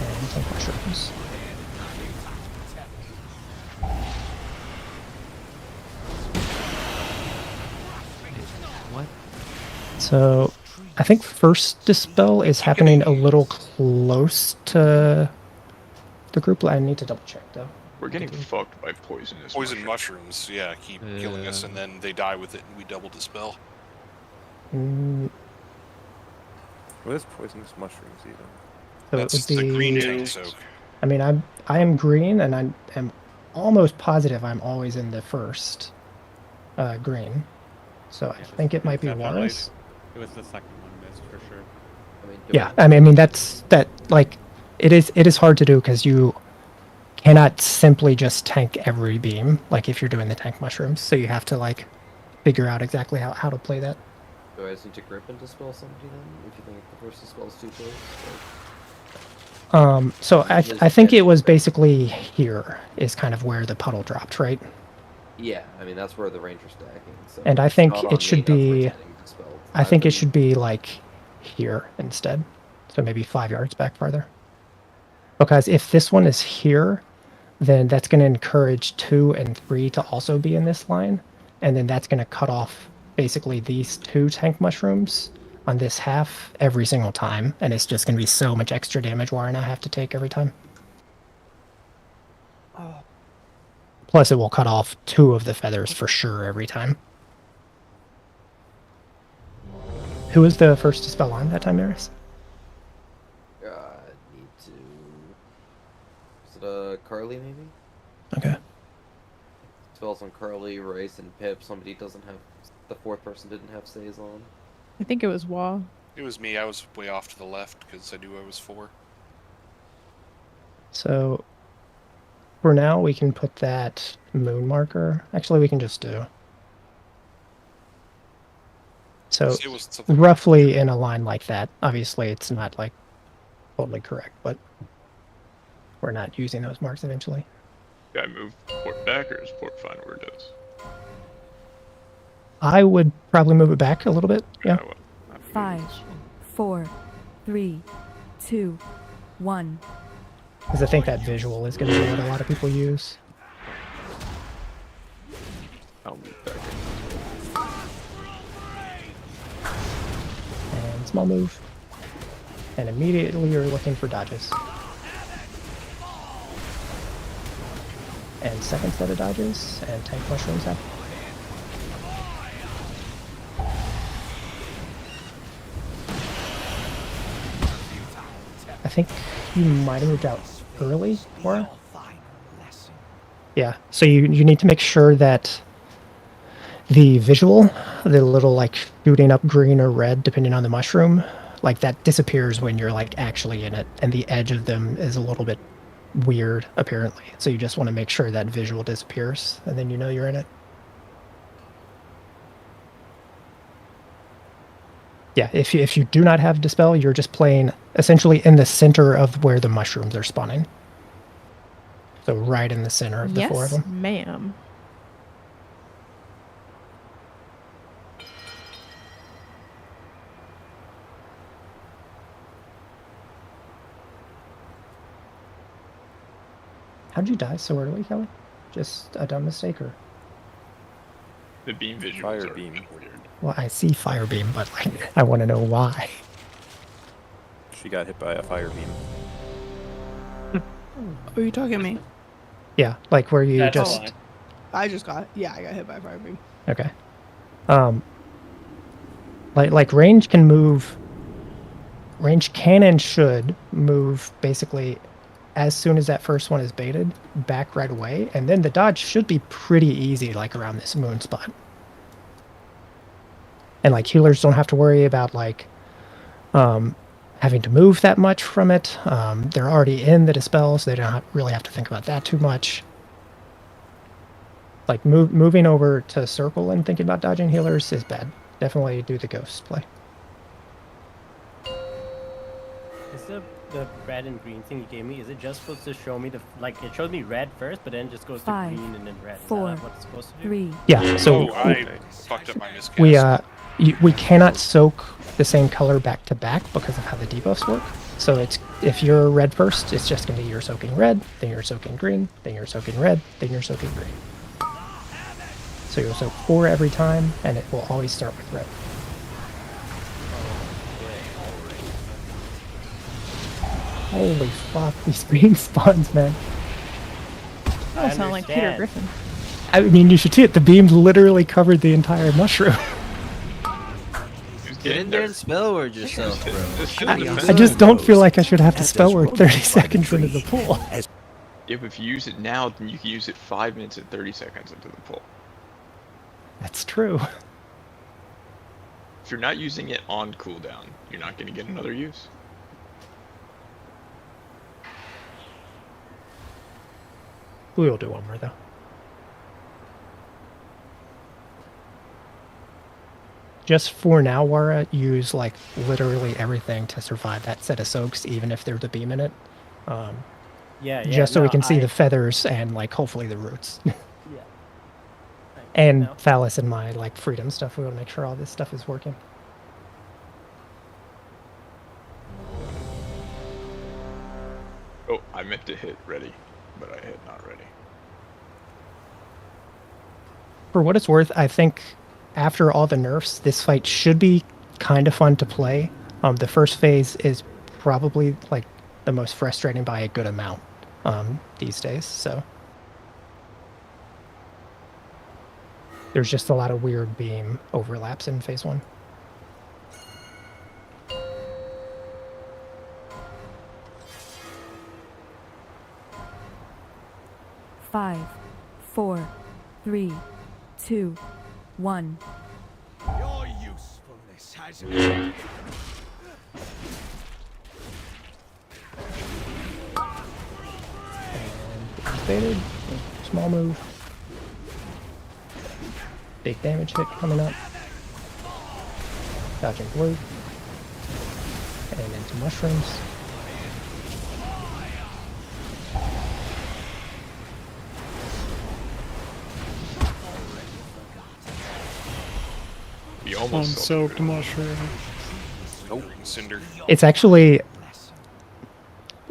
And some mushrooms. What? So, I think first dispel is happening a little close to the group. I need to double check though. We're getting fucked by poisonous Poison mushrooms, yeah, keep killing us, and then they die with it, and we double dispel. Mm, What is poisonous mushrooms even? so That's it would the be. green tank soak. I mean, I am green, and I am almost positive I'm always in the first green. So I think it might be Definitely. Juarez. It was the second one missed for sure. Yeah, I mean that's like it is hard to do because you cannot simply just tank every beam like if you're doing the tank mushrooms. So you have to like figure out exactly how to play that. Do I just need to grip and dispel somebody then? If you think the first dispel is too close? So I think it was basically here is kind of where the puddle dropped, right? Yeah, I mean that's where the ranger's stacking. So And I it's think not on it should me, that's where be. it's getting dispelled. I think it should be like here instead. So maybe 5 yards back farther. Because if this one is here, then that's going to encourage 2 and 3 to also be in this line. And then that's going to cut off basically these 2 tank mushrooms on this half every single time. And it's just going to be so much extra damage Warren I have to take every time. Plus it will cut off 2 of the feathers for sure every time. Who was the first to spell on that time, Eris? Need to. Is it Carly maybe? Okay. Spells on Carly, Rice, and Pip. Somebody doesn't have. The 4th person didn't have stays on. I think it was Wah. It was me, I was way off to the left because I knew I was 4. So for now, we can put that moon marker. Actually, we can just do. So It was something- roughly in a line like that. Obviously, it's not like totally correct, but we're not using those marks eventually. Guy move port back or is port fine where it is? I would probably move it back a little bit. Yeah. 5, 4, 3, 2, 1. Because I think that visual is going to be what a lot of people use. I'll move back. And small move. And immediately you're looking for dodges. And second set of dodges, and tank mushrooms up. I think you might have moved out early, Maura. Yeah, so you need to make sure that the visual, the little like shooting up green or red depending on the mushroom, like that disappears when you're like actually in it, and the edge of them is a little bit weird apparently. So you just want to make sure that visual disappears, and then you know you're in it. Yeah, if you do not have Dispel, you're just playing essentially in the center of where the mushrooms are spawning. So right in the center of the four of Yes, them. ma'am. How'd you die so early, Kelly? Just a dumb mistake, or? The beam visuals Fire are beam. weird. Well, I see fire beam, but like, I want to know why. She got hit by a fire beam. Are you talking to me? Yeah, like where you That's just. fine. I just got. Yeah, I got hit by a fire beam. Okay. Like range can move. Range can and should move basically as soon as that first one is baited back right away, and then the dodge should be pretty easy, like around this moon spot. And like healers don't have to worry about like having to move that much from it. They're already in the dispel, so they don't really have to think about that too much. Like moving over to circle and thinking about dodging healers is bad. Definitely do the ghost play. Is the red and green thing you gave me, is it just supposed to show me the, like, it showed me red first, but then just goes to 5, green and then red? Is 4, that what it's supposed to do? 3. Yeah, so I fucked up my miscast. we cannot soak the same color back to back because of how the debuffs work. So it's, if you're red first, it's just going to be you're soaking red, then you're soaking green, then you're soaking red, then you're soaking green. So you'll soak 4 every time, and it will always start with red. Holy fuck, these green spawns, man. Oh, sound like Peter understand. Griffin. I mean, you should see it. The beams literally covered the entire mushroom. Get in there and spell word yourself, bro. I just don't feel like I should have to spell word 30 seconds into the pool. Yeah, but if you use it now, then you can use it 5 minutes and 30 seconds into the pull. That's true. If you're not using it on cooldown, you're not going to get another use. We will do one more, though. Just for now, Wara, use like literally everything to survive that set of soaks, even if there's a beam in it. Yeah, Just so we no, can see I- the feathers and like hopefully the roots. Yeah. And No. Phallus and my like freedom stuff. We want to make sure all this stuff is working. Oh, I meant to hit ready, but I hit not ready. For what it's worth, I think after all the nerfs, this fight should be kind of fun to play. The first phase is probably like the most frustrating by a good amount these days. So there's just a lot of weird beam overlaps in phase 1. Five, 4, 3, 2, 1. Your usefulness has ended. Faded. Small move. Big damage hit coming up. Dodging blue. And into mushrooms. You almost Unsoaked mushroom. Nope, cinder. It's actually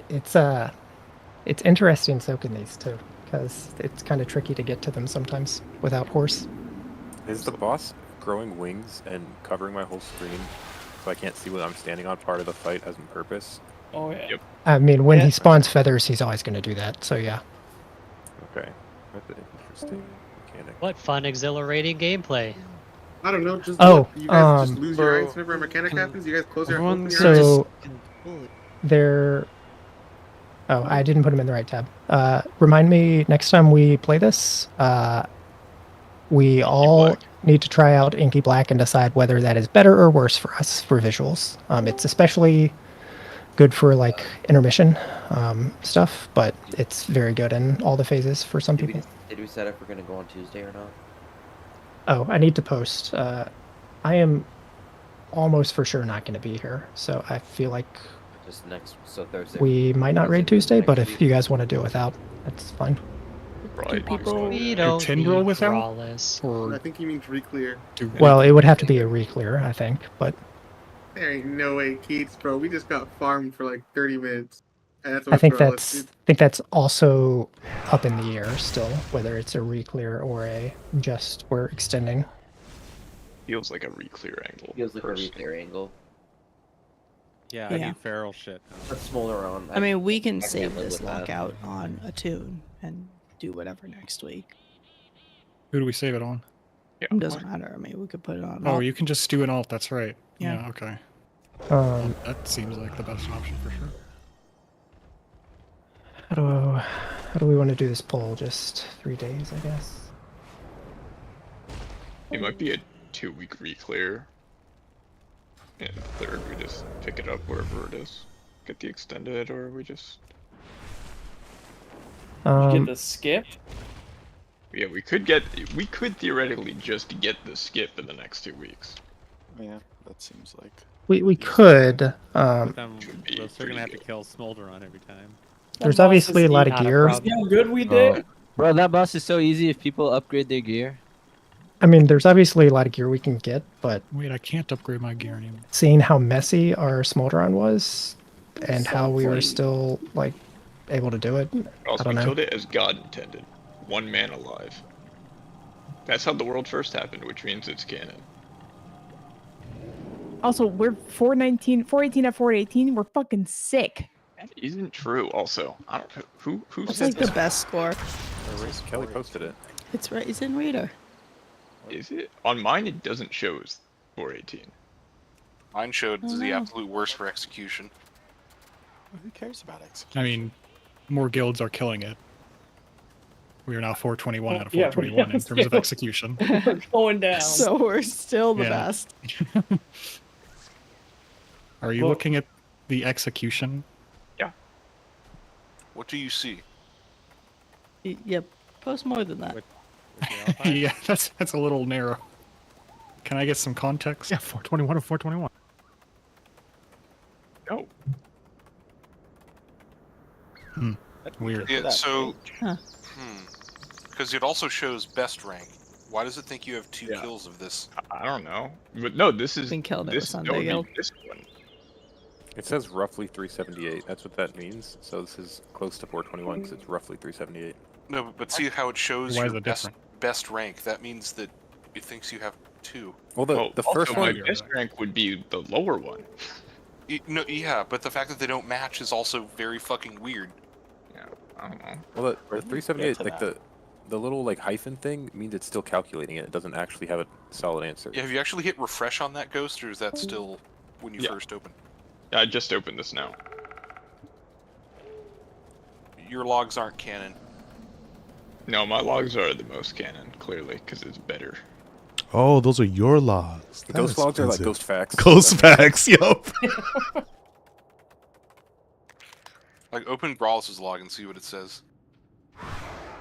it's interesting soaking these too, because it's kind of tricky to get to them sometimes without horse. Is the boss growing wings and covering my whole screen so I can't see what I'm standing on part of the fight as on purpose? Oh yeah. Yep. I mean, when he spawns feathers, he's always going to do that. So yeah. Okay, that's an interesting mechanic. What fun, exhilarating gameplay. I don't know. Just Oh, you guys just lose your so- eyes whenever a mechanic happens. You guys close your everyone open your says- eyes. So there. Oh, I didn't put him in the right tab. Remind me next time we play this. we all need to try out Inky Black and decide whether that is better or worse for us for visuals. It's especially good for like intermission stuff, but it's very good in all the phases for some people. Did we set if we're gonna go on Tuesday or not? Oh, I need to post. I am almost for sure not going to be here, so I feel like Just next, so Thursday. we might not raid Tuesday, but if you guys want to do it without, that's fine. Right. We don't Tindril need without? Brawlers. I think he means re-clear. Well, it would have to be a re-clear, I think, but There ain't no way, Keats, bro. We just got farmed for like 30 minutes. And that's I think Brawlers, that's also up in the air still, whether it's a re-clear or a just we're extending. Feels like a re-clear angle. Feels like a re-clear angle. Yeah, I Yeah. need feral shit. Let's smolder on. I mean, we can I save can't live this with that. lockout on a tune and do whatever next week. Who do we save it on? It doesn't matter. I mean, we could put it on. Oh, alt. you can just do an alt. That's right. Yeah. Yeah. Okay. That seems like the best option for sure. How do we want to do this poll? Just 3 days, I guess. It might be a 2-week re-clear. And third, we just pick it up wherever it is. Get the extended, or we just... Get the skip? Yeah, we could theoretically just get the skip in the next 2 weeks. Yeah, that seems like... We could. But then we're still gonna have to kill Smolder on every time. There's obviously a lot of gear. See how good we did? Bro, that boss is so easy if people upgrade their gear. I mean, there's obviously a lot of gear we can get, but Wait, I can't upgrade my gear anymore. seeing how messy our Smolderon was and how we were still like able to do it, I Also, don't we know. killed it as God intended. 1 man alive. That's how the world first happened, which means it's canon. Also, we're 418 at 418. We're fucking sick. That isn't true. Also, I don't know who It's said like this. the best score. Kelly posted it. It's right. It's in Reader. Is it? On mine, it doesn't show as 418. Mine showed Oh, the no. absolute worst for execution. Who cares about execution? I mean, more guilds are killing it. We are now 421 out of Yeah, 421 in terms of still- execution. We're going down. So we're still the Yeah. best. Are you Well- looking at the execution? What do you see? Yep. Post more than that. Yeah, that's a little narrow. Can I get some context? Yeah, 421 of 421. No. Weird. Yeah, so... Huh. Because it also shows best rank. Why does it think you have 2 kills of this? I don't know. But no, this is... Been killed at this, Sunday that would be Guild. this one. It says roughly 378. That's what that means. So this is close to 421 because it's roughly 378. No, but see how it shows Why is your it best, different? best rank. That means that it thinks you have 2. Well, the Also, first my one. best rank would be the lower one. No, yeah, but the fact that they don't match is also very fucking weird. Yeah, I don't know. Well, the Where did we 378, get like to the little like hyphen thing means it's still calculating it. It doesn't actually have a solid answer. Yeah, have you actually hit refresh on that ghost, or is that still when you Yeah. first open? I just opened this now. Your logs aren't canon. No, my logs are the most canon, clearly, because it's better. Oh, those are your logs. The ghost That's logs are like expensive. ghost facts. Ghost facts, yup. Like, open Brawls' log and see what it says.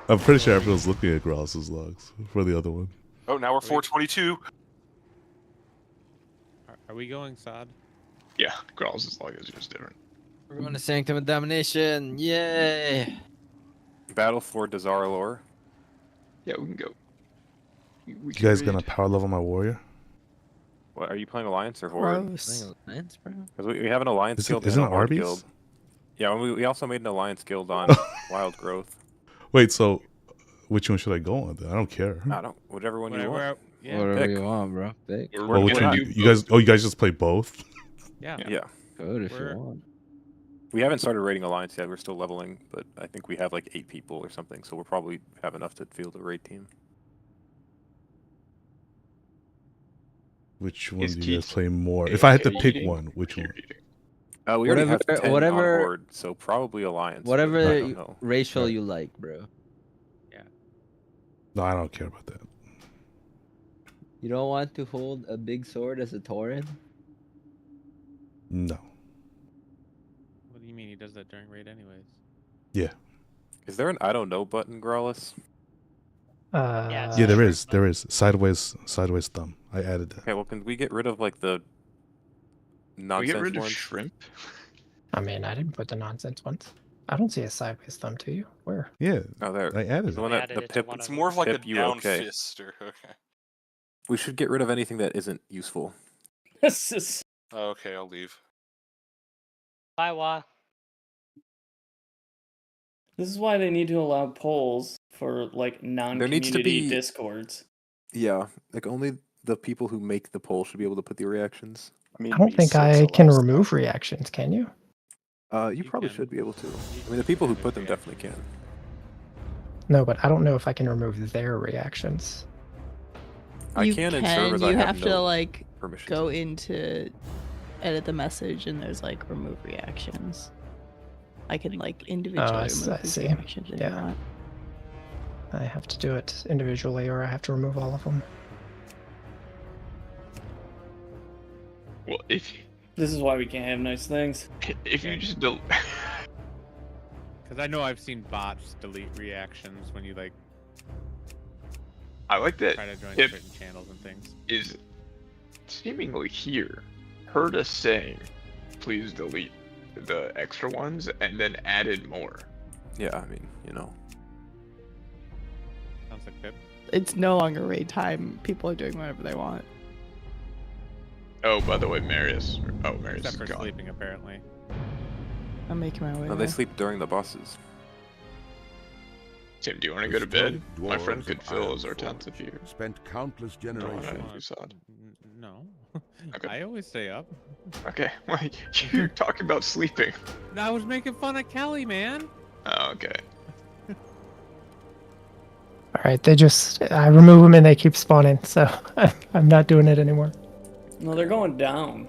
I'm pretty sure everyone's looking at Growl's logs for the other one. Oh, now we're 422. Are we going Sod? Yeah, Growl's log is just different. We're going to Sanctum of Domination. Yay! Battle for Dazar'alor. Yeah, we can go. We You can guys read. gonna power level my warrior? What are you playing Alliance or Horde? Gross. Alliance, bro. Because we have an Alliance Is it- guild. isn't and a it Horde Arby's? guild. Yeah, and we also made an Alliance guild on Wild Growth. Wait, so which one should I go on then? I don't care. I don't. Whatever one you want. Yeah. Whatever Pick. you want, bro. Pick. We're Oh, which gonna one? do You guys? Oh, you guys just play both? Yeah. Yeah. Good if We're- you want. We haven't started raiding Alliance yet. We're still leveling, but I think we have like 8 people or something, so we'll probably have enough to field a raid team. Which one Is do you guys Keith play more? If I had to AFK pick eating? one, which one? We already have 10 on whatever- Horde, so probably Alliance. but I Whatever don't know. racial you like, bro. No, I don't care about that. You don't want to hold a big sword as a Tauren? No. What do you mean he does that during raid anyways? Yeah. Is there an I don't know button, Growlus? Yeah, there is. There is. Sideways thumb. I added that. Okay, well, can we get rid of like the nonsense rid of ones? shrimp? I mean, I didn't put the nonsense ones. I don't see a sideways thumb to you. Where? Yeah. Oh, there. I added The one it. that the pip. It's more of like Pip, a you down okay? fist. Or, okay. We should get rid of anything that isn't useful. This is. Okay, I'll leave. Bye, Wa. This is why they need to allow polls for like non-community needs to be- discords. Yeah, like only the people who make the poll should be able to put the reactions. I don't think I can remove reactions, can you? You probably should be able to. I mean, the people who put them definitely can. No, but I don't know if I can remove their reactions. I You can in can. servers You I have to no like permission. go into edit the message, and there's like remove reactions. I can like individually I remove these see. reactions if you Yeah. want. I have to do it individually, or I have to remove all of them. Well, if This is why we can't have nice things. if you just Because I know I've seen bots delete reactions when you like I like that try to join Pip certain channels and things. is seemingly here, heard us saying, please delete the extra ones, and then added more. Yeah, I mean, you know. Sounds like Pip. It's no longer raid time. People are doing whatever they want. Oh, by the way, Marius. Oh, Marius Except is for gone. sleeping, apparently. I'm making my way. No, there. they sleep during the bosses. Tim, do you want to go to bed? My friend could fill as our tent if you spent countless don't want generations. to use that. No. Okay. I always stay up. Okay, well, you're talking about sleeping. I was making fun of Kelly, man. Oh, okay. All right, I remove them and they keep spawning, so I'm not doing it anymore. No, they're going down.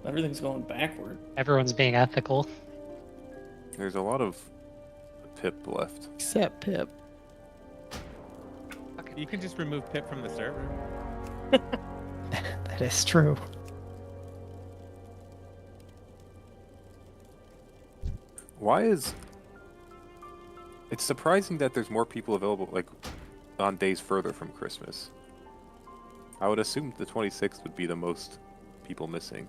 Everything's going backward. Everyone's being ethical. There's a lot of Pip left. Except Pip. You can just remove Pip from the server. That is true. Why is... It's surprising that there's more people available, like, on days further from Christmas. I would assume the 26th would be the most people missing.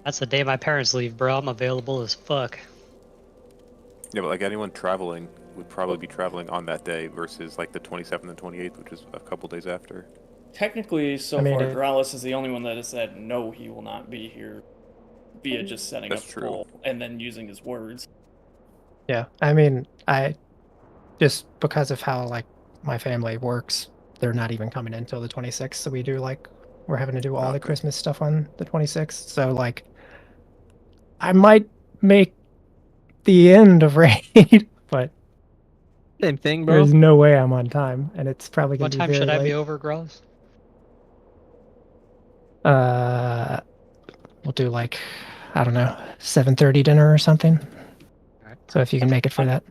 That's the day my parents leave, bro. I'm available as fuck. Yeah, but like anyone traveling would probably be traveling on that day versus like the 27th and 28th, which is a couple days after. Technically, so far, Gralis is the only one that has said no, he will not be here via just setting That's up true. the poll and then using his words. Yeah, I mean, just because of how like my family works, they're not even coming in until the 26th. So we're having to do all the Christmas stuff on the 26th. So like, I might make the end of raid, but same thing, bro. There's no way I'm on time, and it's probably gonna What be time very should I late. be over, Gross? We'll do like, I don't know, 7:30 dinner or something. So if you can make it for that.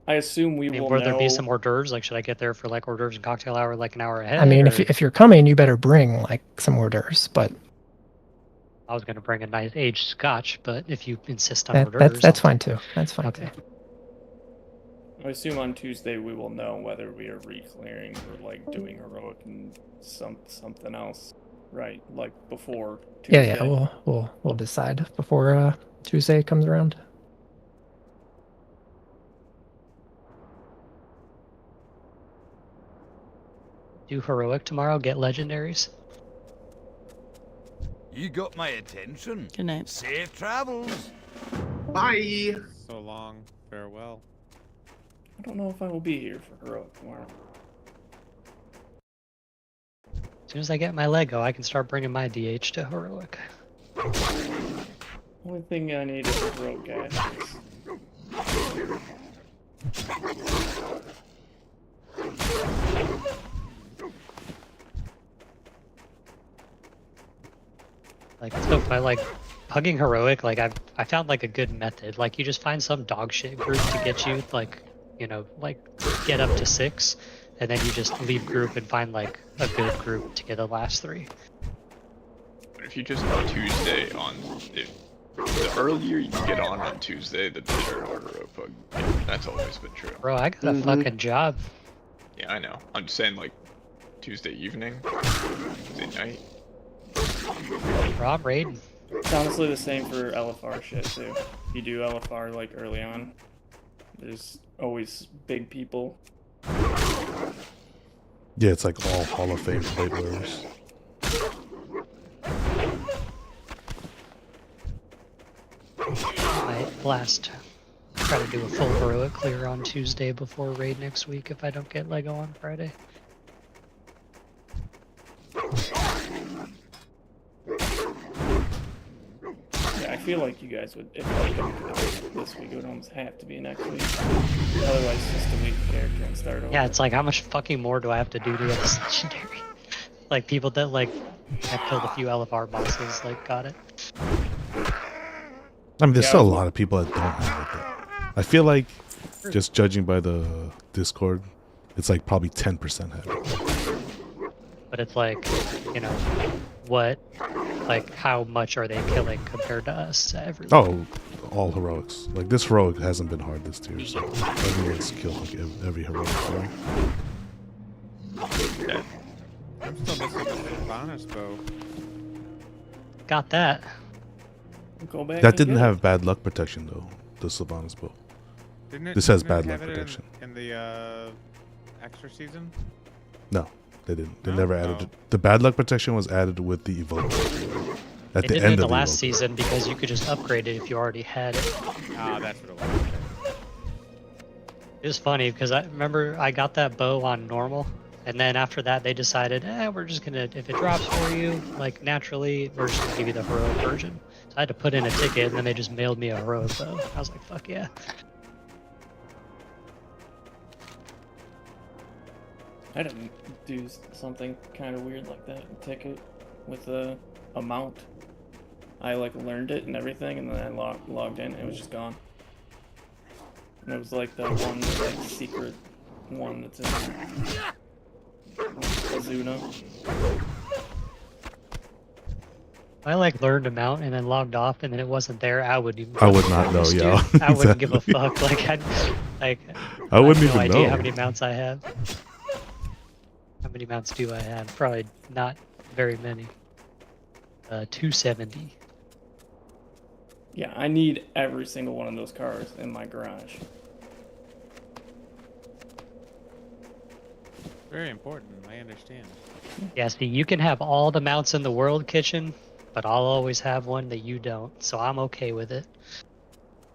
I assume we will Will there be know- some hors d'oeuvres? Like, should I get there for like hors d'oeuvres and cocktail hour like an hour ahead? I mean, or- if you're coming, you better bring like some hors d'oeuvres. But I was gonna bring a nice aged scotch, but if you insist on hors d'oeuvres, that's fine too. That's fine too. I assume on Tuesday we will know whether we are re-clearing or like doing heroic and something else, right? Like before Tuesday. Yeah. We'll decide before Tuesday comes around. do heroic tomorrow. Get legendaries. You got my attention. Good night. Safe travels. Bye. So long. Farewell. I don't know if I will be here for heroic tomorrow. As soon as I get my Lego, I can start bringing my DH to heroic. Only thing I need is a heroic gas. Like, so by like hugging heroic, like I found like a good method. Like you just find some dog shit group to get you like, you know, like get up to 6, and then you just leave group and find like a good group to get the last 3. But if you just Tuesday on, the earlier you get on Tuesday, the better our heroic bug. That's always been true. Bro, I got a fucking job. Yeah, I know. I'm just saying, like, Tuesday evening, Tuesday night. Rob raid. It's honestly the same for LFR shit too. If you do LFR like early on, there's always big people. Yeah, it's like all Hall of Fame plate wearers. Might last. Try to do a full heroic clear on Tuesday before raid next week if I don't get Lego on Friday. Yeah, I feel like you guys would, if I don't do it this week, it would almost have to be next week. Otherwise, just delete the character and start over. Yeah, it's like how much fucking more do I have to do to get this legendary? Like people that like have killed a few LFR bosses, like got it. I mean, there's still a lot of people that don't have it though. I feel like, just judging by the Discord, it's like probably 10% have it. But it's like, you know, what, like how much are they killing compared to us every Oh, all heroics. Like this heroic hasn't been hard this tier, so everyone's killed like every heroic. Yeah. I'm still missing the bonus bow. Got that. Go back That didn't have bad luck protection though. The Sylvanas bow. This has bad luck protection. In the extra season? No, they didn't. They never added it. The bad luck protection was added with the evoke. At They the did it end in the of last evoke. season because you could just upgrade it if you already had it. Ah, that's what it was. It was funny because I remember I got that bow on normal, and then after that they decided, we're just gonna, if it drops for you, like naturally, we're just gonna give you the heroic version. So I had to put in a ticket, and then they just mailed me a heroic bow. I was like, fuck yeah. I didn't do something kind of weird like that. A ticket with a mount. I like learned it and everything, and then I logged in. And it was just gone. And it was like the one like secret one that's in Azuna. I like learned a mount and then logged off, and then it wasn't there. I would even. I would not know, dude. yeah. I wouldn't give a fuck. Like I wouldn't have no even idea know. how many mounts I have. How many mounts do I have? Probably not very many. 270. Yeah, I need every single one of those cars in my garage. Very important, I understand. Yeah, see, you can have all the mounts in the world, Kitchen, but I'll always have one that you don't, so I'm okay with it.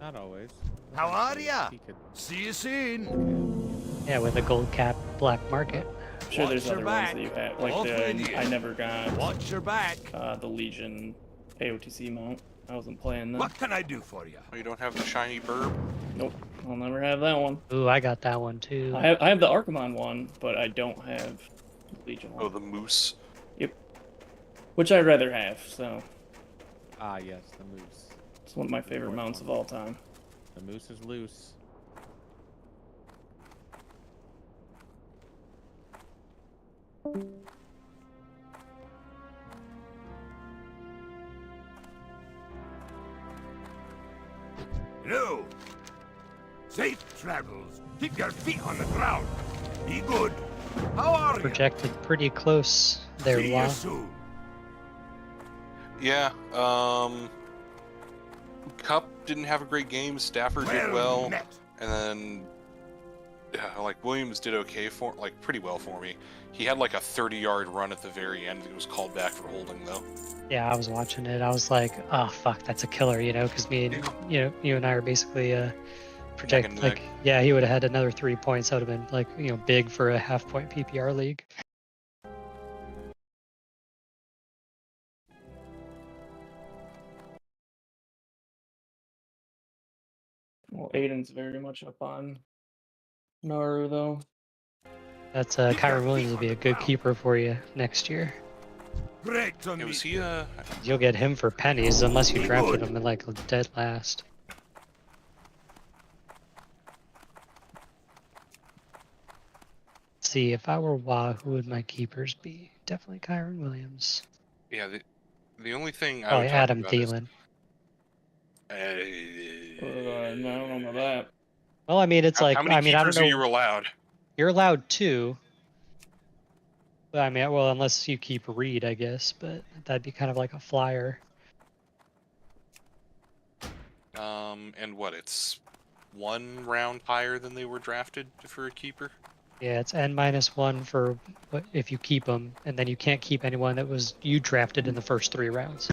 Not always. How are ya? See you soon. Yeah, with a gold cap black market. I'm sure there's Watch your other back. ones that you have. Like Both with you. I never got. Watch your back. The Legion AOTC mount. I wasn't playing that. What can I do for you? Oh, you don't have the shiny burb? Nope, I'll never have that one. Ooh, I got that one too. I have the Archimon one, but I don't have the Legion one. Oh, the moose. Yep. Which I'd rather have. So Ah, yes, the moose. it's one of my favorite mounts of all time. The moose is loose. Hello. Safe travels. Keep your feet on the ground. Be good. How are you? Projected pretty close there, See you Wow. soon. Yeah, Cup didn't have a great game, Stafford did well, met. and then, like, Williams did okay for, like, pretty well for me. He had, like, a 30-yard run at the very end. He was called back for holding, though. Yeah, I was watching it. I was like, oh fuck, that's a killer, you know, because me and you and I are basically project and like neck. yeah, he would have had another 3 points. That would have been like big for a half-point PPR league. Well, Aiden's very much up on Naru though. That's Kyron Williams will be a good keeper for you next year. Great to Was meet he, You'll get him for pennies unless you drafted him in like dead last. Let's see, if I were WA, who would my keepers be? Definitely Kyron Williams. Yeah, the only thing I Probably would talk Adam about is Thielen. I don't know about that. Well, I mean, it's how like, many I mean, I don't keepers are know. you allowed? You're allowed 2. But I mean, well, unless you keep Reed, I guess, but that'd be kind of like a flyer. And what? It's 1 round higher than they were drafted for a keeper. Yeah, it's N-1 for if you keep them, and then you can't keep anyone that was you drafted in the first 3 rounds.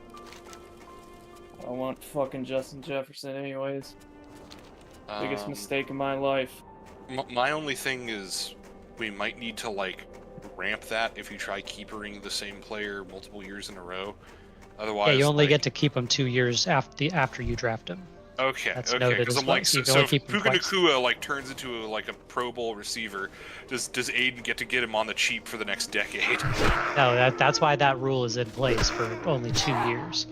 I want fucking Justin Jefferson anyways. Biggest mistake in my life. My only thing is we might need to like ramp that if you try keepering the same player multiple years in a row. Otherwise, Yeah, you only like, get to keep them 2 years after you draft them. Okay, That's okay, noted because as I'm well, like, so you can so only if keep them Puka twice. Nacua like turns into like a Pro Bowl receiver, does Aiden get to get him on the cheap for the next decade? No, that's why that rule is in place for only 2 years.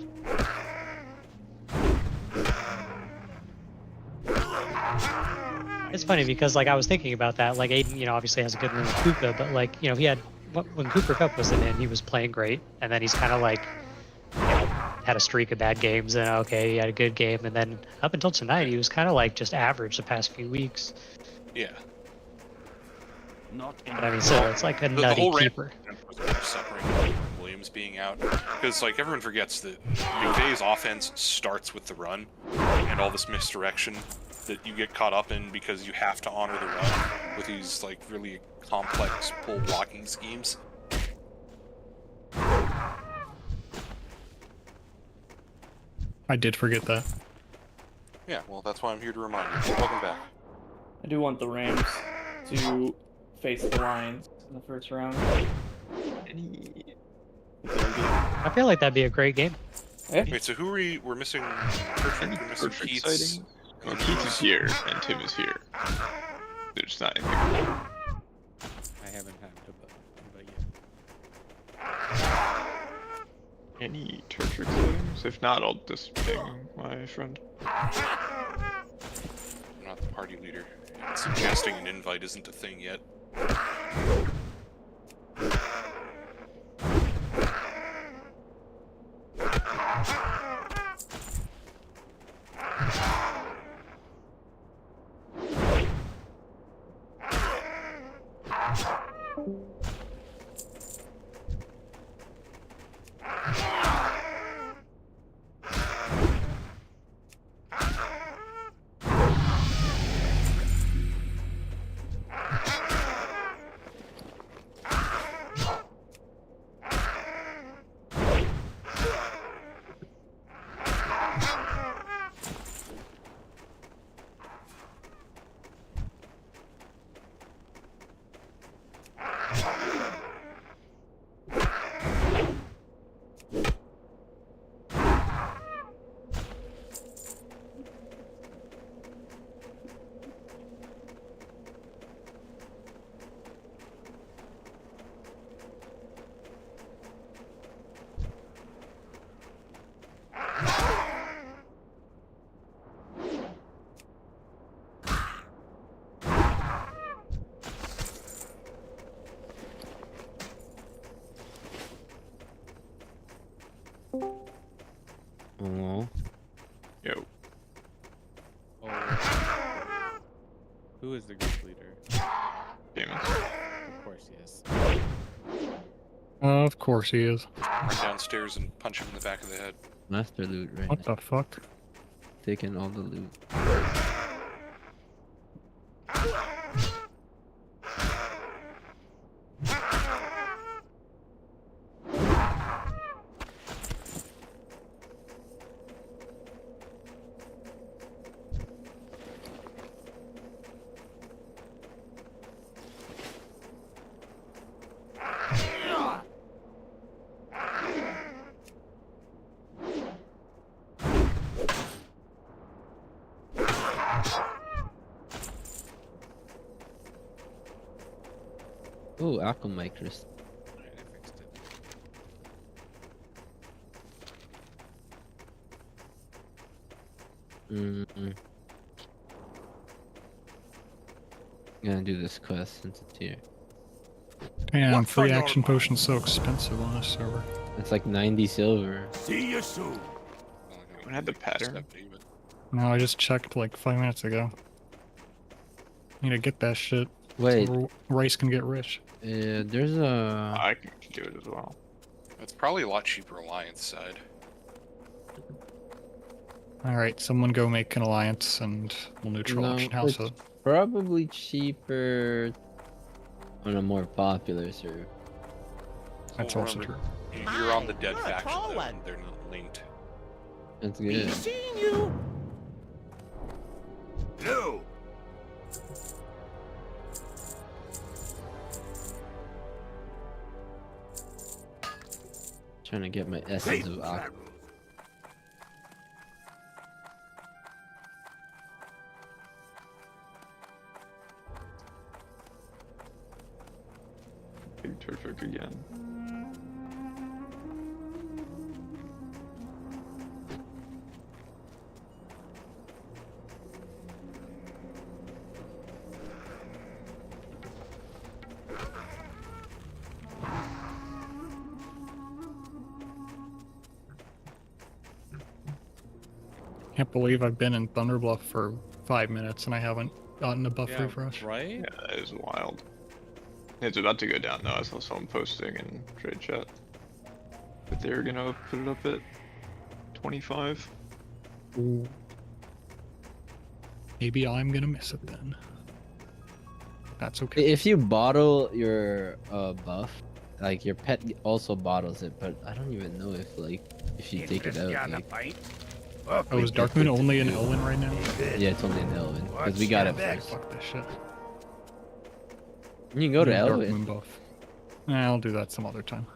It's funny because like I was thinking about that, like Aiden, you know, obviously has a good run with Puka, but like, you know, he had when Cooper Cup was in, he was playing great, and then he's kind of like, you know, had a streak of bad games, and okay, he had a good game, and then up until tonight, he was kind of like just average the past few weeks. Yeah. But I mean, still, it's like a the nutty whole keeper. was kind of suffering from Williams being out, because like everyone forgets that McVay's offense starts with the run, and all this misdirection that you get caught up in because you have to honor the run with these like really complex pull blocking schemes. I did forget that. Yeah, well, that's why I'm here to remind you. Welcome back. I do want the Rams to face the Lions in the first round. I feel like that'd be a great game. Yeah. Wait, so who are we? We're missing Perfect, we're missing Perfect Keats. sighting. Well, Keats is here and Tim is here. There's not anything. I haven't had to, but yeah. Any Turtrick sightings? If not, I'll just ping my friend. I'm not the party leader. And suggesting an invite isn't a thing yet. Oh. Yo. Oh. Who is the group leader? Famous. Of course he is. Of course he is. Run downstairs and punch him in the back of the head. Master loot right What now. the fuck? Taking all the loot. Oh, Alchemicrus. Gonna do this quest since it's here. Man, What's on free your action mind? potion's so expensive on this server. It's like 90 silver. See you soon. What had the pattern? No, I just checked like 5 minutes ago. Need to get that shit. Wait. So Rice can get rich. Yeah, there's a. I can do it as well. It's probably a lot cheaper Alliance side. Alright, someone go make an alliance and we'll neutral No, auction house it's it. probably cheaper on a more popular server. That's Well, also remember, true. You're on the dead faction, though, and they're not linked. That's good. Seeing you. No. Trying to get my essence Safe of aqua. travels. Big Turtwig again. Can't believe I've been in Thunderbluff for 5 minutes and I haven't gotten a buff Yeah, refresh. right? Yeah, that is wild. It's about to go down now. I saw someone posting in trade chat. But they're gonna put it up at 25. Ooh. Maybe I'm gonna miss it then. That's okay. If you bottle your buff, like your pet also bottles it, but I don't even know if if you take it out. Like, Oh, is Darkmoon only in Elwyn right now? yeah, it's only in Elwyn because we got it first. Fuck this shit. You can go to Need a Elwyn. Darkmoon buff. I'll do that some other time.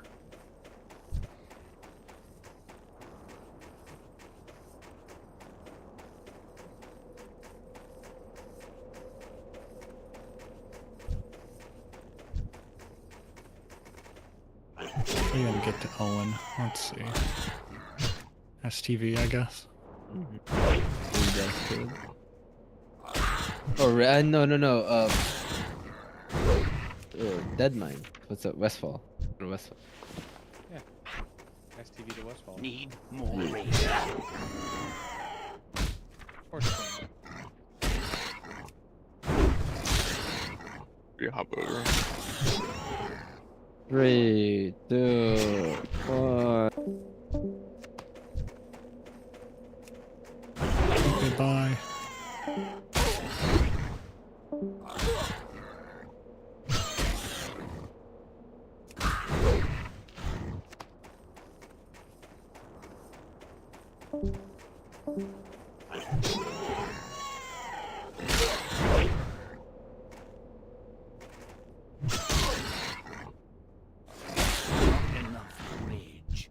We gotta get to Elwyn. Let's see. STV, I guess. Oh, no. Deadmine. What's up? Westfall. Go to Westfall. Yeah. STV to Westfall. Need more rain. Of course. You hop over. 3, 2, 1. Goodbye. Enough rage.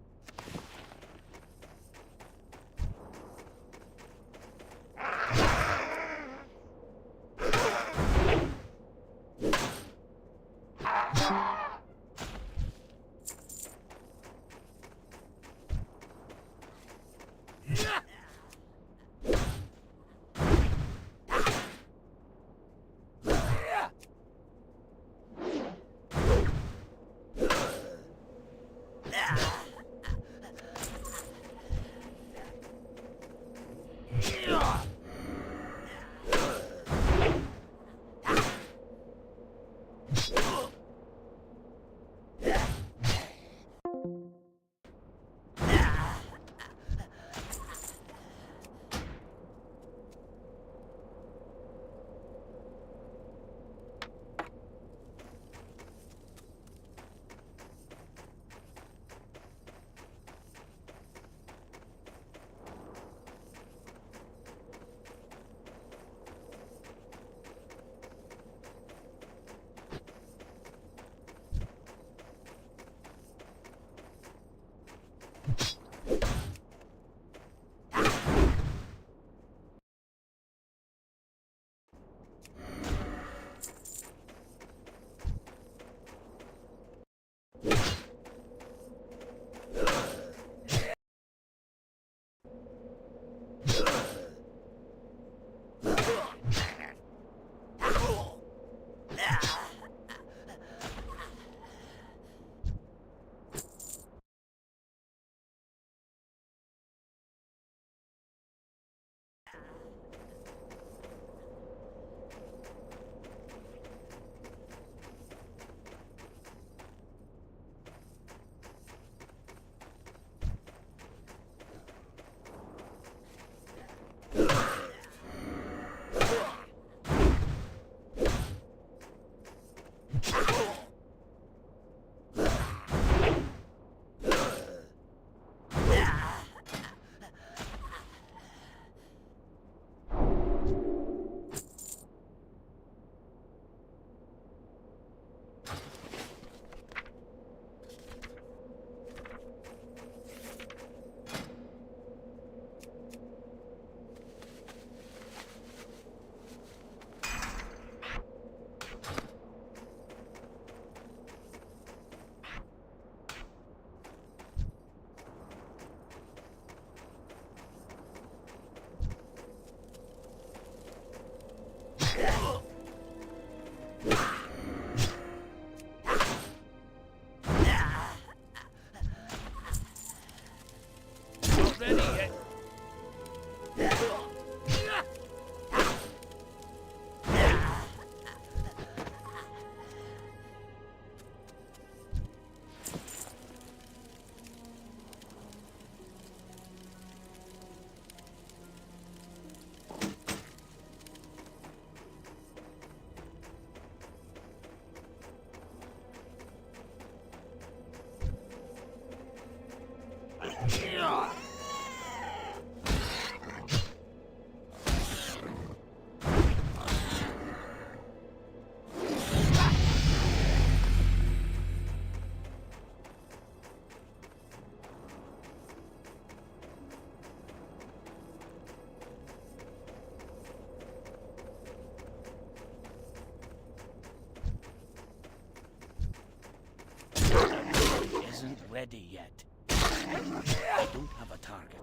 isn't ready yet. I don't have a target.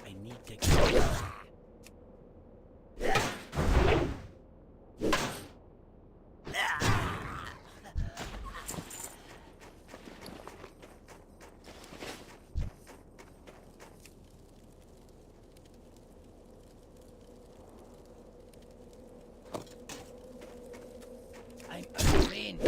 I need to get... I'm a marine.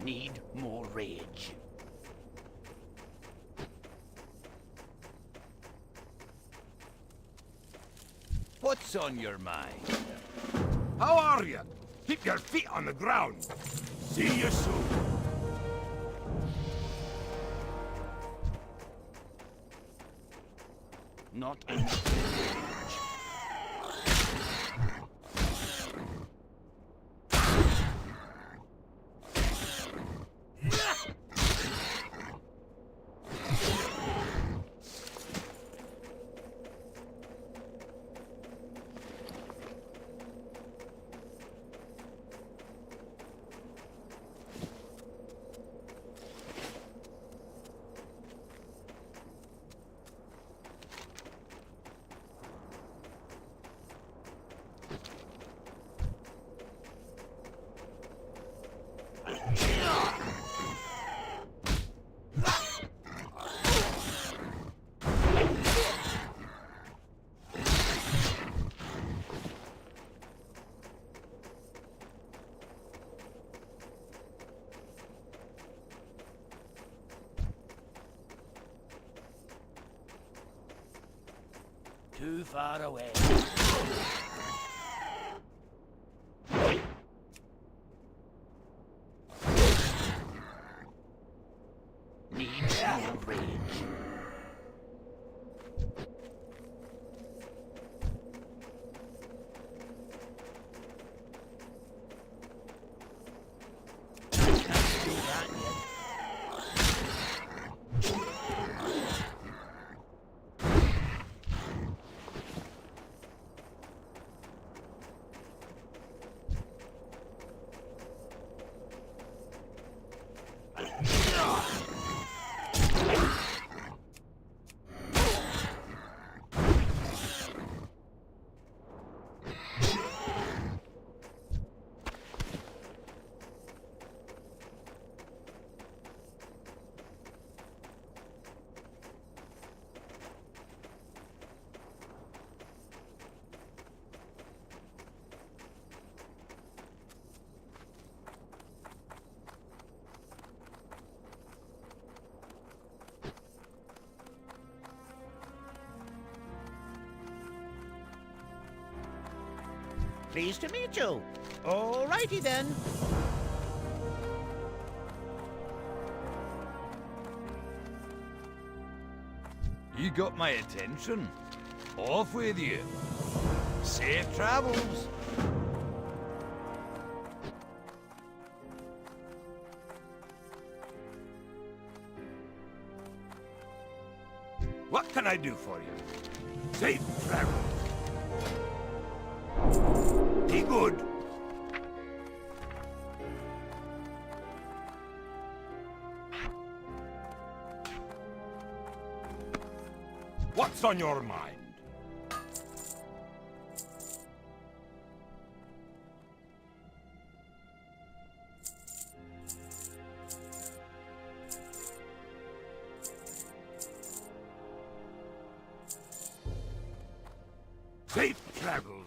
Need more rage. What's on your mind? How are you? Keep your feet on the ground. See you soon. Not enough. Too far away. Need more rage. Can't do that yet. Pleased to meet you. Alrighty then. You got my attention. Off with you. Safe travels. What can I do for you? Safe travels. Be good. What's on your mind? Safe travels.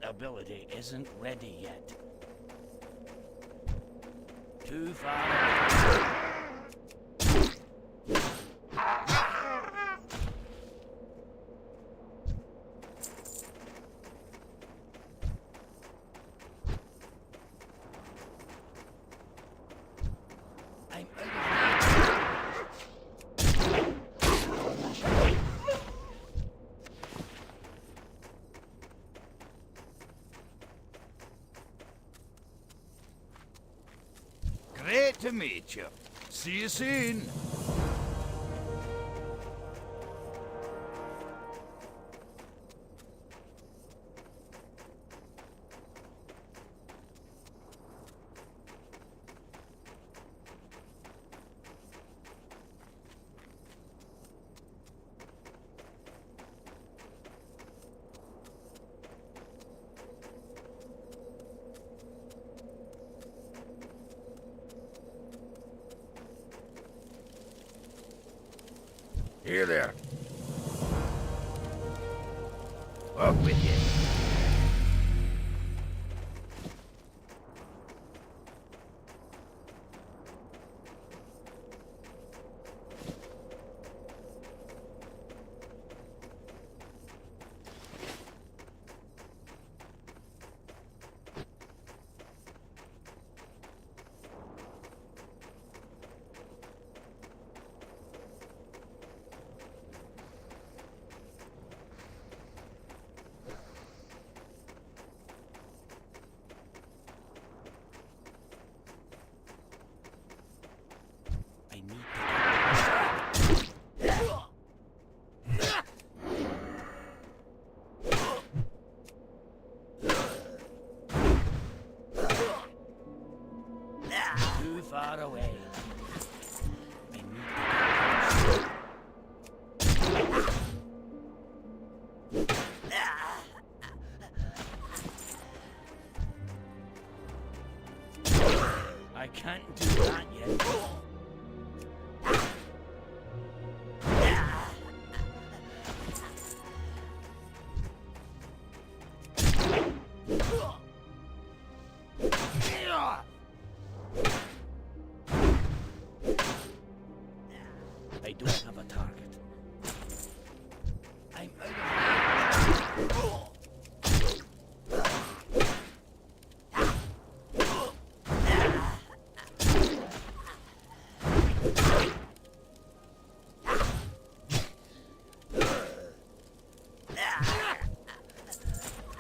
That ability isn't ready yet. Too far. Great to meet you. See you soon. Here there. Up with you. Too far away. I can't do that yet. I don't have a target. I'm out of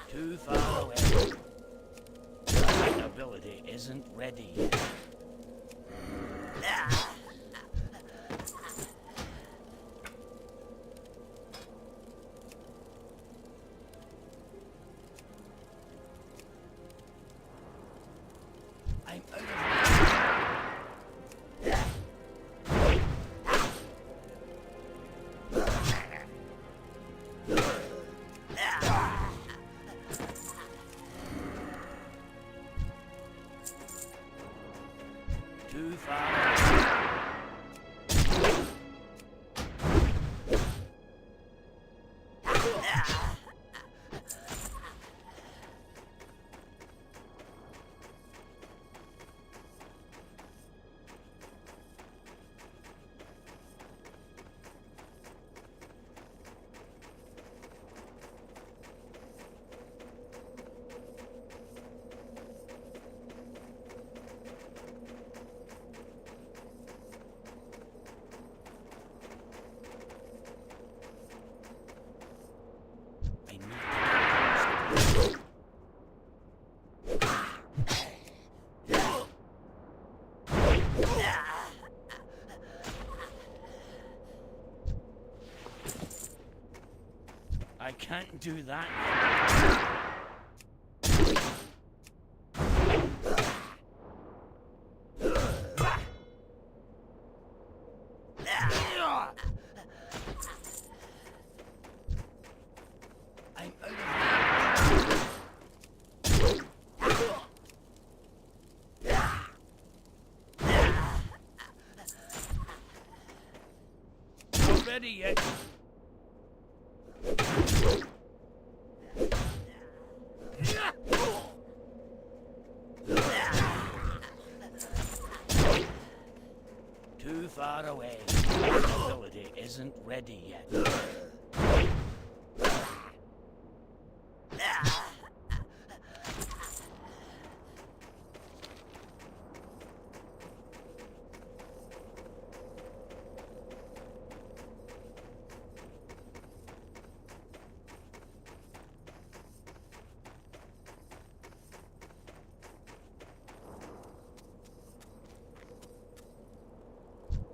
too far away. My ability isn't ready yet. I'm out of too far. I can't do that yet. I'm not ready yet. far away. That ability isn't ready yet.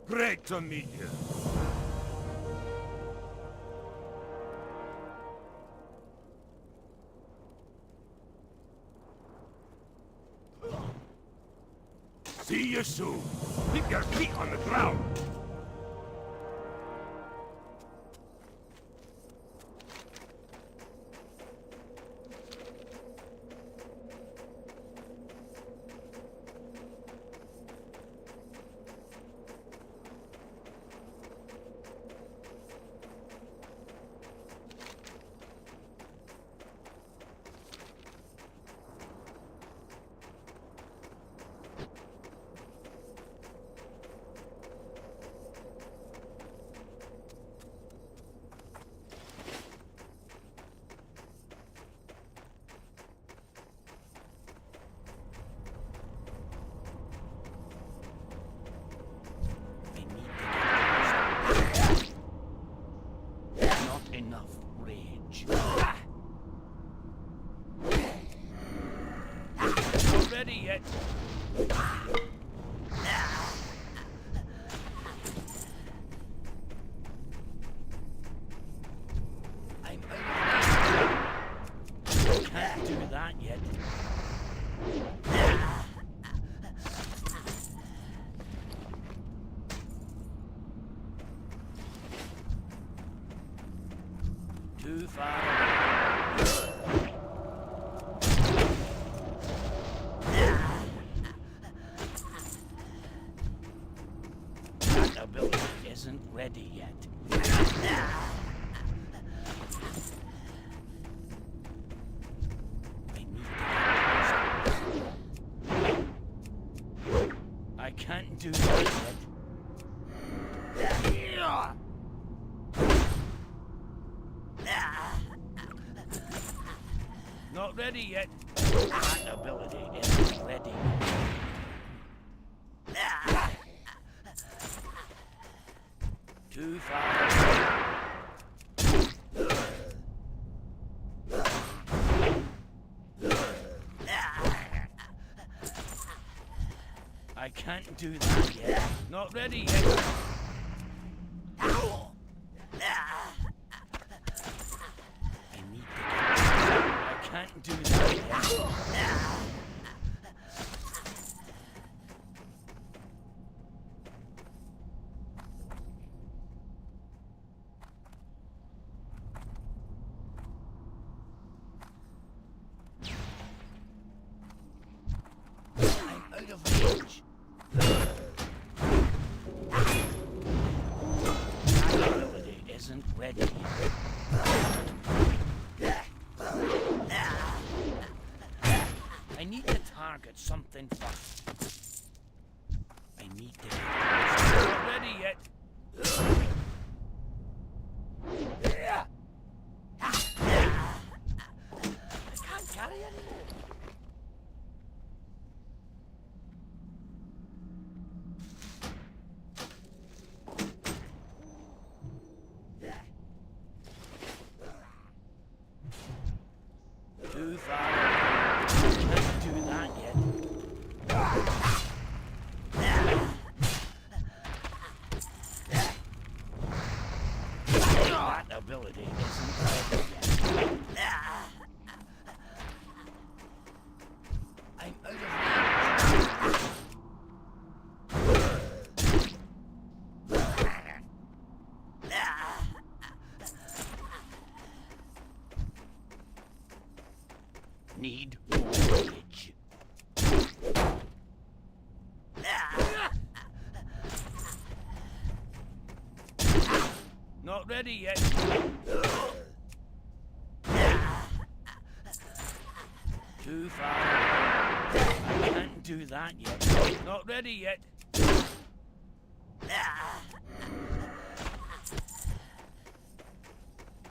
Great to meet you. See you soon. Keep your feet on the ground. Enough rage. Not ready yet. I'm can't do that yet. Too far. That ability isn't ready yet. I can't do that yet. Not ready yet. That ability isn't ready. Too far. I can't do that yet. Not ready yet. Can't do that yet. I'm out of range. My ability isn't ready yet. I need to target something first. I need to not ready yet. I can't carry anymore. Too far. Can't do that yet. That ability isn't ready yet. I'm out of range. Need rage. Not ready yet. Too far. I can't do that yet. Not ready yet.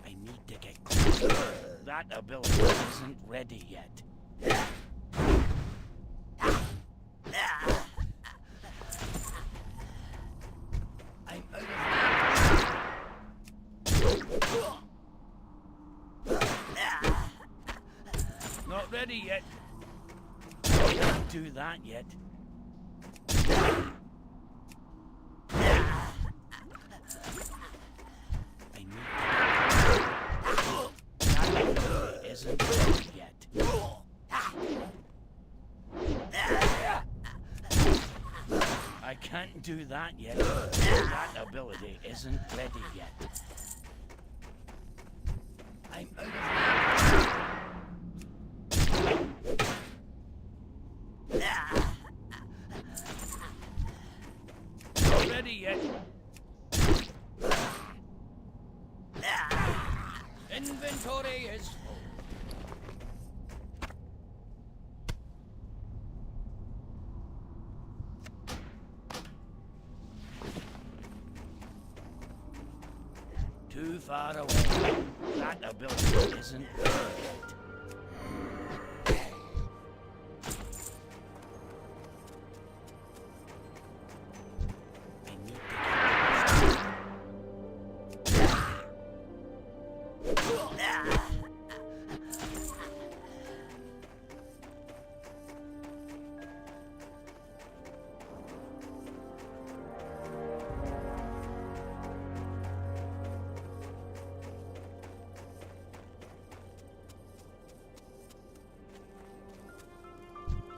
I need to get closer. That ability isn't ready yet. I'm out of Not ready yet. I can't do that yet. Isn't ready yet. I can't do that yet. That ability isn't ready yet. I'm out of Not ready yet. Inventory is full. Too far away. That ability isn't there yet.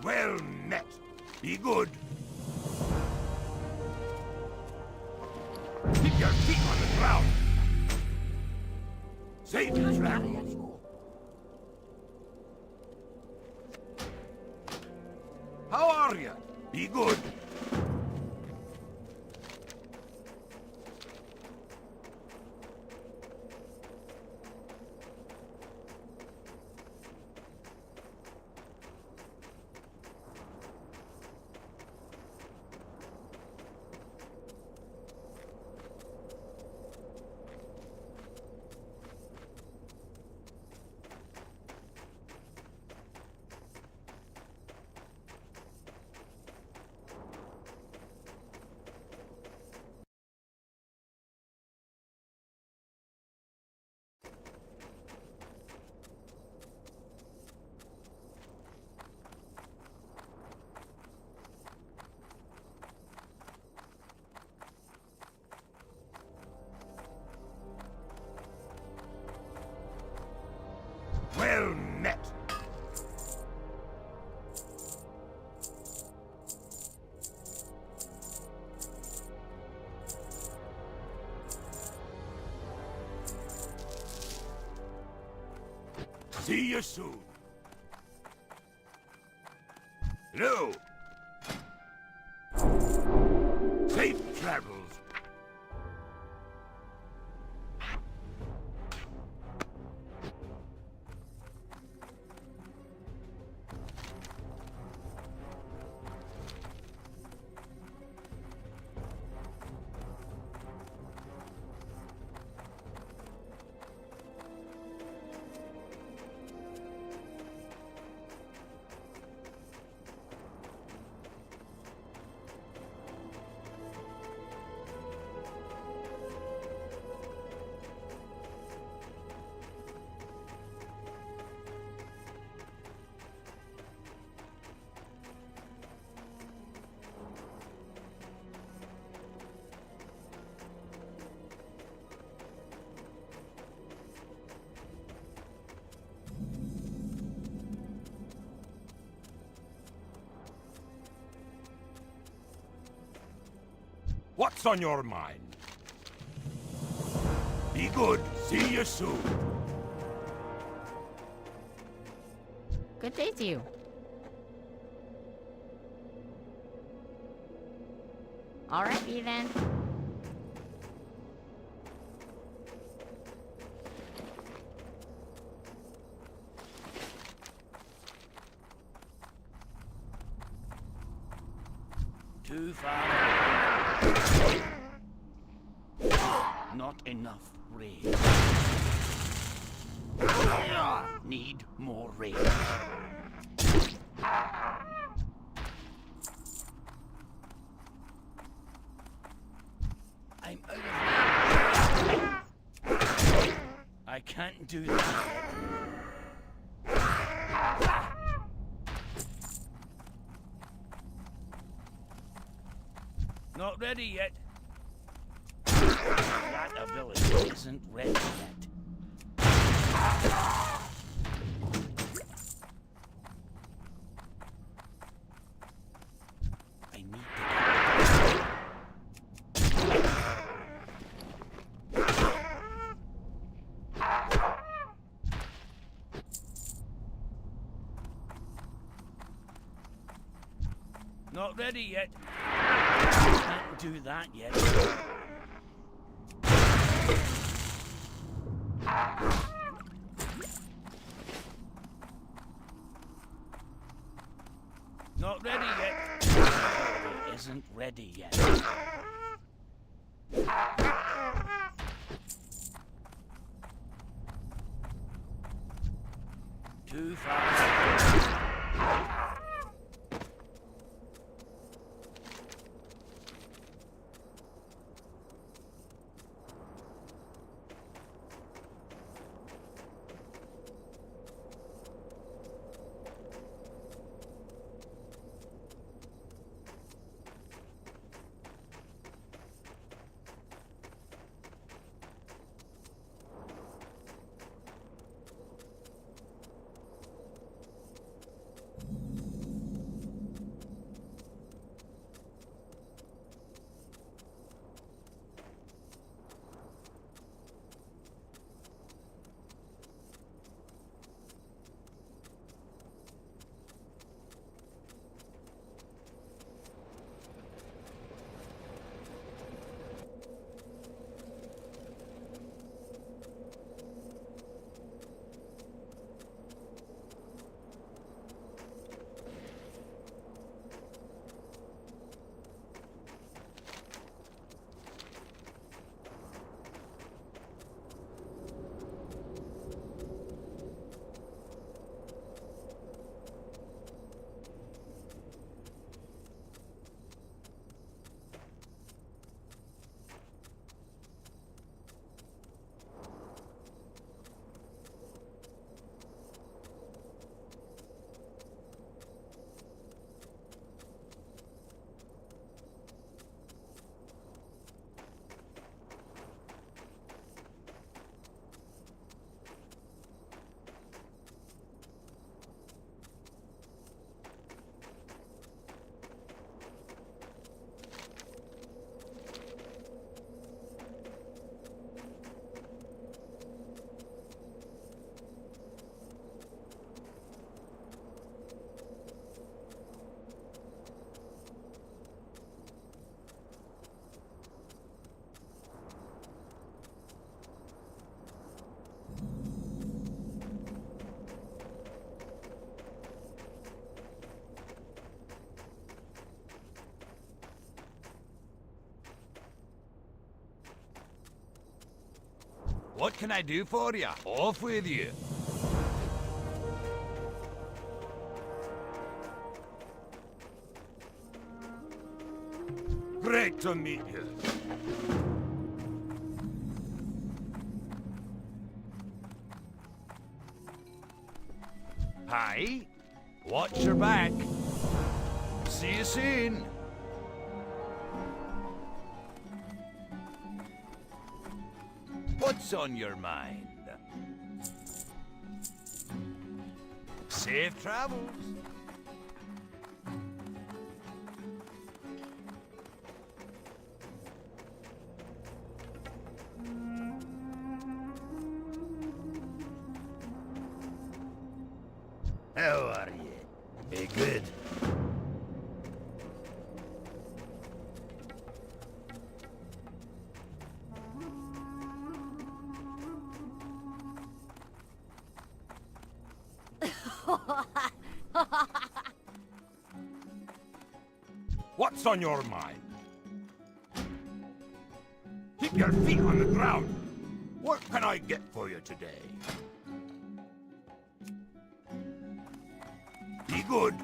Well met. Be good. Keep your feet on the ground. Safe travels. How are you? Be good. Well met. See you soon. Hello. Safe travels. What's on your mind? Be good. See you soon. Good day to you. Alrighty then. Too far. Not enough rain. Need more rain. I'm out of rain. I can't do that. Not ready yet. That ability isn't ready yet. I need Not ready yet. Can't do that yet. Not ready yet. It isn't ready yet. Too fast. What can I do for you? Off with you. Great to meet you. Hi. Watch your back. See you soon. What's on your mind? Safe travels. How are you? Be good. What's on your mind? Keep Keep your feet on the ground. What can I get for you today? Be good.